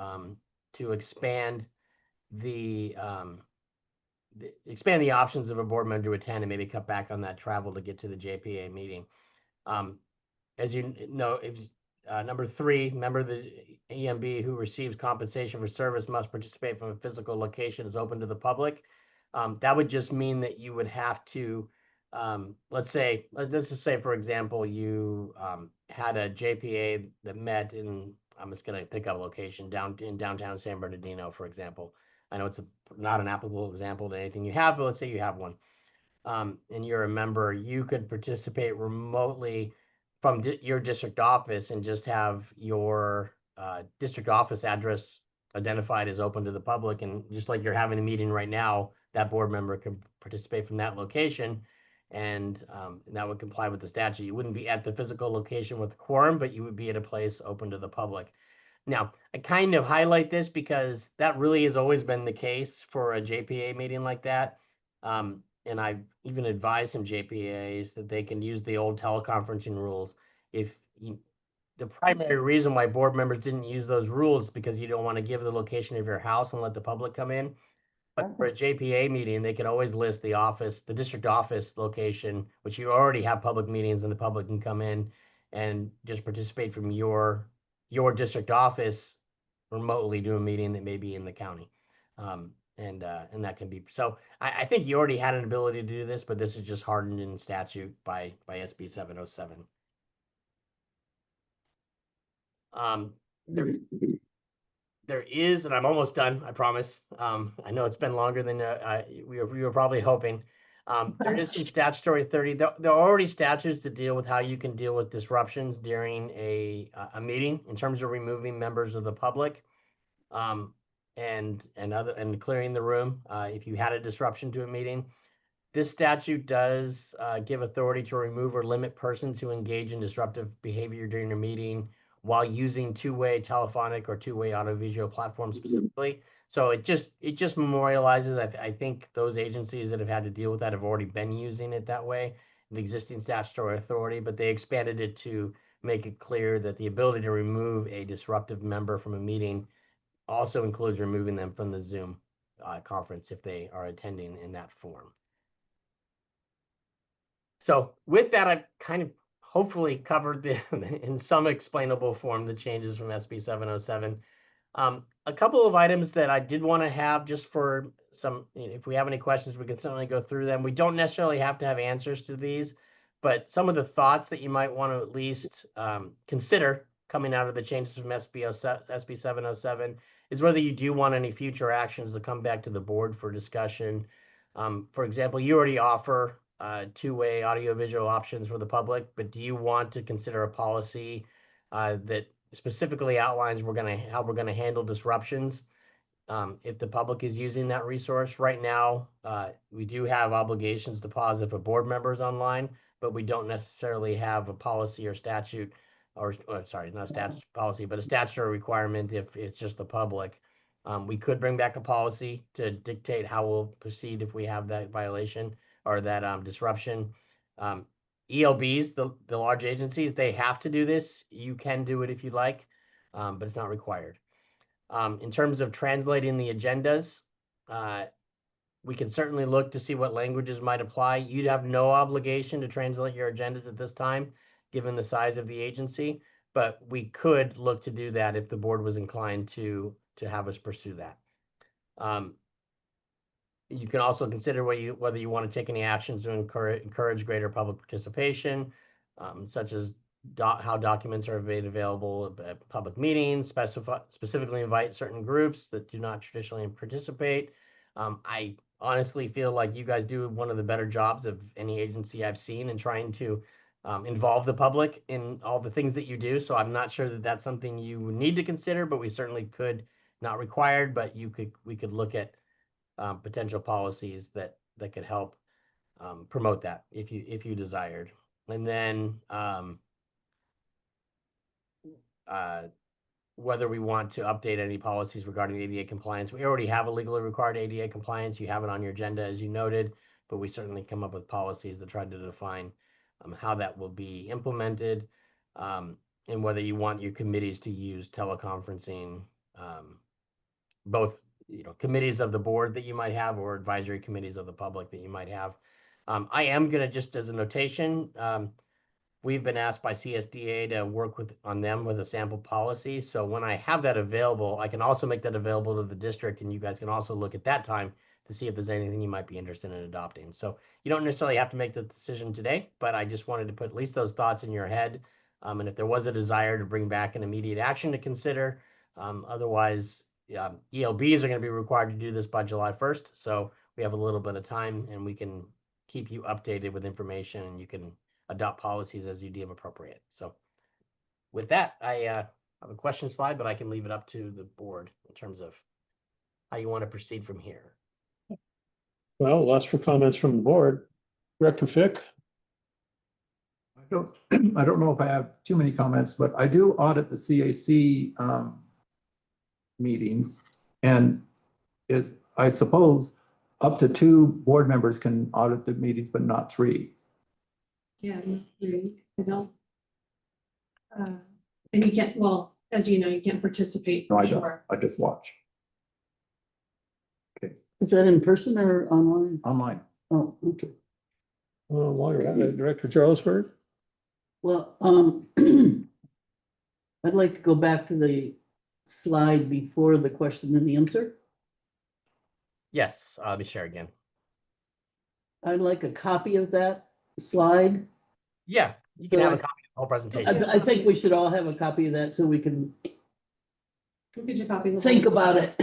expand the options of a board member to attend and maybe cut back on that travel to get to the JPA meeting. As you know, if number 3, member of the EMB who receives compensation for service must participate from a physical location is open to the public. That would just mean that you would have to, let's just say, for example, you had a JPA that met in, I'm just going to pick up a location in downtown San Bernardino, for example. I know it's not an applicable example to anything you have, but let's say you have one. And you're a member, you could participate remotely from your district office and just have your district office address identified as open to the public. And just like you're having a meeting right now, that board member can participate from that location, and that would comply with the statute. You wouldn't be at the physical location with the quorum, but you would be at a place open to the public. Now, I kind of highlight this because that really has always been the case for a JPA meeting like that. And I've even advised some JPAs that they can use the old teleconferencing rules. The primary reason why board members didn't use those rules is because you don't want to give the location of your house and let the public come in. But for a JPA meeting, they can always list the district office location, which you already have public meetings and the public can come in and just participate from your district office remotely to a meeting that may be in the county. And that can be, so I think you already had an ability to do this, but this is just hardened in statute by SB 707. There is, and I'm almost done, I promise. I know it's been longer than we were probably hoping. There is some statutory authority. There are already statutes that deal with how you can deal with disruptions during a meeting in terms of removing members of the public. And clearing the room if you had a disruption to a meeting. This statute does give authority to remove or limit persons who engage in disruptive behavior during a meeting while using two-way telephonic or two-way audiovisual platforms specifically. So it just memorializes. I think those agencies that have had to deal with that have already been using it that way, the existing statutory authority, but they expanded it to make it clear that the ability to remove a disruptive member from a meeting also includes removing them from the Zoom conference if they are attending in that form. So with that, I've kind of hopefully covered in some explainable form the changes from SB 707. A couple of items that I did want to have just for some, if we have any questions, we can certainly go through them. We don't necessarily have to have answers to these, but some of the thoughts that you might want to at least consider coming out of the changes from SB 707 is whether you do want any future actions to come back to the board for discussion. For example, you already offer two-way audiovisual options for the public, but do you want to consider a policy that specifically outlines how we're gonna handle disruptions if the public is using that resource? Right now, we do have obligations to pause if a board member is online, but we don't necessarily have a policy or statute, or sorry, not a statute policy, but a statutory requirement if it's just the public. We could bring back a policy to dictate how we'll proceed if we have that violation or that disruption. ELBs, the large agencies, they have to do this. You can do it if you like, but it's not required. In terms of translating the agendas, we can certainly look to see what languages might apply. You'd have no obligation to translate your agendas at this time, given the size of the agency, but we could look to do that if the board was inclined to have us pursue that. You can also consider whether you want to take any actions to encourage greater public participation, such as how documents are made available at public meetings, specifically invite certain groups that do not traditionally participate. I honestly feel like you guys do one of the better jobs of any agency I've seen in trying to involve the public in all the things that you do. So I'm not sure that that's something you would need to consider, but we certainly could, not required, but we could look at potential policies that could help promote that if you desired. And then whether we want to update any policies regarding ADA compliance. We already have a legally required ADA compliance. You have it on your agenda, as you noted, but we certainly come up with policies that try to define how that will be implemented, and whether you want your committees to use teleconferencing, both committees of the board that you might have or advisory committees of the public that you might have. I am going to, just as a notation, we've been asked by CSDA to work on them with a sample policy. So when I have that available, I can also make that available to the district, and you guys can also look at that time to see if there's anything you might be interested in adopting. So you don't necessarily have to make the decision today, but I just wanted to put at least those thoughts in your head. And if there was a desire to bring back an immediate action to consider, otherwise, ELBs are going to be required to do this by July 1st. So we have a little bit of time, and we can keep you updated with information, and you can adopt policies as you deem appropriate. So with that, I have a question slide, but I can leave it up to the board in terms of how you want to proceed from here. Well, last for comments from the board. Director Fick? I don't know if I have too many comments, but I do audit the CAC meetings, and it's, I suppose, up to 2 board members can audit the meetings, but not 3. Yeah, I don't. And you can't, well, as you know, you can't participate. No, I for don't. sure. I just watch Is that in person or online? online. Oh, okay. Well, while you're at it, Director Charlesburg? Well, I'd like to go back to the slide before the question and answer. Yes, I'll be sharing again. I'd like a copy of that slide. Yeah, you can So have a I- copy of the whole presentation. I think we should all have a copy of that so we can We'll get you a copy of the think whole- about it.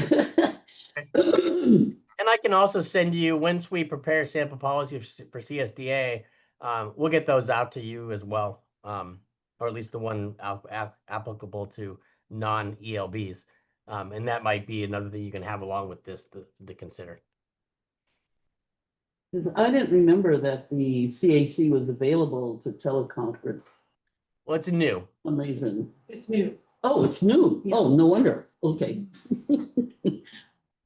And I can also send you, once we prepare sample policy for CSDA, we'll get those out to you as well. Or at least the one applicable to non-ELBs. And that might be another thing you can have along with this to consider. Because I didn't remember that the CAC was available to teleconference. Well, it's new. Amazing. It's new, Oh, it's new. Oh, no wonder. Okay.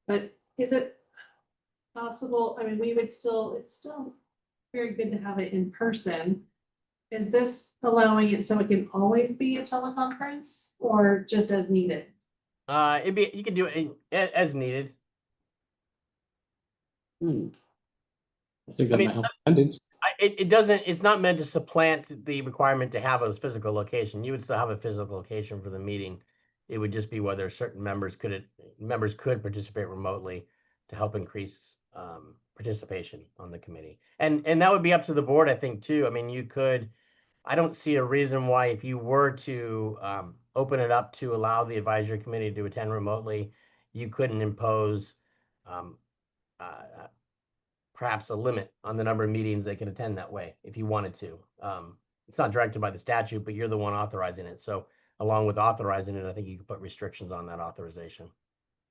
but is it possible, I mean, it's still very good to have it in person. Is this allowing it so it can always be a teleconference or just as needed? You can do it as needed. I think that might help attendance. It's not meant to supplant the requirement to have a physical location. You would still have a physical location for the meeting. It would just be whether certain members could participate remotely to help increase participation on the committee. And that would be up to the board, I think, too. I mean, I don't see a reason why, if you were to open it up to allow the advisory committee to attend remotely, you couldn't impose perhaps a limit on the number of meetings they can attend that way if you wanted to. It's not directed by the statute, but you're the one authorizing it. So along with authorizing it, I think you could put restrictions on that authorization.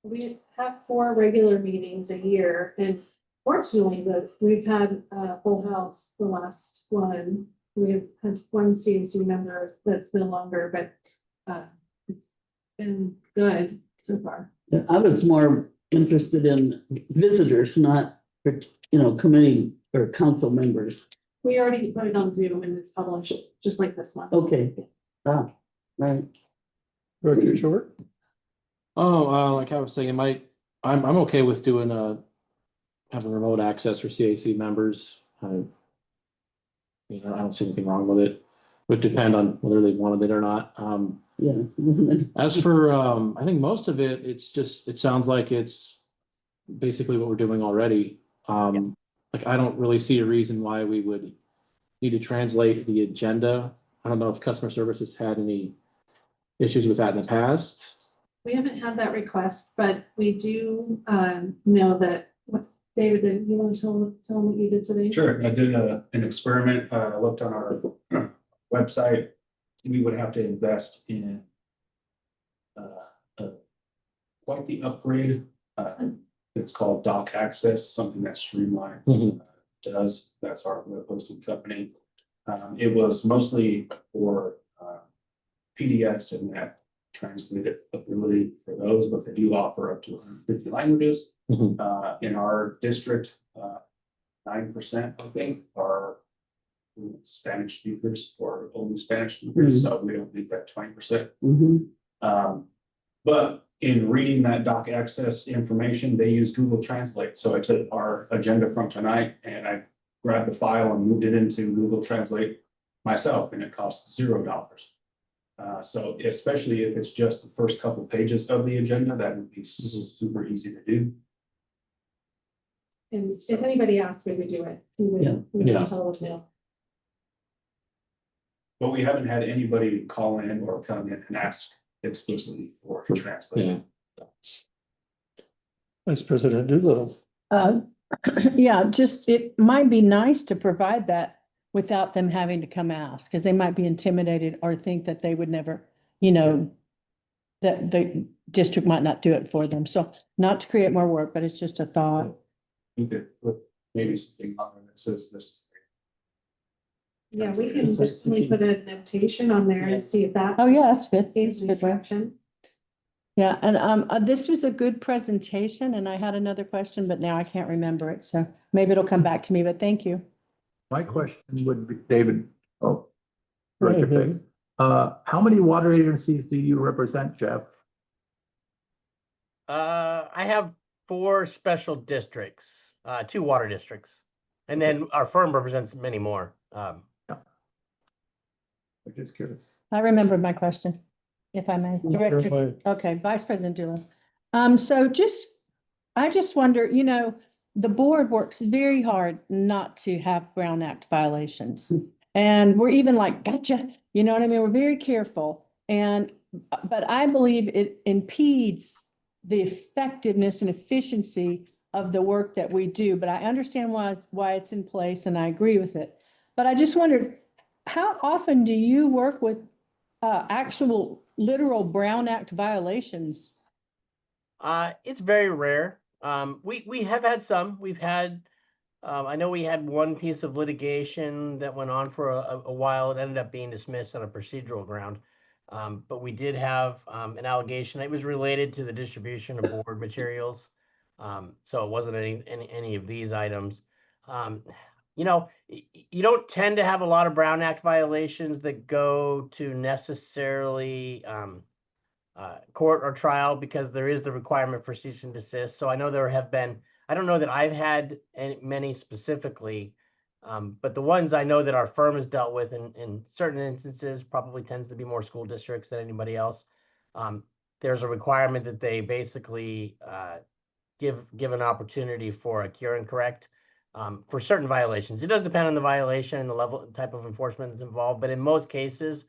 We have 4 regular meetings a year, and fortunately, we've had a full house the last one. We have had 1 CNC member that's no longer, but it's been good so far. I was more interested in visitors, not, committee or council members. We already put it on Zoom and it's published, just like this one. Okay. Right. Director Short? Oh, like I was saying, I'm okay with doing having remote access for CAC members. I don't see anything wrong with it. It would depend on whether they wanted it or not. Yeah. As for, I think most of it, it sounds like it's basically what we're doing already. Like, I don't really see a reason why we would need to translate the agenda I don't know if customer service has had any issues with that in the past. We haven't had that request, but we do know that, what, David, did you want to tell them what you did today? Sure, I did an experiment, looked on our website. We would have to invest in quite the upgrade. It's called Doc Access, something that Streamline does. That's our web hosting company. It was mostly for PDFs and that translatability for those, but they do offer up to 150 languages. In our district, 9%, I think, are Spanish speakers or only Spanish speakers, so we don't need that 20%. But in reading that Doc Access information, they use Google Translate. So I took our agenda from tonight and I grabbed the file and moved it into Google Translate myself, and it costs $0. So especially if it's just the first couple pages of the agenda, that would be super easy to do. And if anybody asked, we would do it. We would tell them no. But we haven't had anybody call in or come in and ask explicitly for translate. Vice President Doolittle. Yeah, just, it might be nice to provide that without them having to come ask, because they might be intimidated or think that they would never, you know, that the district might not do it for them. So not to create more work, but it's just a thought. You could put maybe something on there that says this is. Yeah, we can definitely put a notation on there and see if that. Oh, yeah, that's good. gains That's a good way. traction. Yeah, and this was a good presentation, and I had another question, but now I can't remember it, so maybe it'll come back to me, but thank you. My question would be, David, Go Director ahead, David. Fick, how many water agencies do you represent, Jeff? I have 4 special districts, 2 water districts, and then our firm represents many more. I'm just curious. I remembered my question, if I may. Director, okay, Vice President Doolittle. So I just wonder, you know, the board works very hard not to have Brown Act violations. And we're even like, gotcha, you know what I mean? We're very careful. But I believe it impedes the effectiveness and efficiency of the work that we do. But I understand why it's in place, and I agree with it. But I just wondered, how often do you work with actual literal Brown Act violations? It's very rare. We have had some. We've had, I know we had one piece of litigation that went on for a while. It ended up being dismissed on a procedural ground. But we did have an allegation. It was related to the distribution of board materials. So it wasn't any of these items. You know, you don't tend to have a lot of Brown Act violations that go to necessarily court or trial, because there is the requirement for cease and desist. So I know there have been, I don't know that I've had many specifically, but the ones I know that our firm has dealt with in certain instances probably tends to be more school districts than anybody else. There's a requirement that they basically give an opportunity for a cure and correct for certain violations. It does depend on the violation and the level type of enforcement that's involved, but in most cases,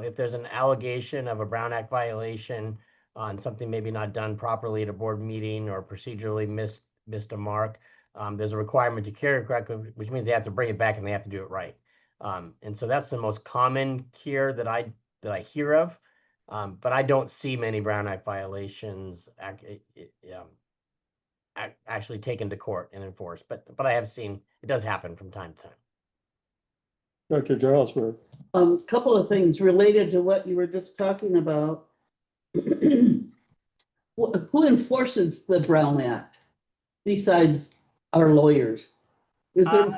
if there's an allegation of a Brown Act violation on something maybe not done properly at a board meeting or procedurally missed a mark, there's a requirement to cure and correct, which means they have to bring it back and they have to do it right. And so that's the most common cure that I hear of. But I don't see many Brown Act violations actually taken to court and enforced. But I have seen it does happen from time to time. Dr. Jarlsberg. Couple of things related to what you were just talking about. Who enforces the Brown Act besides our lawyers? Is there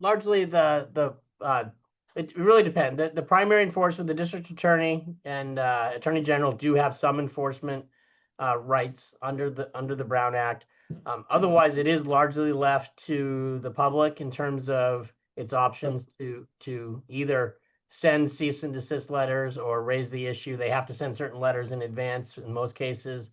Largely it really depends. The primary enforcement, the district attorney and attorney general do have some enforcement rights under the Brown Act. Otherwise, it is largely left to the public in terms of its options to either send cease and desist letters or raise the issue. They have to send certain letters in advance in most cases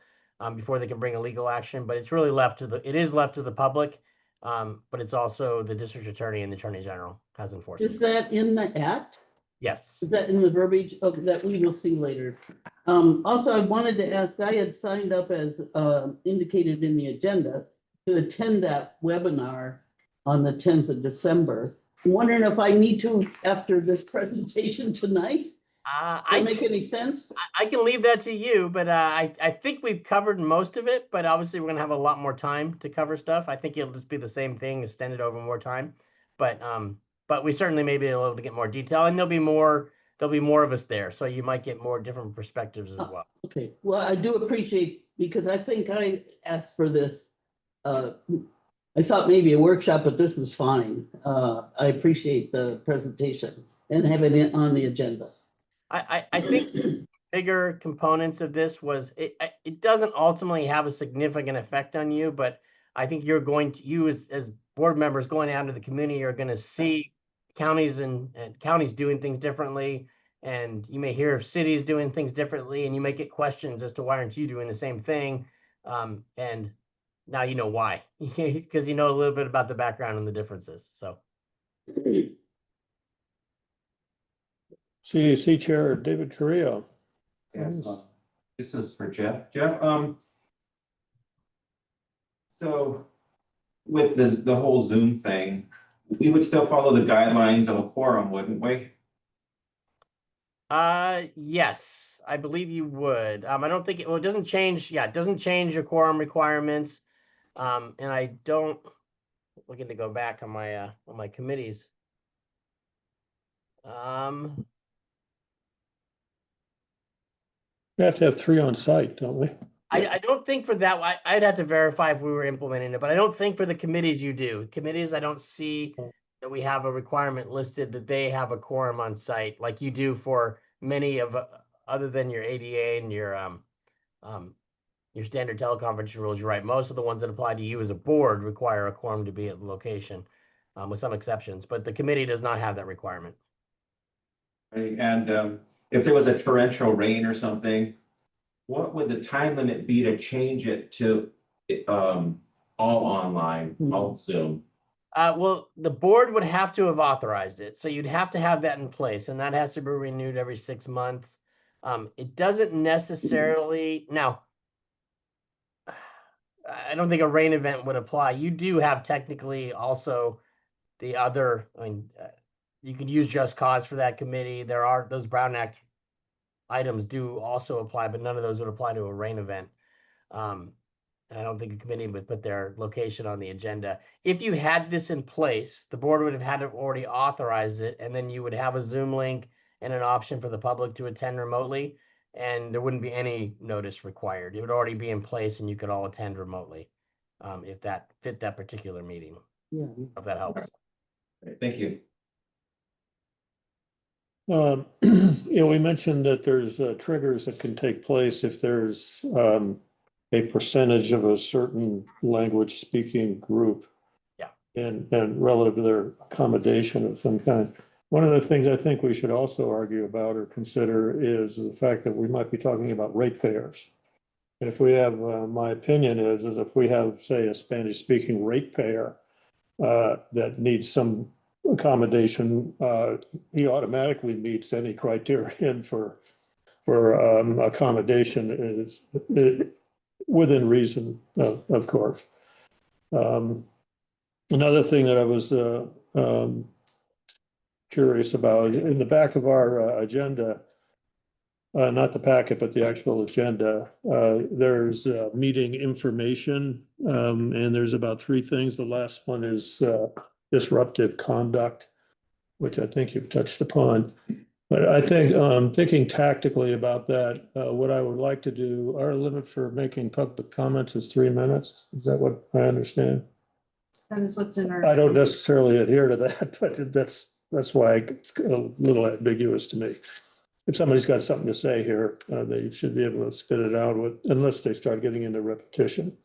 before they can bring a legal action. But it's really left to the public. But it's also the district attorney and the attorney general has enforcement. is that in the act? Yes. Is that in the verbiage of that we will see later? Also, I wanted to ask, I had signed up as indicated in the agenda to attend that webinar on the 10th of December. I'm wondering if I need to, after this presentation tonight, does that make any sense? I can leave that to you, but I think we've covered most of it, but obviously we're gonna have a lot more time to cover stuff. I think it'll just be the same thing, extended over more time. But we certainly may be able to get more detail, and there'll be more of us there, so you might get more different perspectives as well. Okay, well, I do appreciate, because I think I asked for this. I thought maybe a workshop, but this is fine. I appreciate the presentation and having it on the agenda. I think bigger components of this was it doesn't ultimately have a significant effect on you, but I think you as board members going out into the community are going to see counties and counties doing things differently, and you may hear of cities doing things differently, and you may get questions as to why aren't you doing the same thing, and now you know why, because you know a little bit about the background and the differences. So. CAC Chair David Carrillo. Yes, this is for Jeff. Jeff, so with the whole Zoom thing, we would still follow the guidelines of a quorum, wouldn't we? Yes, I believe you would. I don't think it doesn't change. Yeah, it doesn't change your quorum requirements. And I don't looking to go back on my committees. We have to have 3 on site, don't we? I don't think for that, I'd have to verify if we were implementing it, but I don't think for the committees you do. Committees, I don't see that we have a requirement listed that they have a quorum on site like you do for many of, other than your ADA and your standard teleconference rules. You're right. Most of the ones that apply to you as a board require a quorum to be at the location, with some exceptions, but the committee does not have that requirement. And if there was a torrential rain or something, what would the time limit be to change it to all online, all Zoom? Well, the board would have to have authorized it, so you'd have to have that in place, and that has to be renewed every 6 months. It doesn't necessarily now. I don't think a rain event would apply. You do have technically also the other. I mean, you could use just cause for that committee. There are those Brown Act items do also apply, but none of those would apply to a rain event. I don't think a committee would put their location on the agenda. If you had this in place, the board would have had to already authorize it, and then you would have a Zoom link and an option for the public to attend remotely, and there wouldn't be any notice required. It would already be in place, and you could all attend remotely, if that fit that particular meeting. Yeah. If that helps. Thank you. We mentioned that there's triggers that can take place if there's a percentage of a certain language speaking group. Yeah. And relative to their accommodation of some kind. One of the things I think we should also argue about or consider is the fact that we might be talking about ratepayers. And if we have, my opinion is if we have, say, a Spanish speaking ratepayer that needs some accommodation, he automatically meets any criterion for accommodation within reason, of course. Another thing that I was curious about, in the back of our agenda, not the packet, but the actual agenda, there's meeting information, and there's about 3 things. The last one is disruptive conduct, which I think you've touched upon. But I think, thinking tactically about that, what I would like to do, our limit for making public comments is 3 minutes. Is that what I understand? That is what's in our. I don't necessarily adhere to that, but that's why it's a little ambiguous to me. If somebody's got something to say here, they should be able to spit it out unless they start getting into repetition,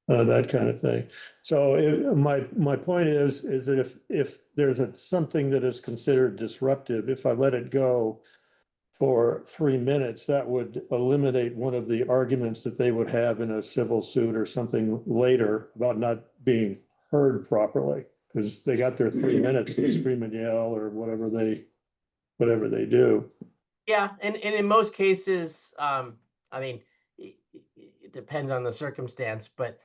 that kind of thing. So my point is that if there's something that is considered disruptive, if I let it go for 3 minutes, that would eliminate one of the arguments that they would have in a civil suit or something later about not being heard properly, because they got their 3 minutes to scream and yell or whatever they whatever they do. Yeah, and in most cases, I mean, it depends on the circumstance, but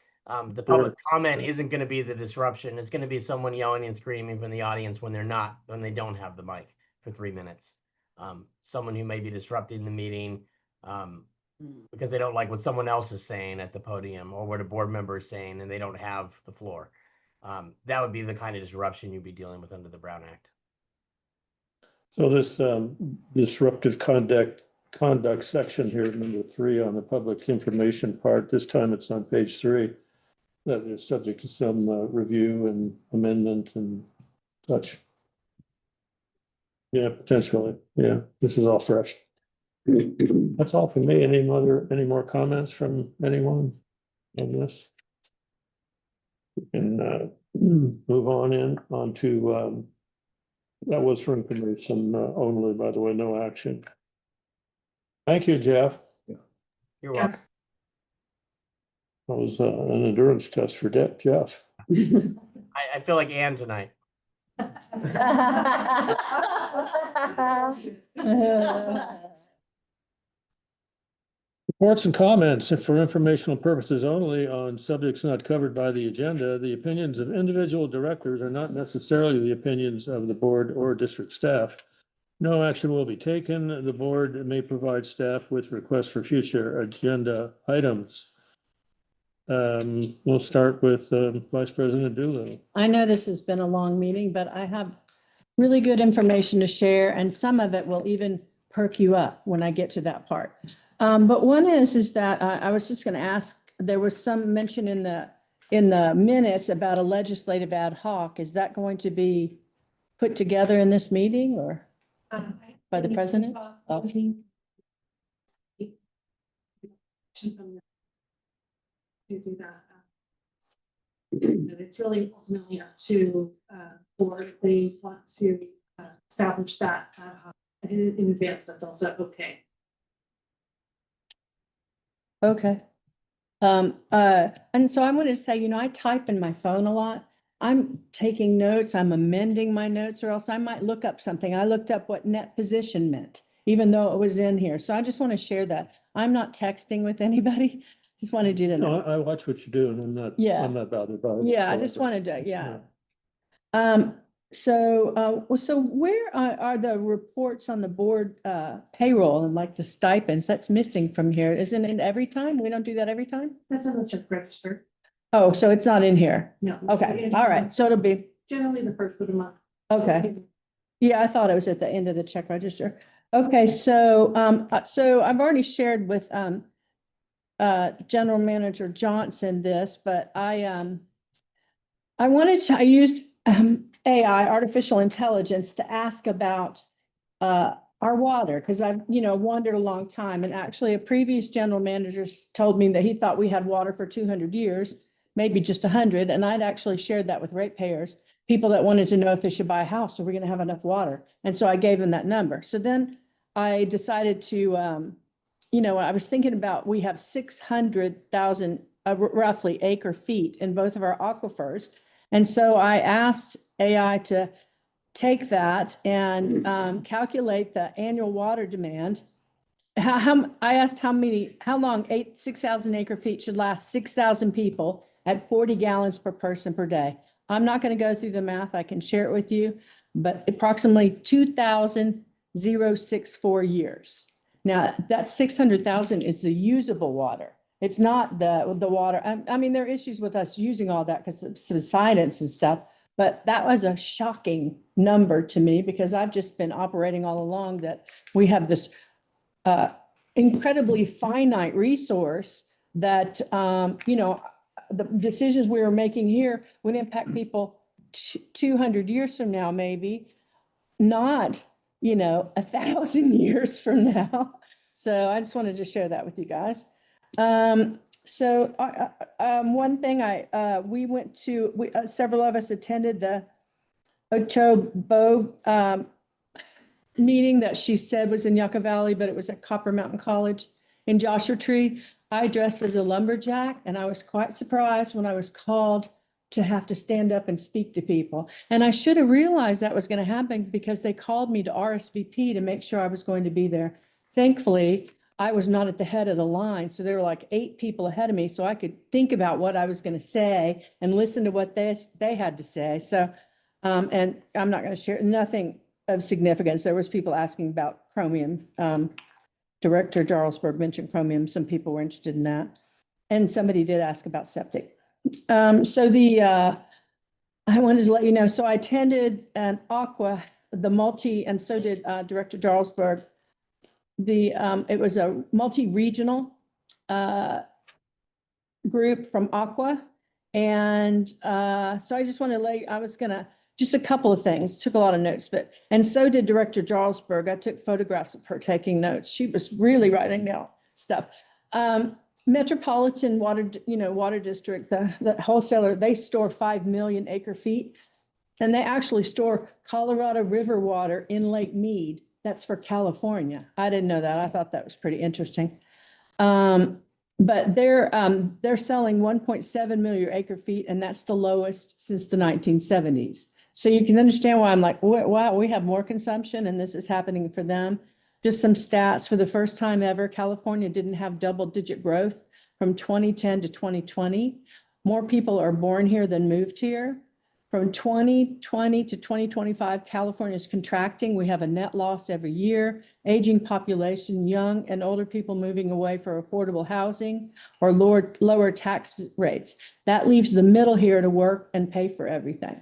the public comment isn't gonna be the disruption. It's gonna be someone yelling and screaming from the audience when they don't have the mic for 3 minutes. Someone who may be disrupting the meeting, because they don't like what someone else is saying at the podium or what a board member is saying and they don't have the floor. That would be the kind of disruption you'd be dealing with under the Brown Act. So this disruptive conduct section here, number 3 on the public information part, this time it's on page 3, that is subject to some review and amendment and such. Yeah, potentially. Yeah, this is all fresh. That's all for me. Any more comments from anyone on this? We can move on to that was for information only, by the way, no action. Thank you, Jeff. You're welcome. That was an endurance test for Jeff. I feel like Ann tonight. Reports and comments for informational purposes only on subjects not covered by the agenda. The opinions of individual directors are not necessarily the opinions of the board or district staff. No action will be taken. The board may provide staff with requests for future agenda items. We'll start with Vice President Doolittle. I know this has been a long meeting, but I have really good information to share, and some of it will even perk you up when I get to that part. But one is that I was just going to ask, there was some mention in the minutes about a legislative ad hoc. Is that going to be put together in this meeting or by the president? Oh. To do that. And it's really ultimately up to board if they want to establish that in advance. That's also okay. Okay. And so I wanted to say, I type in my phone a lot. I'm taking notes, I'm amending my notes, or else I might look up something. I looked up what net position meant, even though it was in here. So I just want to share that. I'm not texting with anybody. Just wanted you to know. No, I watch what you do and I'm not bothered by it. Yeah, I just wanted to, yeah. So where are the reports on the board payroll and like the stipends? That's missing from here. Isn't it every time? We don't do that every time? That's on the check register. Oh, so it's not in here. No. Okay, all right. So it'll be, Generally the first of the month. okay. Yeah, I thought it was at the end of the check register. Okay, so I've already shared with General Manager Johnson this, but I used AI, artificial intelligence, to ask about our water, because I've, wondered a long time. And actually a previous general manager told me that he thought we had water for 200 years, maybe just 100. And I'd actually shared that with ratepayers, people that wanted to know if they should buy a house, are we going to have enough water? And so I gave them that number. So then I decided to, I was thinking about, we have 600,000 roughly acre feet in both of our aquifers. And so I asked AI to take that and calculate the annual water demand. I asked how long 6,000 acre feet should last 6,000 people at 40 gallons per person per day. I'm not going to go through the math. I can share it with you, but approximately 2,064 years. Now that 600,000 is the usable water. It's not the water. I mean, there are issues with us using all that because of subsidence and stuff, but that was a shocking number to me because I've just been operating all along that we have this incredibly finite resource that, the decisions we were making here would impact people 200 years from now, maybe not, 1,000 years from now. So I just wanted to share that with you guys. One thing we went to, several of us attended the Otobo meeting that she said was in Yucca Valley, but it was at Copper Mountain College in Joshua Tree. I dressed as a lumberjack and I was quite surprised when I was called to have to stand up and speak to people. And I should have realized that was going to happen because they called me to RSVP to make sure I was going to be there. Thankfully, I was not at the head of the line, so there were like 8 people ahead of me, so I could think about what I was going to say and listen to what they had to say. So, and I'm not going to share nothing of significance. There was people asking about chromium. Director Jarlsberg mentioned chromium. Some people were interested in that. And somebody did ask about septic. I wanted to let you know, so I attended an Aqua, and so did Director Jarlsberg. It was a multi-regional group from Aqua. And so I just want to just a couple of things, took a lot of notes, and so did Director Jarlsberg. I took photographs of her taking notes. She was really writing down stuff. Metropolitan Water District, the wholesaler, they store 5 million acre feet, and they actually store Colorado River water in Lake Mead. That's for California. I didn't know that. I thought that was pretty interesting. But they're selling 1.7 million acre feet, and that's the lowest since the 1970s. So you can understand why I'm like, wow, we have more consumption, and this is happening for them. Just some stats. For the first time ever, California didn't have double-digit growth from 2010 to 2020. More people are born here than moved here. From 2020 to 2025, California is contracting. We have a net loss every year. Aging population, young and older people moving away for affordable housing or lower tax rates. That leaves the middle here to work and pay for everything.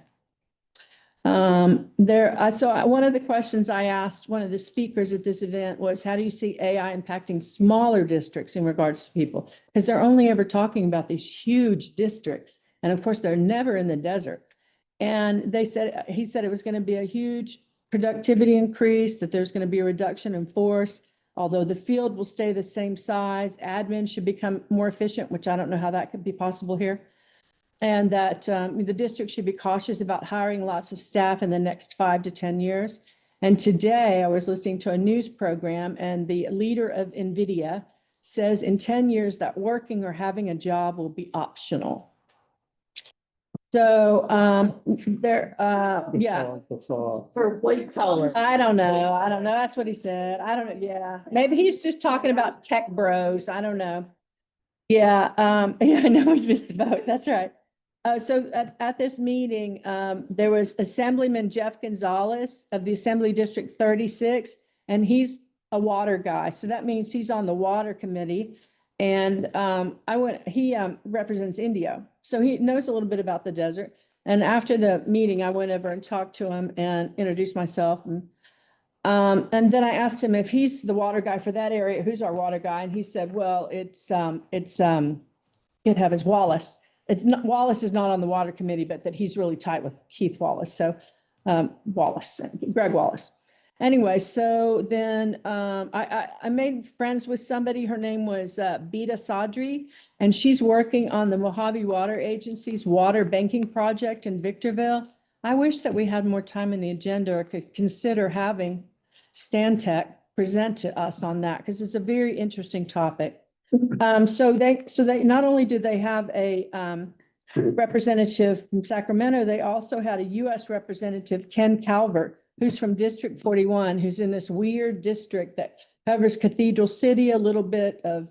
One of the questions I asked one of the speakers at this event was, how do you see AI impacting smaller districts in regards to people? Because they're only ever talking about these huge districts. And of course, they're never in the desert. And he said it was going to be a huge productivity increase, that there's going to be a reduction in force, although the field will stay the same size. Admin should become more efficient, which I don't know how that could be possible here. And that the district should be cautious about hiring lots of staff in the next 5 to 10 years. And today I was listening to a news program, and the leader of NVIDIA says in 10 years that working or having a job will be optional. So yeah. For white collars. I don't know. That's what he said. I don't know. Yeah. Maybe he's just talking about tech bros. I don't know. Yeah. Yeah, I know he's missed the boat. That's right. So at this meeting, there was Assemblyman Jeff Gonzalez of the Assembly District 36, and he's a water guy. So that means he's on the water committee. And he represents Indio. So he knows a little bit about the desert. And after the meeting, I went over and talked to him and introduced myself. And then I asked him if he's the water guy for that area, who's our water guy? And he said, well, it's Wallace. Wallace is not on the water committee, but that he's really tight with Keith Wallace. So Greg Wallace. Anyway, so then I made friends with somebody. Her name was Beta Sadri, and she's working on the Mojave Water Agency's water banking project in Victorville. I wish that we had more time in the agenda, or could consider having Stantec present to us on that, because it's a very interesting topic. So they not only did they have a representative from Sacramento, they also had a U.S. representative, Ken Calvert, who's from District 41, who's in this weird district that covers Cathedral City, a little bit of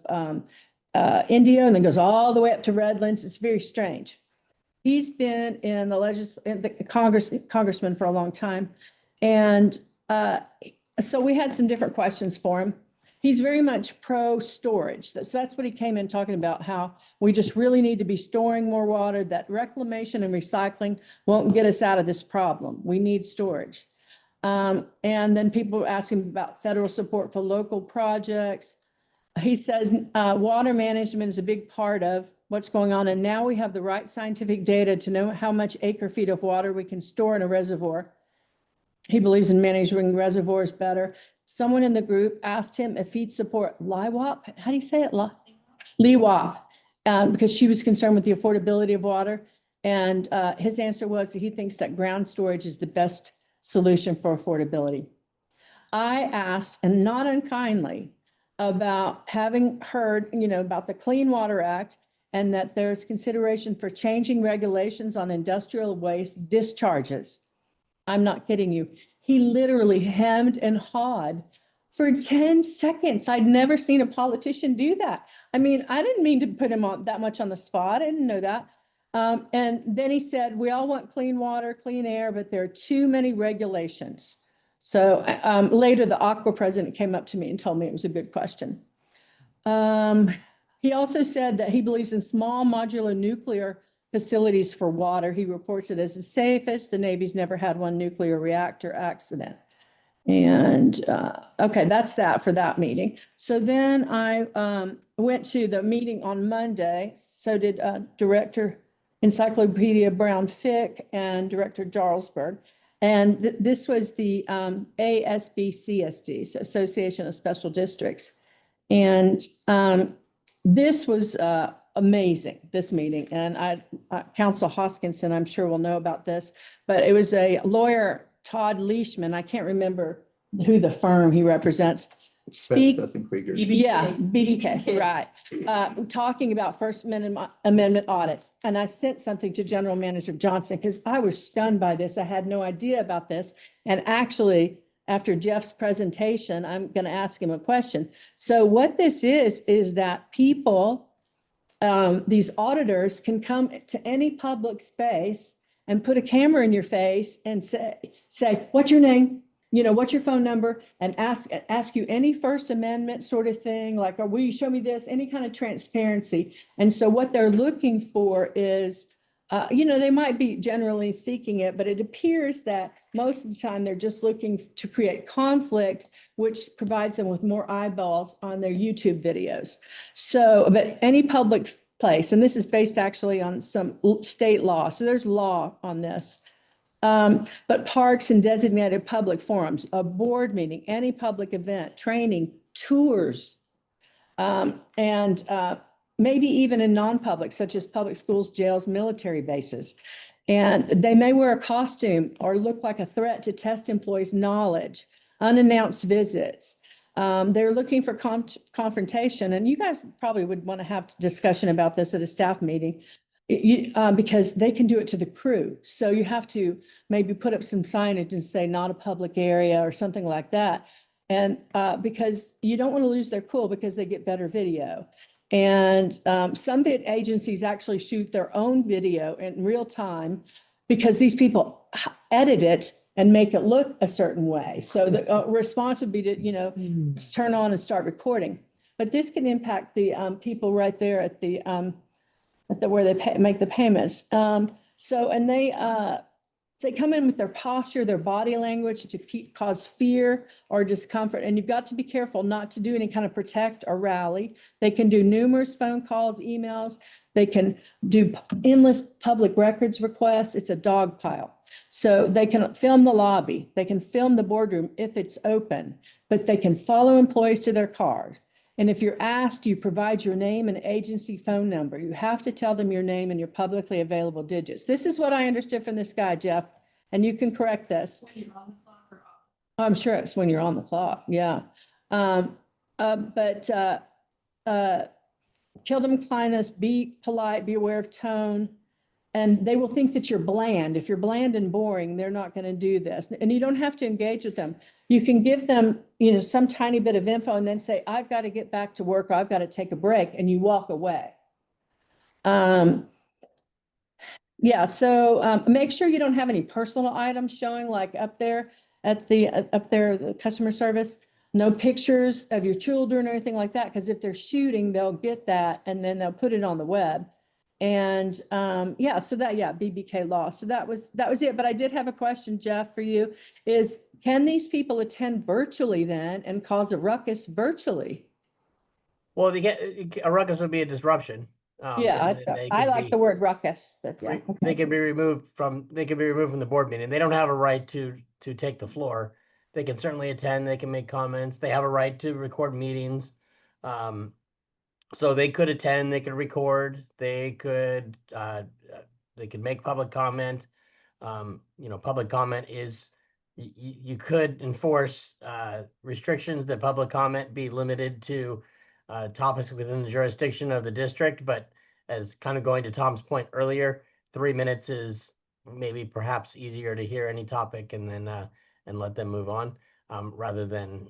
Indio, and then goes all the way up to Redlands. It's very strange. He's been in the congressman for a long time. And so we had some different questions for him. He's very much pro storage. So that's what he came in talking about, how we just really need to be storing more water, that reclamation and recycling won't get us out of this problem. We need storage. And then people were asking about federal support for local projects. He says water management is a big part of what's going on. And now we have the right scientific data to know how much acre feet of water we can store in a reservoir. He believes in managing reservoirs better. Someone in the group asked him if he'd support LIWAP. How do you say it? LIWAP, because she was concerned with the affordability of water. And his answer was that he thinks that ground storage is the best solution for affordability. I asked, and not unkindly, about having heard, about the Clean Water Act and that there's consideration for changing regulations on industrial waste discharges. I'm not kidding you. He literally hemmed and hawed for 10 seconds. I'd never seen a politician do that. I mean, I didn't mean to put him on that much on the spot. I didn't know that. And then he said, we all want clean water, clean air, but there are too many regulations. So later, the Aqua president came up to me and told me it was a good question. He also said that he believes in small modular nuclear facilities for water. He reports it as the safest. The Navy's never had one nuclear reactor accident. And okay, that's that for that meeting. So then I went to the meeting on Monday. So did Director Encyclopedia Brown Fick and Director Jarlsberg. And this was the ASBCSD, so Association of Special Districts. And this was amazing, this meeting. And Council Hoskinson, I'm sure will know about this, but it was a lawyer, Todd Leishman. I can't remember who the firm he represents. Speak. Yeah, BDK, right. Talking about First Amendment audits. And I sent something to General Manager Johnson because I was stunned by this. I had no idea about this. And actually, after Jeff's presentation, I'm going to ask him a question. So what this is that people, these auditors can come to any public space and put a camera in your face and say, what's your name? You know, what's your phone number? And ask you any First Amendment sort of thing, like, will you show me this? Any kind of transparency. And so what they're looking for is, you know, they might be generally seeking it, but it appears that most of the time they're just looking to create conflict, which provides them with more eyeballs on their YouTube videos. So, but any public place, and this is based actually on some state law. So there's law on this. But parks and designated public forums, a board meeting, any public event, training, tours, and maybe even in non-public, such as public schools, jails, military bases. And they may wear a costume or look like a threat to test employees' knowledge, unannounced visits. They're looking for confrontation, and you guys probably would want to have a discussion about this at a staff meeting. Because they can do it to the crew. So you have to maybe put up some signage and say not a public area or something like that. And because you don't want to lose their cool because they get better video. And some agencies actually shoot their own video in real time because these people edit it and make it look a certain way. So the response would be to, you know, turn on and start recording. But this can impact the people right there at the where they make the payments. So, and they come in with their posture, their body language to cause fear or discomfort. And you've got to be careful not to do any kind of protect or rally. They can do numerous phone calls, emails. They can do endless public records requests. It's a dog pile. So they can film the lobby. They can film the boardroom if it's open, but they can follow employees to their car. And if you're asked, you provide your name and agency phone number. You have to tell them your name and your publicly available digits. This is what I understood from this guy, Jeff, and you can correct this. I'm sure it's when you're on the clock, yeah. Kill them kindness, be polite, be aware of tone, and they will think that you're bland. If you're bland and boring, they're not going to do this. And you don't have to engage with them. You can give them, you know, some tiny bit of info and then say, I've got to get back to work, or I've got to take a break, and you walk away. Yeah, so make sure you don't have any personal items showing, like up there at the customer service. No pictures of your children or anything like that, because if they're shooting, they'll get that and then they'll put it on the web. And yeah, so that, yeah, BBK law. So that was it. But I did have a question, Jeff, for you, is can these people attend virtually then and cause a ruckus virtually? Well, a ruckus would be a disruption. Yeah, I like the word ruckus, but yeah. They can be removed from the board meeting. They don't have a right to take the floor. They can certainly attend, they can make comments, they have a right to record meetings. So they could attend, they could record, they could make public comment. You know, public comment is, you could enforce restrictions that public comment be limited to topics within the jurisdiction of the district, but as kind of going to Tom's point earlier, 3 minutes is maybe perhaps easier to hear any topic and then and let them move on, rather than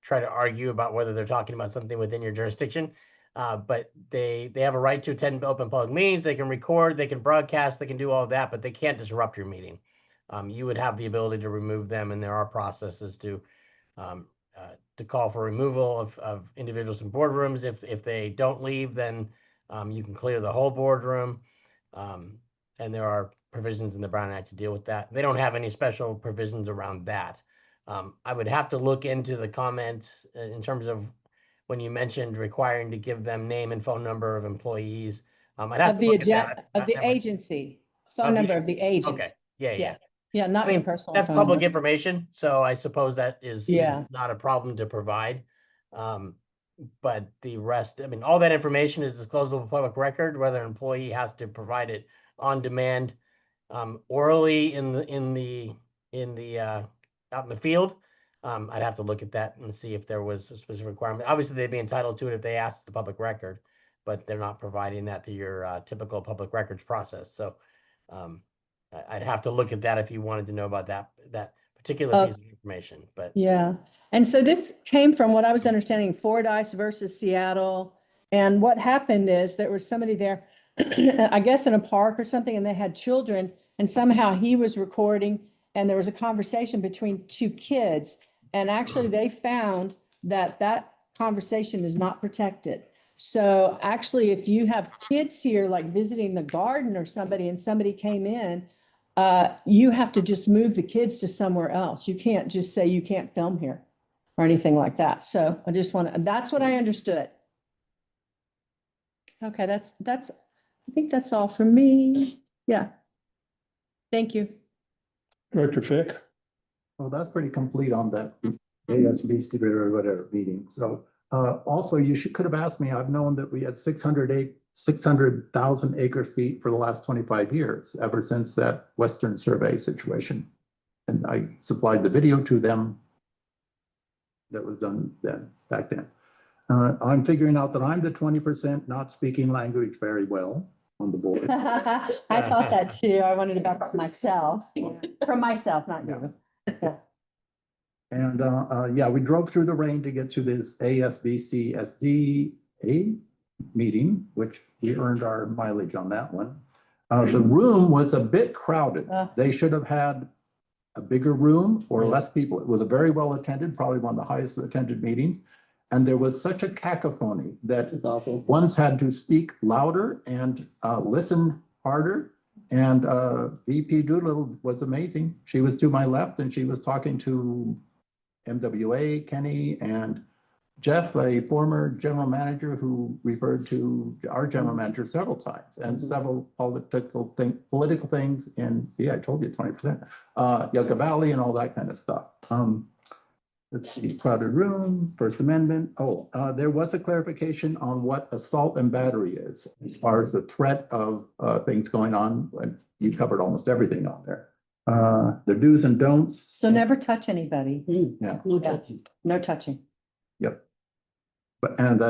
try to argue about whether they're talking about something within your jurisdiction. But they have a right to attend open public meetings. They can record, they can broadcast, they can do all of that, but they can't disrupt your meeting. You would have the ability to remove them, and there are processes to call for removal of individuals from boardrooms. If they don't leave, then you can clear the whole boardroom. And there are provisions in the Brown Act to deal with that. They don't have any special provisions around that. I would have to look into the comments in terms of when you mentioned requiring to give them name and phone number of employees. I'd have Of to the look at that. agenda, of the agency, phone Of the- number of the Okay, agency. yeah. Yeah. Yeah, I not your mean, personal that's phone public number. information, so I suppose that is Yeah. not a problem to provide. But the rest, I mean, all that information is disclosable public record, whether an employee has to provide it on demand, orally in the out in the field. I'd have to look at that and see if there was a specific requirement. Obviously, they'd be entitled to it if they asked the public record, but they're not providing that through your typical public records process. So I'd have to look at that if you wanted to know about that particular piece of information. But Yeah, and so this came from what I was understanding, Fordyce versus Seattle. And what happened is there was somebody there, I guess in a park or something, and they had children, and somehow he was recording, and there was a conversation between two kids. And actually they found that that conversation is not protected. So actually, if you have kids here, like visiting the garden or somebody, and somebody came in, you have to just move the kids to somewhere else. You can't just say you can't film here or anything like that. So I just want to, that's what I understood. Okay, I think that's all for me. Yeah. Thank you. Director Fick? Well, that's pretty complete on that ASBC or whatever meeting. So also could have asked me, I've known that we had 600,000 acre feet for the last 25 years, ever since that Western survey situation. And I supplied the video to them that was done back then. I'm figuring out that I'm the 20% not speaking language very well on the board. I thought that too. I wanted to back up myself, for myself, not you. And yeah, we drove through the rain to get to this ASBC SDA meeting, which we earned our mileage on that one. The room was a bit crowded. They should have had a bigger room or less people. It was a very well attended, probably one of the highest attended meetings. And there was such a cacophony that ones had to speak louder and listen harder. And VP Doolittle was amazing. She was to my left and she was talking to MWA, Kenny, and Jeff, a former general manager who referred to our general manager several times, and several political things in, see, I told you 20%, Yucca Valley and all that kind of stuff. Let's see, crowded room, First Amendment. There was a clarification on what assault and battery is, as far as the threat of things going on. You covered almost everything on there. The do's and don'ts. So never touch anybody. Yeah. No touching. No touching. Yep. And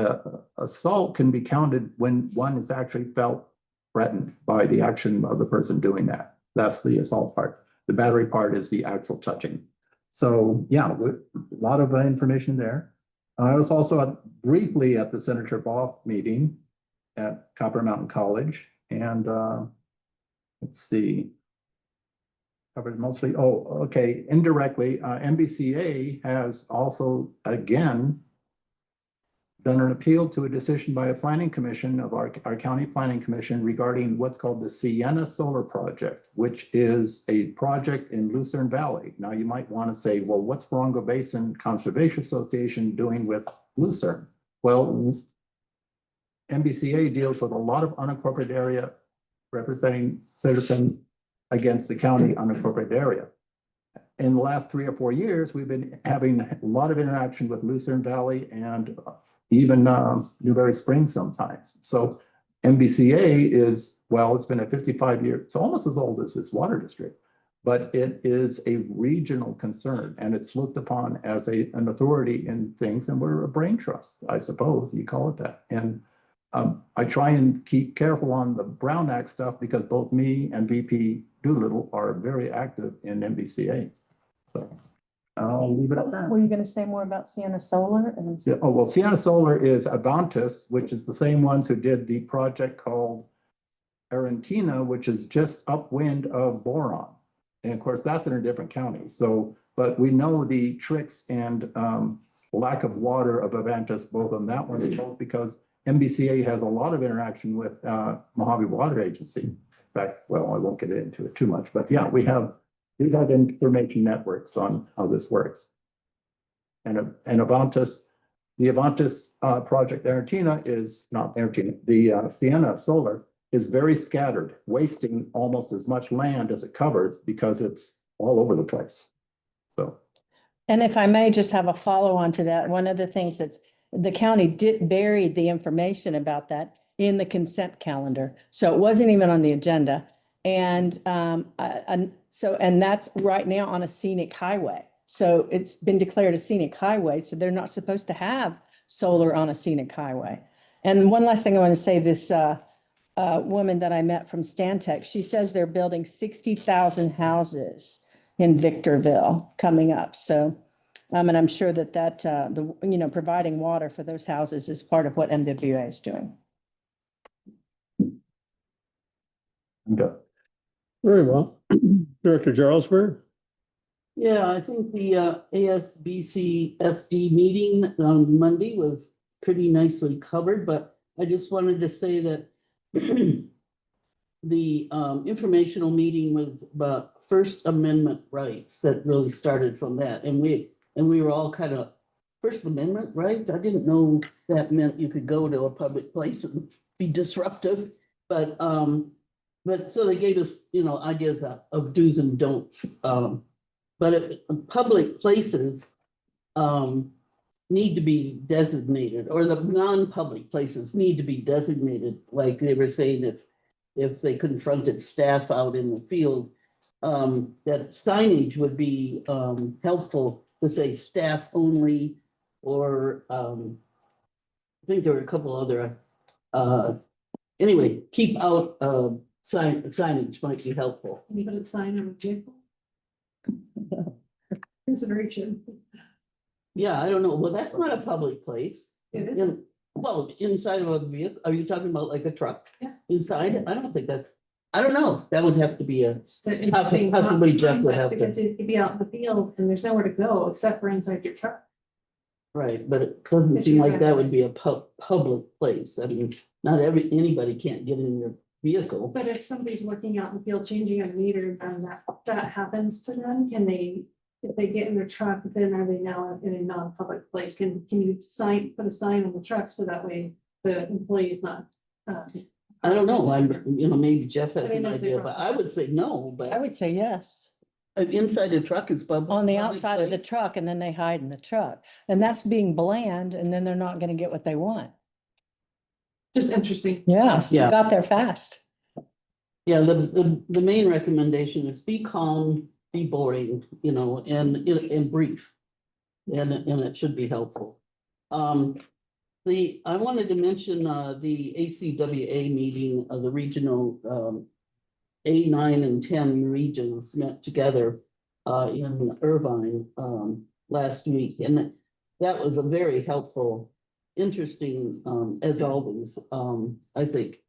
assault can be counted when one is actually felt threatened by the action of the person doing that. That's the assault part. The battery part is the actual touching. So yeah, a lot of information there. I was also briefly at the Senator Boff meeting at Copper Mountain College, and let's see, covered mostly, indirectly, MBCA has also, again, done an appeal to a decision by a planning commission of our county planning commission regarding what's called the Sienna Solar Project, which is a project in Lucerne Valley. Now you might want to say, well, what's Morongo Basin Conservation Association doing with Lucerne? Well, MBCA deals with a lot of unincorporated area representing citizen against the county unincorporated area. In the last 3 or 4 years, we've been having a lot of interaction with Lucerne Valley and even Newberry Springs sometimes. So MBCA is, well, it's been a 55-year, it's almost as old as this water district, but it is a regional concern and it's looked upon as an authority in things, and we're a brain trust, I suppose you call it that. And I try and keep careful on the Brown Act stuff because both me and VP Doolittle are very active in MBCA. So I'll leave it at that. Were you gonna say more about Sienna Solar? And Oh, well, Sienna Solar is Avantis, which is the same ones who did the project called Arantina, which is just upwind of Boron. And of course, that's in a different county. So, but we know the tricks and lack of water of Avantis, both on that one, both because MBCA has a lot of interaction with Mojave Water Agency. In fact, well, I won't get into it too much, but yeah, we have information networks on how this works. And Avantis, the Avantis project Arantina is not Arantina, the Sienna Solar is very scattered, wasting almost as much land as it covers because it's all over the place. So. And if I may just have a follow on to that, one of the things that's, the county did bury the information about that in the consent calendar. So it wasn't even on the agenda. And that's right now on a scenic highway. So it's been declared a scenic highway. So they're not supposed to have solar on a scenic highway. And one last thing I want to say, this woman that I met from Stantec, she says they're building 60,000 houses in Victorville coming up. So, and I'm sure that providing water for those houses is part of what MWA is doing. Very well. Director Jarlsberg? Yeah, I think the ASBC SD meeting on Monday was pretty nicely covered, but I just wanted to say that the informational meeting was about First Amendment rights that really started from that. And we were all kind of, First Amendment rights? I didn't know that meant you could go to a public place and be disruptive. But so they gave us, ideas of do's and don'ts. But public places need to be designated, or the non-public places need to be designated. Like they were saying, if they confronted staff out in the field, that signage would be helpful to say staff only, or I think there were a couple other, anyway, keep out signage might be helpful. Can you put a sign on a vehicle? Consideration. Yeah, I don't know. Well, that's not a public place. It is. Well, inside of a vehicle, are you talking about like a truck? Yeah. Inside? I don't think that's, I don't know. That would have to be a, It's an interesting possibly Jeff would concept, have because to, you could be out in the field and there's nowhere to go except for inside your truck. right, but it doesn't It's seem your like that driveway. would be a public place. I mean, not anybody can't get in your vehicle. But if somebody's working out in the field, changing a meter, then that happens to them, can they, if they get in their truck, then are they now in a non-public place? Can you put a sign on the truck so that way the employee is not? I don't know. Maybe Jeff has I mean, an if they idea, were- but I would say no, I but would say yes. inside the truck is public. On the public outside of the place. truck, and then they hide in the truck. And that's being bland, and then they're not gonna get what they want. Just interesting. Yeah, so you Yeah. got there fast. Yeah, the main recommendation is be calm, be boring, and brief. And it should be helpful. I wanted to mention the ACWA meeting of the regional A9 and 10 regions met together in Irvine last week, and that was a very helpful, interesting, as always. I think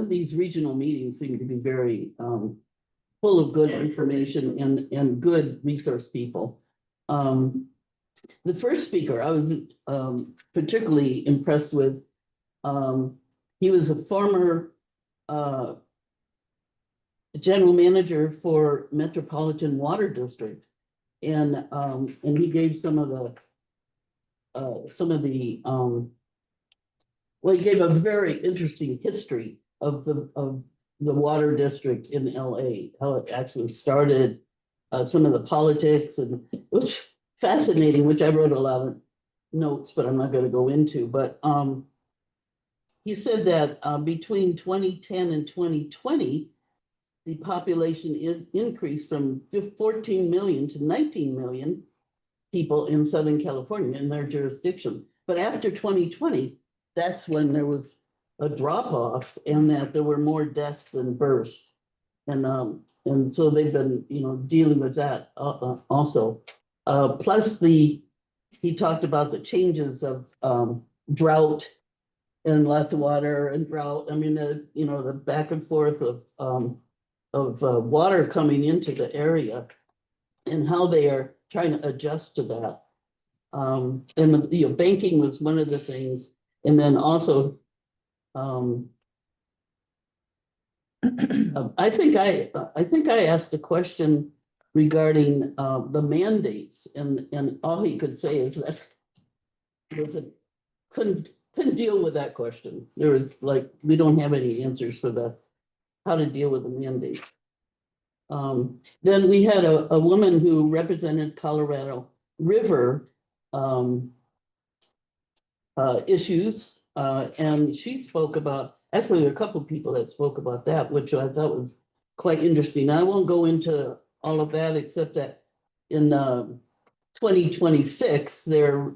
these regional meetings seem to be very full of good information and good resource people. The first speaker I was particularly impressed with. He was a former general manager for Metropolitan Water District, and he gave he gave a very interesting history of the water district in LA, how it actually started, some of the politics, and it was fascinating, which I wrote a lot of notes, but I'm not going to go into. But he said that between 2010 and 2020, the population increased from 14 million to 19 million people in Southern California in their jurisdiction. But after 2020, that's when there was a drop off and that there were more deaths than births. And so they've been, dealing with that also. Plus he talked about the changes of drought and lots of water and drought. I mean, the back and forth of water coming into the area and how they are trying to adjust to that. And banking was one of the things, and then also, I think I asked a question regarding the mandates, and all he could say is that couldn't deal with that question. There was we don't have any answers for how to deal with the mandates. Then we had a woman who represented Colorado River issues, and she spoke about, actually, there were a couple of people that spoke about that, which I thought was quite interesting. I won't go into all of that, except that in 2026, they're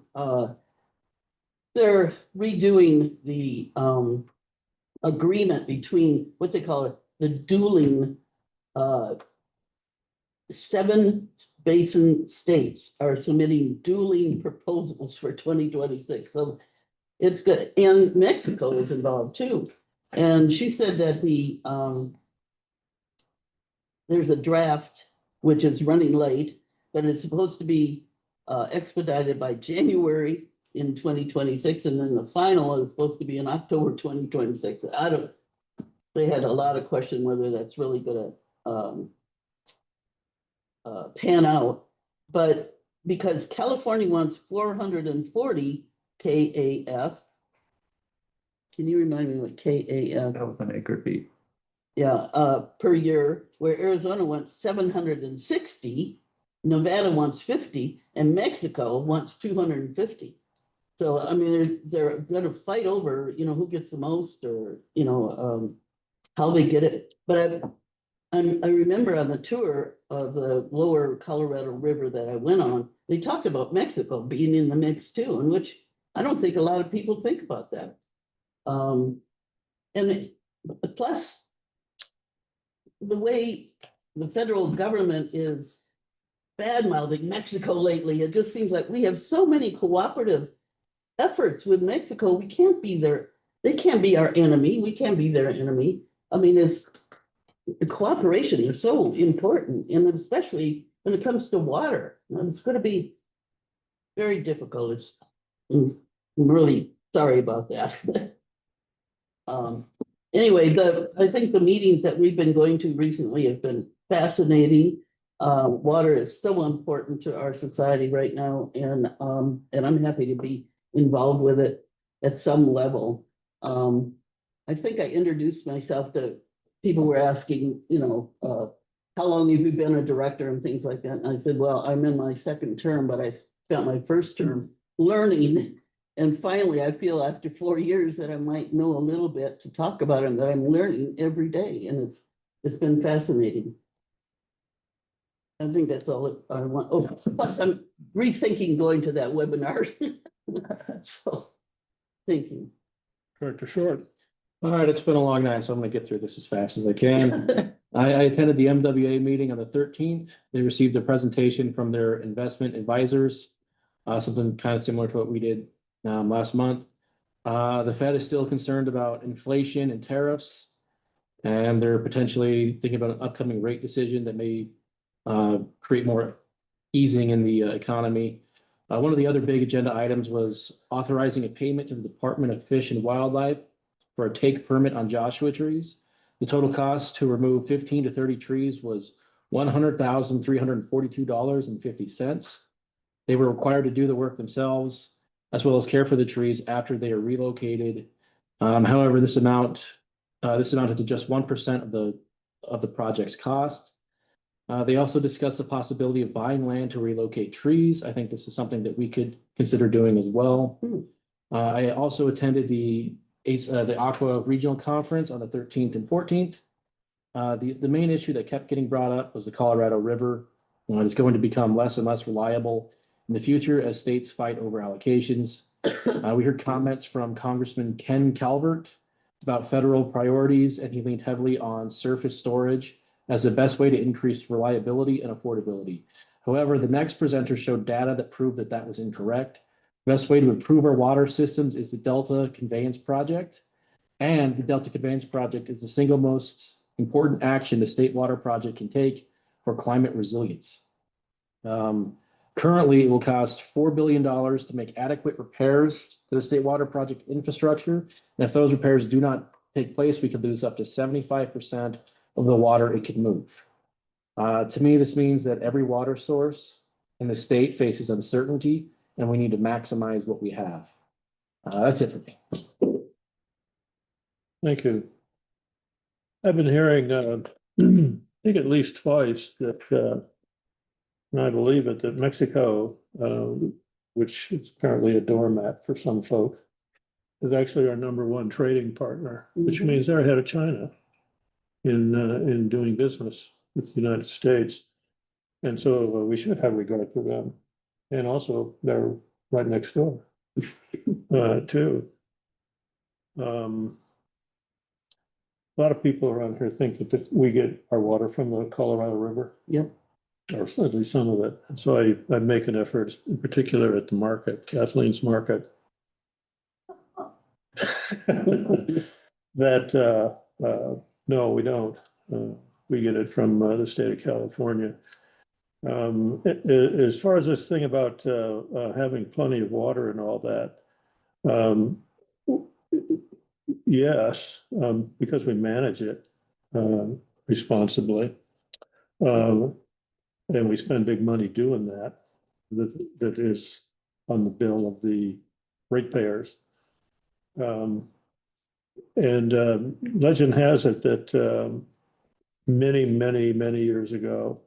redoing the agreement between what they call it, the dueling 7 basin states are submitting dueling proposals for 2026. So it's good. And Mexico is involved too. And she said that there's a draft which is running late, but it's supposed to be expedited by January in 2026. And then the final is supposed to be in October 2026. They had a lot of question whether that's really gonna pan out, but because California wants 440 KAF. Can you remind me what KAF? That was an acre feet. Yeah, per year, where Arizona wants 760, Nevada wants 50, and Mexico wants 250. So I mean, they're gonna fight over, who gets the most, or how they get it. But I remember on the tour of the lower Colorado River that I went on, they talked about Mexico being in the mix too, in which I don't think a lot of people think about that. And plus, the way the federal government is bad-mouthing Mexico lately, it just seems like we have so many cooperative efforts with Mexico. We can't be they can't be our enemy. We can't be their enemy. I mean, the cooperation is so important, and especially when it comes to water. It's going to be very difficult. I'm really sorry about that. Anyway, I think the meetings that we've been going to recently have been fascinating. Water is so important to our society right now, and I'm happy to be involved with it at some level. I think I introduced myself to people were asking, how long have you been a director and things like that. And I said, well, I'm in my 2nd term, but I spent my 1st term learning. And finally, I feel after 4 years that I might know a little bit to talk about it, and that I'm learning every day. And it's been fascinating. I think that's all I want. Oh, plus I'm rethinking going to that webinar. So, thank you. Director Short. All right, it's been a long night, so I'm gonna get through this as fast as I can. I attended the MWA meeting on the 13th. They received a presentation from their investment advisors, something kind of similar to what we did last month. The Fed is still concerned about inflation and tariffs, and they're potentially thinking about an upcoming rate decision that may create more easing in the economy. One of the other big agenda items was authorizing a payment to the Department of Fish and Wildlife for a take permit on Joshua trees. The total cost to remove 15 to 30 trees was $100,342.50. They were required to do the work themselves, as well as care for the trees after they are relocated. However, this amounted to just 1% of the project's cost. They also discussed the possibility of buying land to relocate trees. I think this is something that we could consider doing as well. I also attended the Aqua Regional Conference on the 13th and 14th. The main issue that kept getting brought up was the Colorado River. It's going to become less and less reliable in the future as states fight over allocations. We heard comments from Congressman Ken Calvert It's about federal priorities, and he leaned heavily on surface storage as the best way to increase reliability and affordability. However, the next presenter showed data that proved that that was incorrect. The best way to improve our water systems is the Delta Conveyance Project. And the Delta Conveyance Project is the single most important action the State Water Project can take for climate resilience. Currently, it will cost $4 billion to make adequate repairs to the State Water Project infrastructure. And if those repairs do not take place, we could lose up to 75% of the water it could move. To me, this means that every water source in the state faces uncertainty, and we need to maximize what we have. That's it for me. Thank you. I've been hearing, I think at least twice that, and I believe it, that Mexico, which is apparently a doormat for some folk, is actually our #1 trading partner, which means they're ahead of China in doing business with the United States. And so we should have regard for them. And also, they're right next door, too. A lot of people around here think that we get our water from the Colorado River. Yep. Or at least some of it. And so I make an effort, in particular at the market, Kathleen's market, that no, we don't. We get it from the state of California. As far as this thing about having plenty of water and all that, yes, because we manage it responsibly. And we spend big money doing that. That is on the bill of the ratepayers. And legend has it that many years ago,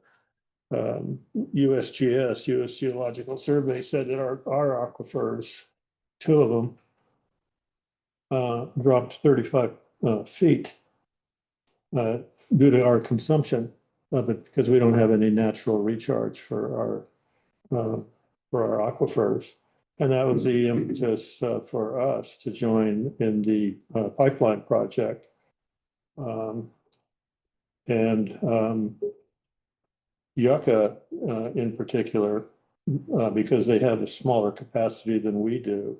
USGS, U.S. Geological Survey, said that our aquifers, 2 of them, dropped 35 feet due to our consumption of it, because we don't have any natural recharge for our aquifers. And that was the impetus for us to join in the pipeline project. Yucca in particular, because they have a smaller capacity than we do,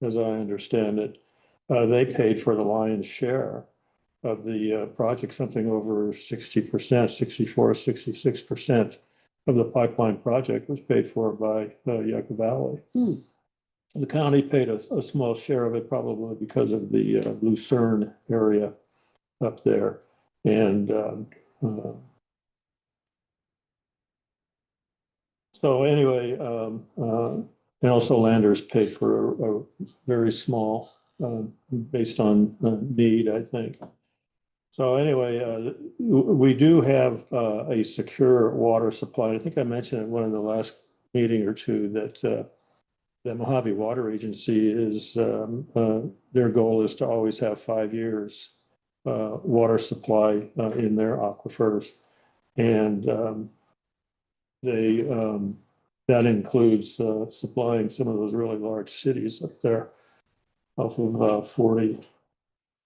as I understand it, they paid for the lion's share of the project. Something over 60%, 64, 66% of the pipeline project was paid for by Yucca Valley. The county paid a small share of it, probably because of the Lucerne area up there. And so anyway, and also Landers paid for a very small, based on need, I think. So anyway, we do have a secure water supply. I think I mentioned in one of the last meeting or two that the Mojave Water Agency is, their goal is to always have 5 years water supply in their aquifers. And that includes supplying some of those really large cities up there off of 40,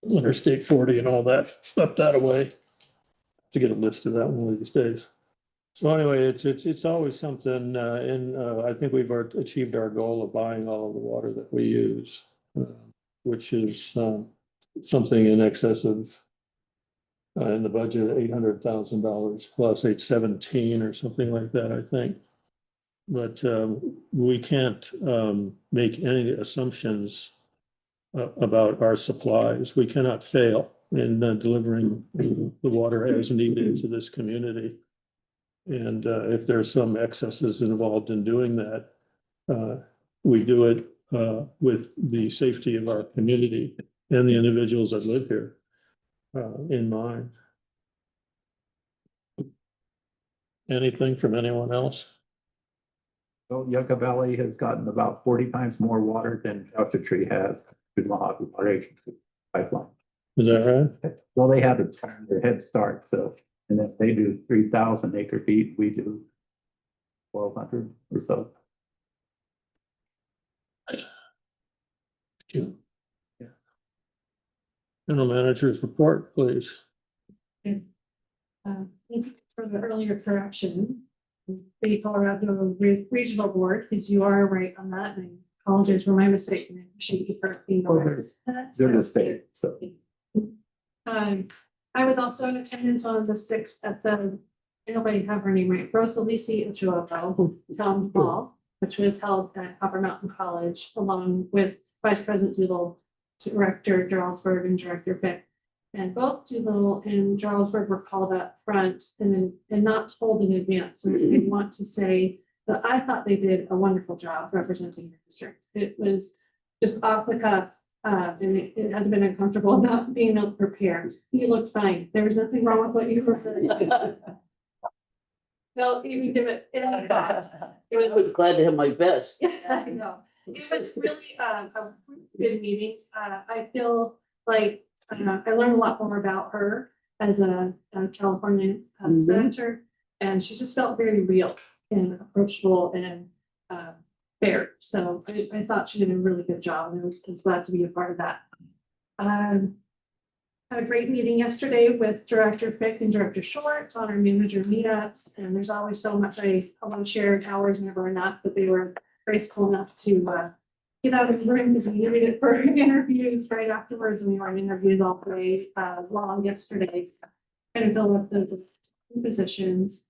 Interstate 40 and all that, up that away. To get a list of that one of these days. So anyway, it's always something, and I think we've achieved our goal of buying all of the water that we use, which is something in excess of, in the budget, $800,000 plus 817 or something like that, I think. But we can't make any assumptions about our supplies. We cannot fail in delivering the water as needed to this community. And if there's some excesses involved in doing that, we do it with the safety of our community and the individuals that live here in mind. Anything from anyone else? Well, Yucca Valley has gotten about 40 times more water than Joshua Tree has through the Mojave Water Agency pipeline. Is that right? Well, they have their head start, so, and then they do 3,000 acre feet, we do 1,200 or so. Thank you. Yeah. General Manager's report, please. Thank you for the earlier correction. The Colorado Regional Board, because you are right on that, and I apologize for my mistake, and I appreciate you correcting. They're the state, so. I was also in attendance on the 6th at the, I don't know if I have her name right, Rosalisi Ochoa Town Hall, which was held at Copper Mountain College, along with Vice President Doolittle, Director Jarlsberg, and Director Fick. And both Doolittle and Jarlsberg were called up front and not told in advance. And I want to say that I thought they did a wonderful job representing the district. It was just off the cuff, and it had been uncomfortable not being able to prepare. You looked fine. There was nothing wrong with what you were saying. No, even give it. I was glad to have my vest. Yeah, I know. It was really a good meeting. I feel like I learned a lot more about her as a California senator, and she just felt very real and approachable and fair. So I thought she did a really good job, and I was glad to be a part of that. Had a great meeting yesterday with Director Fick and Director Short on our manager meetups, and there's always so much I want to share in hours never enough, but they were graceful enough to get out of the room because we needed it for interviews right afterwards, and we were in interviews all day long yesterday. Kind of fill up the positions.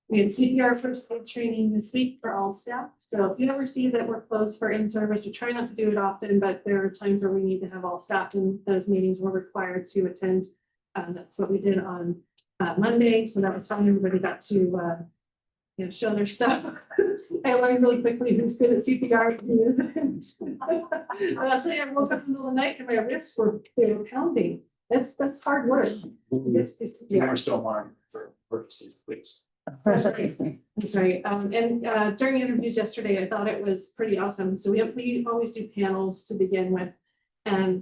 We had CPR first aid training this week for all staff. So if you ever see that we're closed for in-service, we try not to do it often, but there are times where we need to have all staff, and those meetings we're required to attend. That's what we did on Monday. So that was fun. Everybody got to show their stuff. I learned really quickly who's good at CPR and who isn't. I'll tell you, I woke up in the middle of the night and my wrists were pounding. That's hard work. You are still on for purposes, please. That's right. And during interviews yesterday, I thought it was pretty awesome. So we always do panels to begin with, and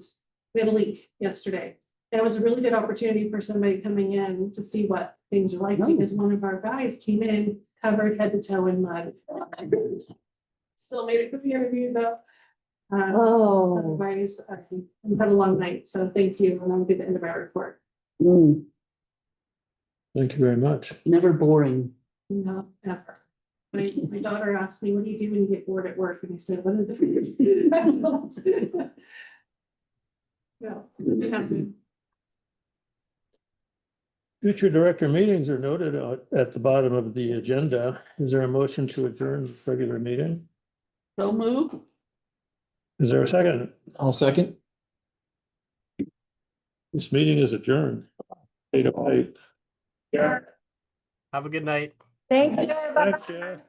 we had a leak yesterday. And it was a really good opportunity for somebody coming in to see what things are like, because one of our guys came in covered head to toe in mud. Still made it through the interview though. Otherwise, we had a long night. So thank you, and I'll be the end of our report. Thank you very much. Never boring. No, never. My daughter asked me, what do you do when you get bored at work? And I said, what is it? I don't. No, it happened. Future director meetings are noted at the bottom of the agenda. Is there a motion to adjourn the regular meeting? So move. Is there a second? I'll second. This meeting is adjourned. 8:08. Have a good night. Thank you. Thanks, Jeff.